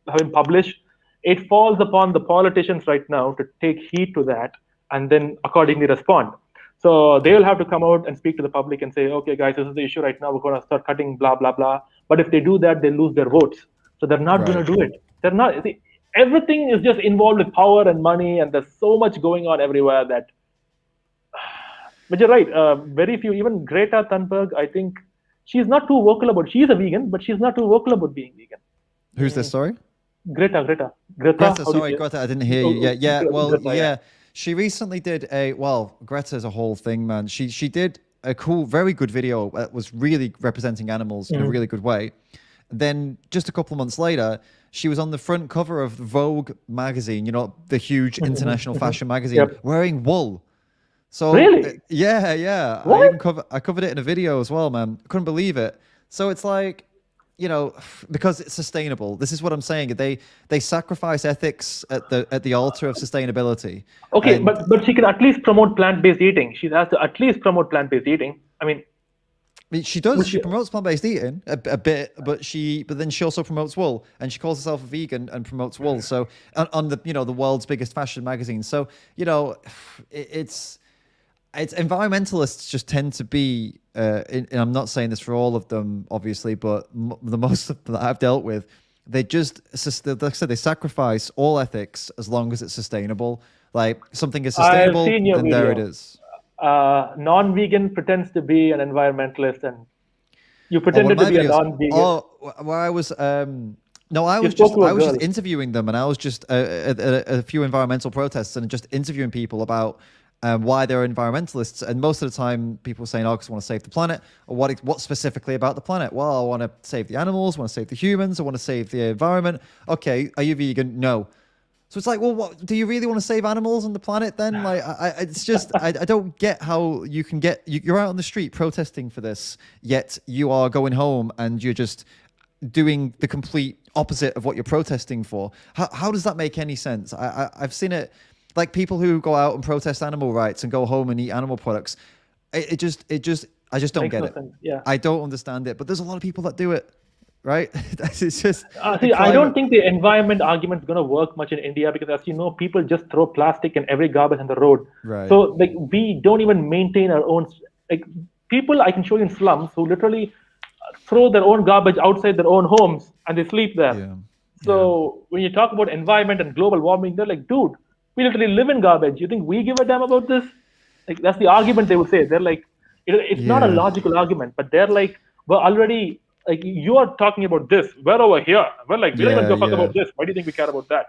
Speaker 2: have been published. It falls upon the politicians right now to take heed to that and then accordingly respond. So they will have to come out and speak to the public and say, okay, guys, this is the issue right now. We're going to start cutting blah, blah, blah. But if they do that, they lose their votes. So they're not going to do it. They're not. See, everything is just involved with power and money. And there's so much going on everywhere that. But you're right. Very few, even Greta Thunberg, I think she's not too vocal about, she's a vegan, but she's not too vocal about being vegan.
Speaker 1: Who's this? Sorry?
Speaker 2: Greta.
Speaker 1: Sorry, Greta. I didn't hear you. Yeah. Well, Greta, yeah. She recently did Greta's a whole thing, man. She did a cool, very good video that was really representing animals in a really good way. Then just a couple of months later, she was on the front cover of Vogue magazine, the huge international fashion magazine, wearing wool. So
Speaker 2: really?
Speaker 1: Yeah.
Speaker 2: What?
Speaker 1: I covered it in a video as well, man. Couldn't believe it. So it's like, because it's sustainable. This is what I'm saying. They sacrifice ethics at the altar of sustainability.
Speaker 2: Okay, but she can at least promote plant-based eating. She has to at least promote plant-based eating. I mean,
Speaker 1: she does. She promotes plant-based eating a bit, but then she also promotes wool, and she calls herself a vegan and promotes wool. So on the the world's biggest fashion magazine. So it's environmentalists just tend to be, and I'm not saying this for all of them, obviously, but the most of them that I've dealt with, they just, like I said, they sacrifice all ethics as long as it's sustainable. Like, something is sustainable, then there it is.
Speaker 2: Non-vegan pretends to be an environmentalist, and you pretended to be a non-vegan.
Speaker 1: Oh, where I was... No, I was just interviewing them, and I was just at a few environmental protests and just interviewing people about why they're environmentalists. And most of the time people are saying, because I want to save the planet. Or what specifically about the planet? Well, I want to save the animals, I want to save the humans, I want to save the environment. Okay, are you vegan? No. So it's like, well, what do you really want to save animals and the planet then? Like, it's just, I don't get how you can you're out on the street protesting for this, yet you are going home and you're just doing the complete opposite of what you're protesting for. How does that make any sense? I've seen it. Like, people who go out and protest animal rights and go home and eat animal products, I just don't get it.
Speaker 2: Yeah.
Speaker 1: I don't understand it. But there's a lot of people that do it, right? It's just.
Speaker 2: See, I don't think the environment argument is going to work much in India because, as you know, people just throw plastic and every garbage on the road.
Speaker 1: Right.
Speaker 2: So, like, we don't even maintain our own. Like, people I can show you in slums who literally throw their own garbage outside their own homes and they sleep there.
Speaker 1: Yeah.
Speaker 2: So when you talk about environment and global warming, they're like, dude, we literally live in garbage. You think we give a damn about this? Like, that's the argument they would say. They're like, it's not a logical argument, but they're like, we're already, like, you are talking about this. We're over here. We're like, we don't even go fuck about this. Why do you think we care about that?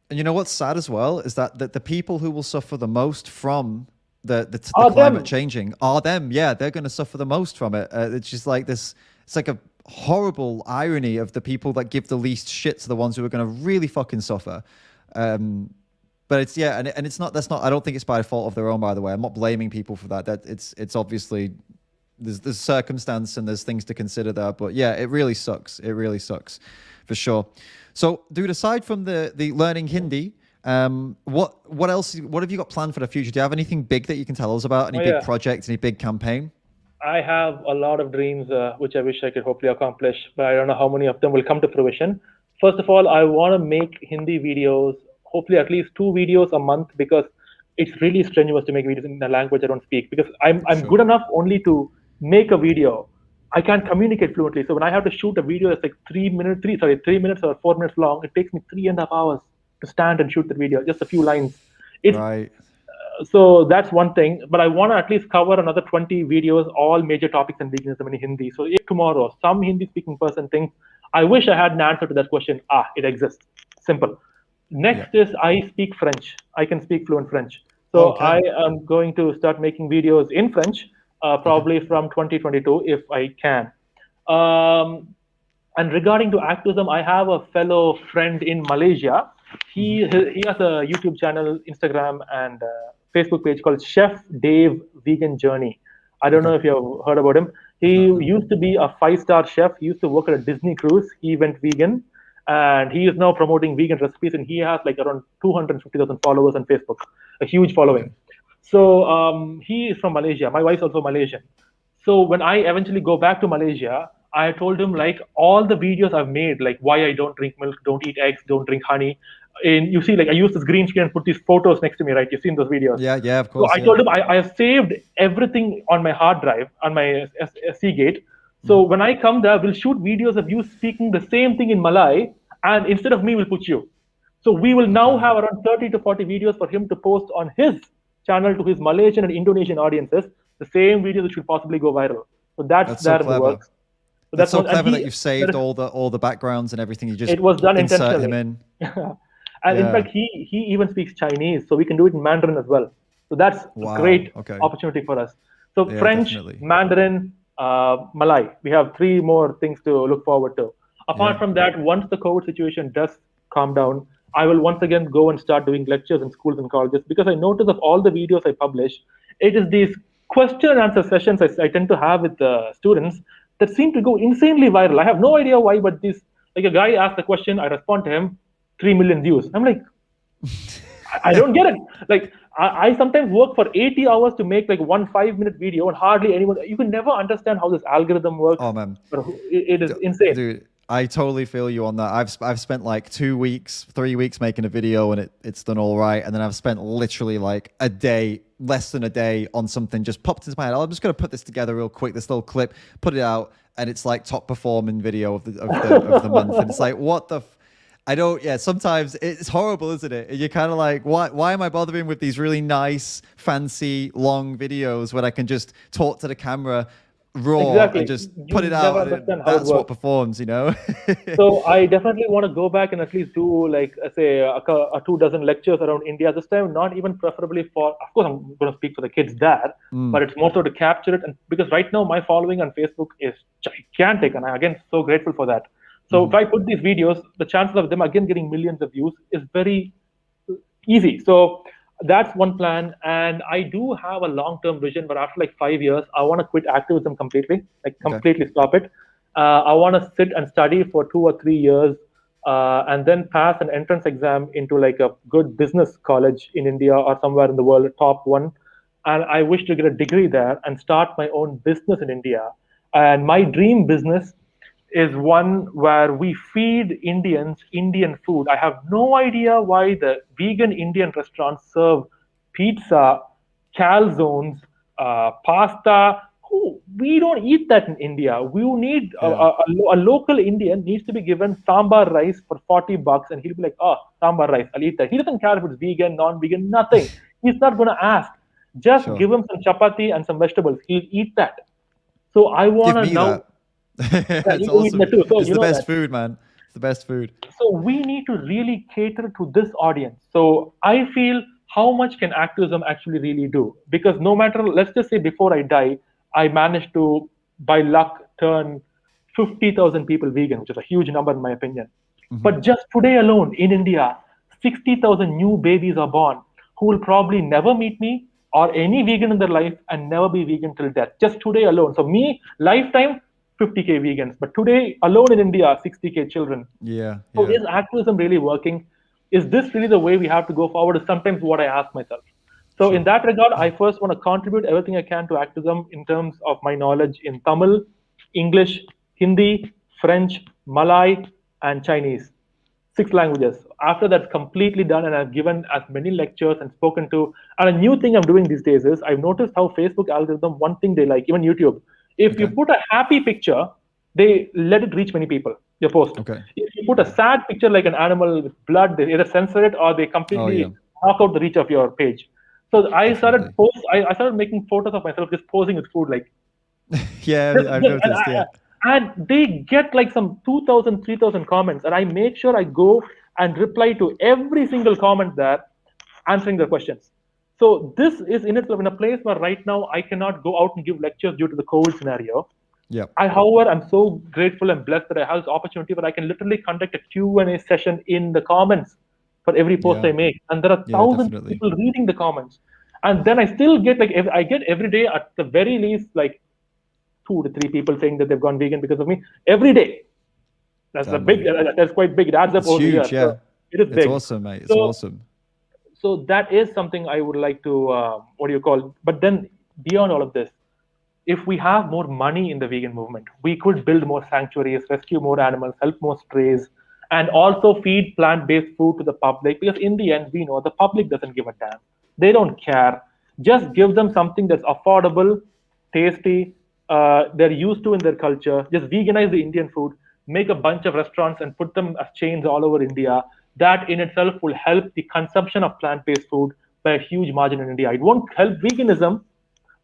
Speaker 1: And you know what's sad as well is that the people who will suffer the most from the climate changing are them. Yeah, they're going to suffer the most from it. It's just like this. It's like a horrible irony of the people that give the least shit to the ones who are going to really fucking suffer. But it's and it's not. That's not. I don't think it's by fault of their own. By the way, I'm not blaming people for that. That it's obviously there's circumstance and there's things to consider there. But yeah, it really sucks. It really sucks, for sure. So, dude, aside from the learning Hindi What else? What have you got planned for the future? Do you have anything big that you can tell us about? Any
Speaker 2: Oh
Speaker 1: big
Speaker 2: yeah,
Speaker 1: projects? Any big campaign?
Speaker 2: I have a lot of dreams which I wish I could hopefully accomplish, but I don't know how many of them will come to fruition. First of all, I want to make Hindi videos, hopefully at least 2 videos a month, because it's really strenuous to make videos in a language I don't speak. Because I'm
Speaker 1: Sure.
Speaker 2: good enough only to make a video. I can't communicate fluently. So when I have to shoot a video that's like 3 minutes, 3 minutes or 4 minutes long, it takes me 3.5 hours to stand and shoot the video, just a few lines. It's
Speaker 1: Right.
Speaker 2: so that's one thing, but I want to at least cover another 20 videos, all major topics in veganism in Hindi. So if tomorrow some Hindi speaking person thinks, I wish I had an answer to that question, it exists. Simple.
Speaker 1: Yeah.
Speaker 2: Next is I speak French. I can speak fluent French. So I
Speaker 1: Okay.
Speaker 2: am going to start making videos in French,
Speaker 1: Okay.
Speaker 2: probably from 2022 if I can. Um, and regarding to activism, I have a fellow friend in Malaysia.
Speaker 1: Hmm.
Speaker 2: He has a YouTube channel, Instagram, and Facebook page called Chef Dave Vegan Journey. I don't
Speaker 1: Okay.
Speaker 2: know if you've heard about him.
Speaker 1: I've
Speaker 2: He
Speaker 1: not. No.
Speaker 2: used to be a five-star chef. He used to work at a Disney cruise. He went vegan, and he is now promoting vegan recipes. And he has like around 250,000 followers on Facebook, a huge
Speaker 1: Okay.
Speaker 2: following. So he is from Malaysia. My wife's also Malaysian. So when I eventually go back to Malaysia, I told him like all the videos I've made, like why I don't drink milk, don't eat eggs, don't drink honey. And you see, like I use this green screen and put these photos next to me, right? You've seen those videos.
Speaker 1: Yeah. Yeah. Of
Speaker 2: So
Speaker 1: course.
Speaker 2: I
Speaker 1: Yeah.
Speaker 2: told him I have saved everything on my hard drive, on my Seagate. So
Speaker 1: Hmm.
Speaker 2: when I come there, we'll shoot videos of you speaking the same thing in Malay, and instead of me, we'll put you. So we will now
Speaker 1: Okay.
Speaker 2: have around 30 to 40 videos for him to post on his channel to his Malaysian and Indonesian audiences, the same videos which will possibly go viral. So that's
Speaker 1: That's so
Speaker 2: there in the
Speaker 1: clever.
Speaker 2: works. So
Speaker 1: That's
Speaker 2: that's
Speaker 1: so
Speaker 2: one, and
Speaker 1: clever that
Speaker 2: he,
Speaker 1: you've
Speaker 2: that
Speaker 1: saved
Speaker 2: is,
Speaker 1: all the backgrounds and everything. You just
Speaker 2: it was done
Speaker 1: insert him
Speaker 2: intentionally.
Speaker 1: in.
Speaker 2: And in
Speaker 1: Yeah.
Speaker 2: fact, he even speaks Chinese, so we can do it in Mandarin as well. So that's a
Speaker 1: Wow.
Speaker 2: great
Speaker 1: Okay.
Speaker 2: opportunity for us. So
Speaker 1: Yeah.
Speaker 2: French,
Speaker 1: Definitely.
Speaker 2: Mandarin, Malay. We have three more things to look forward to. Apart
Speaker 1: Yeah.
Speaker 2: from that, once the COVID situation does calm down, I will once again go and start doing lectures in schools and colleges, because I notice of all the videos I publish, it is these question and answer sessions I tend to have with the students that seem to go insanely viral. I have no idea why, but this, like a guy asked a question, I respond to him, 3 million views. I'm like, I don't get it. Like I sometimes work for 80 hours to make like one 5 minute video, and hardly anyone. You can never understand how this algorithm works.
Speaker 1: Oh man.
Speaker 2: But it is insane.
Speaker 1: Dude, I totally feel you on that. I've spent like 2 weeks, 3 weeks making a video and it's done all right. And then I've spent literally like a day, less than a day on something just popped into my head. I'm just gonna put this together real quick, this little clip, put it out, and it's like top performing video of the month. And it's like, what the I don't, yeah, sometimes it's horrible, isn't it? You're kind of like, why am I bothering with these really nice, fancy, long videos when I can just talk to the camera raw and
Speaker 2: Exactly.
Speaker 1: just put
Speaker 2: You
Speaker 1: it
Speaker 2: never
Speaker 1: out and
Speaker 2: understand how it
Speaker 1: that's what
Speaker 2: works.
Speaker 1: performs, you know?
Speaker 2: So I definitely want to go back and at least do like say a 2 dozen lectures around India this time. Not even preferably for, of course, I'm going to speak for the kids there, but it's more so to capture it. And because right now my following on Facebook is gigantic, and I'm again so grateful for that. So if I put these videos, the chances of them again getting millions of views is very easy. So that's one plan. And I do have a long-term vision, but after like 5 years, I want to quit activism completely, like
Speaker 1: Okay.
Speaker 2: completely stop it. I want to sit and study for 2 or 3 years, and then pass an entrance exam into like a good business college in India or somewhere in the world, top one. And I wish to get a degree there and start my own business in India. And my dream business is one where we feed Indians Indian food. I have no idea why the vegan Indian restaurants serve pizza, calzones, pasta. We don't eat that in India. We need
Speaker 1: Yeah.
Speaker 2: a local Indian needs to be given sambar rice for $40, and he'll be like, "Oh, sambar rice, I'll eat that." He doesn't care if it's vegan, non-vegan, nothing. He's not going to ask. Just
Speaker 1: Sure.
Speaker 2: give him some chapati and some vegetables. He'll eat that. So I want
Speaker 1: Give
Speaker 2: to
Speaker 1: me
Speaker 2: now.
Speaker 1: that.
Speaker 2: Yeah,
Speaker 1: It's
Speaker 2: you eat
Speaker 1: awesome.
Speaker 2: that too. So
Speaker 1: It's
Speaker 2: you
Speaker 1: the
Speaker 2: know
Speaker 1: best
Speaker 2: that.
Speaker 1: food, man. It's the best food.
Speaker 2: So we need to really cater to this audience. So I feel, how much can activism actually really do? Because no matter, let's just say before I die, I managed to, by luck, turn 50,000 people vegan, which is a huge number in my opinion. But just today alone in India, 60,000 new babies are born who will probably never meet me or any vegan in their life and never be vegan till death. Just today alone. So me, lifetime, 50K vegans. But today alone in India, 60K children.
Speaker 1: Yeah.
Speaker 2: So
Speaker 1: Yeah.
Speaker 2: is activism really working? Is this really the way we have to go forward? Is sometimes what I ask myself. So in
Speaker 1: Sure.
Speaker 2: that regard, I first want to contribute everything I can to activism in terms of my knowledge in Tamil, English, Hindi, French, Malay, and Chinese. 6 languages. After that's completely done, and I've given as many lectures and spoken to. And a new thing I'm doing these days is I've noticed how Facebook algorithm, one thing they like, even YouTube, if you
Speaker 1: Okay.
Speaker 2: put a happy picture, they let it reach many people. Your post.
Speaker 1: Okay.
Speaker 2: If you put a sad picture like an animal with blood, they either censor it or they
Speaker 1: Oh yeah,
Speaker 2: completely knock out the reach of your page. So I started
Speaker 1: definitely.
Speaker 2: post. I started making photos of myself just posing with food, like
Speaker 1: Yeah,
Speaker 2: just,
Speaker 1: I've
Speaker 2: just,
Speaker 1: noticed. Yeah.
Speaker 2: and they get like some 2,000, 3,000 comments, and I make sure I go and reply to every single comment there, answering their questions. So this is in itself in a place where right now I cannot go out and give lectures due to the COVID scenario.
Speaker 1: Yep.
Speaker 2: However, I'm so grateful and blessed that I have this opportunity where I can literally conduct a Q&A session in the comments for every post
Speaker 1: Yeah.
Speaker 2: I make, and there are
Speaker 1: Yeah,
Speaker 2: thousands of
Speaker 1: definitely.
Speaker 2: people reading the comments, and then I still get like I get every day at the very least like 2 to 3 people saying that they've gone vegan because of me every day. That's a
Speaker 1: Damn,
Speaker 2: big.
Speaker 1: man.
Speaker 2: That's quite big. It adds up
Speaker 1: It's
Speaker 2: over the year,
Speaker 1: huge. Yeah.
Speaker 2: so it is
Speaker 1: It's
Speaker 2: big.
Speaker 1: awesome, mate. It's
Speaker 2: So
Speaker 1: awesome.
Speaker 2: so that is something I would like to what do you call? But then beyond all of this, if we have more money in the vegan movement, we could build more sanctuaries, rescue more animals, help more strays, and also feed plant-based food to the public. Because in the end, we know the public doesn't give a damn. They don't care. Just give them something that's affordable, tasty, they're used to in their culture. Just veganize the Indian food, make a bunch of restaurants and put them as chains all over India. That in itself will help the consumption of plant-based food by a huge margin in India. It won't help veganism,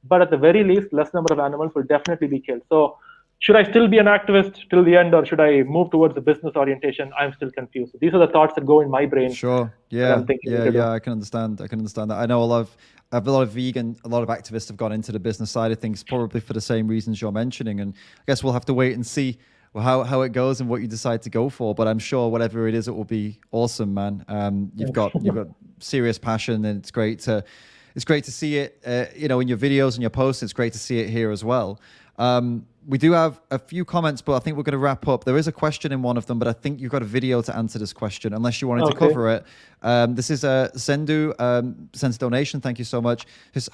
Speaker 2: but at the very least, less number of animals will definitely be killed. So, should I still be an activist till the end, or should I move towards a business orientation? I'm still confused. So these are the thoughts that go in my brain
Speaker 1: Sure.
Speaker 2: that I'm
Speaker 1: Yeah.
Speaker 2: thinking
Speaker 1: Yeah.
Speaker 2: to do.
Speaker 1: Yeah. I can understand. I can understand that. I know a lot of vegan, a lot of activists have gone into the business side of things, probably for the same reasons you're mentioning. And I guess we'll have to wait and see how it goes and what you decide to go for. But I'm sure whatever it is, it will be awesome, man. You've got serious passion, and it's great to see it. In your videos and your posts. It's great to see it here as well. We do have a few comments, but I think we're going to wrap up. There is a question in one of them, but I think you've got a video to answer this question, unless you wanted to
Speaker 2: Okay.
Speaker 1: cover it. This is Sendu, sends a donation. Thank you so much.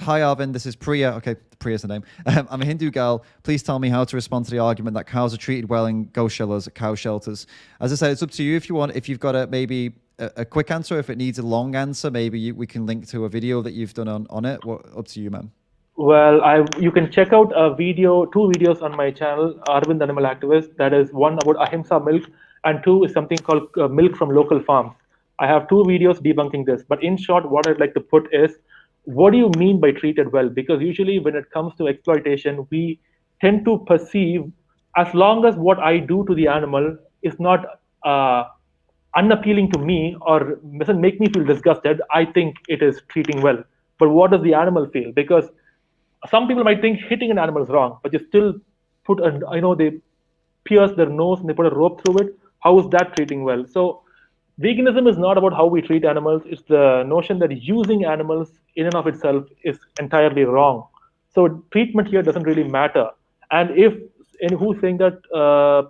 Speaker 1: Hi, Arvind. This is Priya. Okay, Priya's the name. I'm a Hindu girl. Please tell me how to respond to the argument that cows are treated well in goshalas at cow shelters. As I said, it's up to you if you want. If you've got maybe a quick answer, if it needs a long answer, maybe we can link to a video that you've done on it. Up to you, man.
Speaker 2: Well, you can check out two videos on my channel, Arvind Animal Activist. That is one about ahimsa milk, and two is something called milk from local farms. I have two videos debunking this. But in short, what I'd like to put is, what do you mean by treated well? Because usually when it comes to exploitation, we tend to perceive, as long as what I do to the animal is not unappealing to me or doesn't make me feel disgusted, I think it is treating well. But what does the animal feel? Because some people might think hitting an animal is wrong, but you still they pierce their nose and they put a rope through it. How is that treating well? So veganism is not about how we treat animals. It's the notion that using animals in and of itself is entirely wrong. So treatment here doesn't really matter. And who's saying that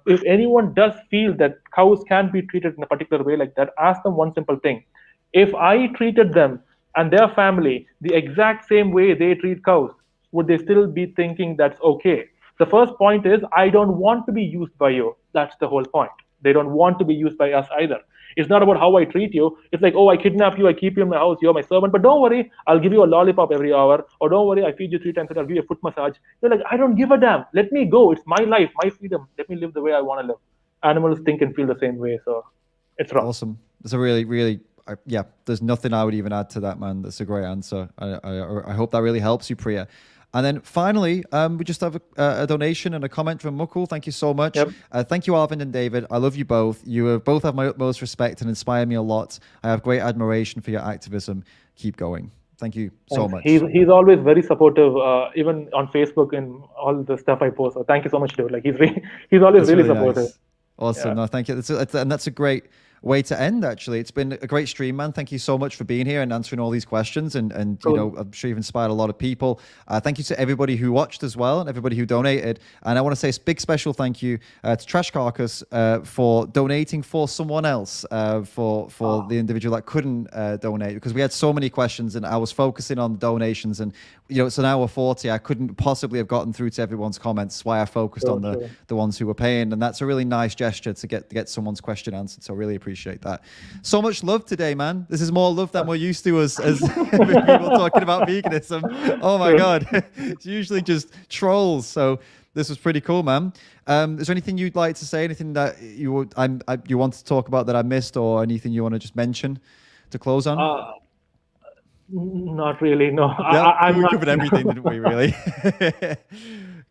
Speaker 2: if anyone does feel that cows can be treated in a particular way like that, ask them one simple thing. If I treated them and their family the exact same way they treat cows, would they still be thinking that's okay? The first point is, I don't want to be used by you. That's the whole point. They don't want to be used by us either. It's not about how I treat you. It's like, oh, I kidnap you, I keep you in my house, you're my servant, but don't worry, I'll give you a lollipop every hour, or don't worry, I feed you 3 times a day, I'll give you a foot massage. They're like, I don't give a damn. Let me go. It's my life, my freedom. Let me live the way I want to live. Animals think and feel the same way, so it's wrong.
Speaker 1: Awesome. It's a really, really, yeah, there's nothing I would even add to that, man. That's a great answer. I hope that really helps you, Priya. And then finally, we just have a donation and a comment from Mukul. Thank you so much.
Speaker 2: Yep.
Speaker 1: Thank you, Arvind and David. I love you both. You both have my utmost respect and inspire me a lot. I have great admiration for your activism. Keep going. Thank you so much.
Speaker 2: He's always very supportive, even on Facebook and all the stuff I post. So thank you so much, dude. Like he's always
Speaker 1: That's
Speaker 2: really
Speaker 1: really
Speaker 2: supportive.
Speaker 1: nice. Awesome.
Speaker 2: Yeah.
Speaker 1: No, thank you. And that's a great. way to end, actually. It's been a great stream, man. Thank you so much for being here and answering all these questions. And
Speaker 2: Cool.
Speaker 1: you know, I'm sure you've inspired a lot of people. Thank you to everybody who watched as well and everybody who donated. And I want to say a big special thank you to Trash Carcass for donating for someone else, for the individual that couldn't donate, because we had so many questions and I was focusing on the donations. And, you know, it's an hour 40. I couldn't possibly have gotten through to everyone's comments. That's why I focused on the ones who were paying. And that's a really nice gesture to get someone's question answered. So I really appreciate that. So much love today, man. This is more love than we're used to as people talking about veganism. Oh my God. It's usually just trolls. So this was pretty cool, man. Is there anything you'd like to say? Anything that you want to talk about that I missed, or anything you want to just mention to close on?
Speaker 2: Not really, no.
Speaker 1: Yeah, we covered everything, didn't we, really?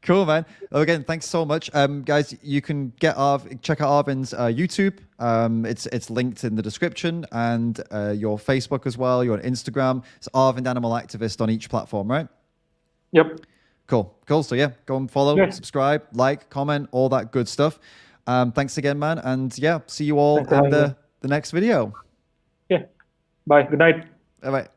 Speaker 1: Cool, man. Well, again, thanks so much. Guys, you can check out Arvind's YouTube. It's linked in the description, and your Facebook as well, your Instagram. It's Arvind Animal Activist on each platform, right?
Speaker 2: Yep.
Speaker 1: Cool. So yeah, go and follow, subscribe, like, comment, all that good stuff. Thanks again, man. And yeah, see you all in the next video.
Speaker 2: Yeah. Bye. Good night.
Speaker 1: Bye-bye.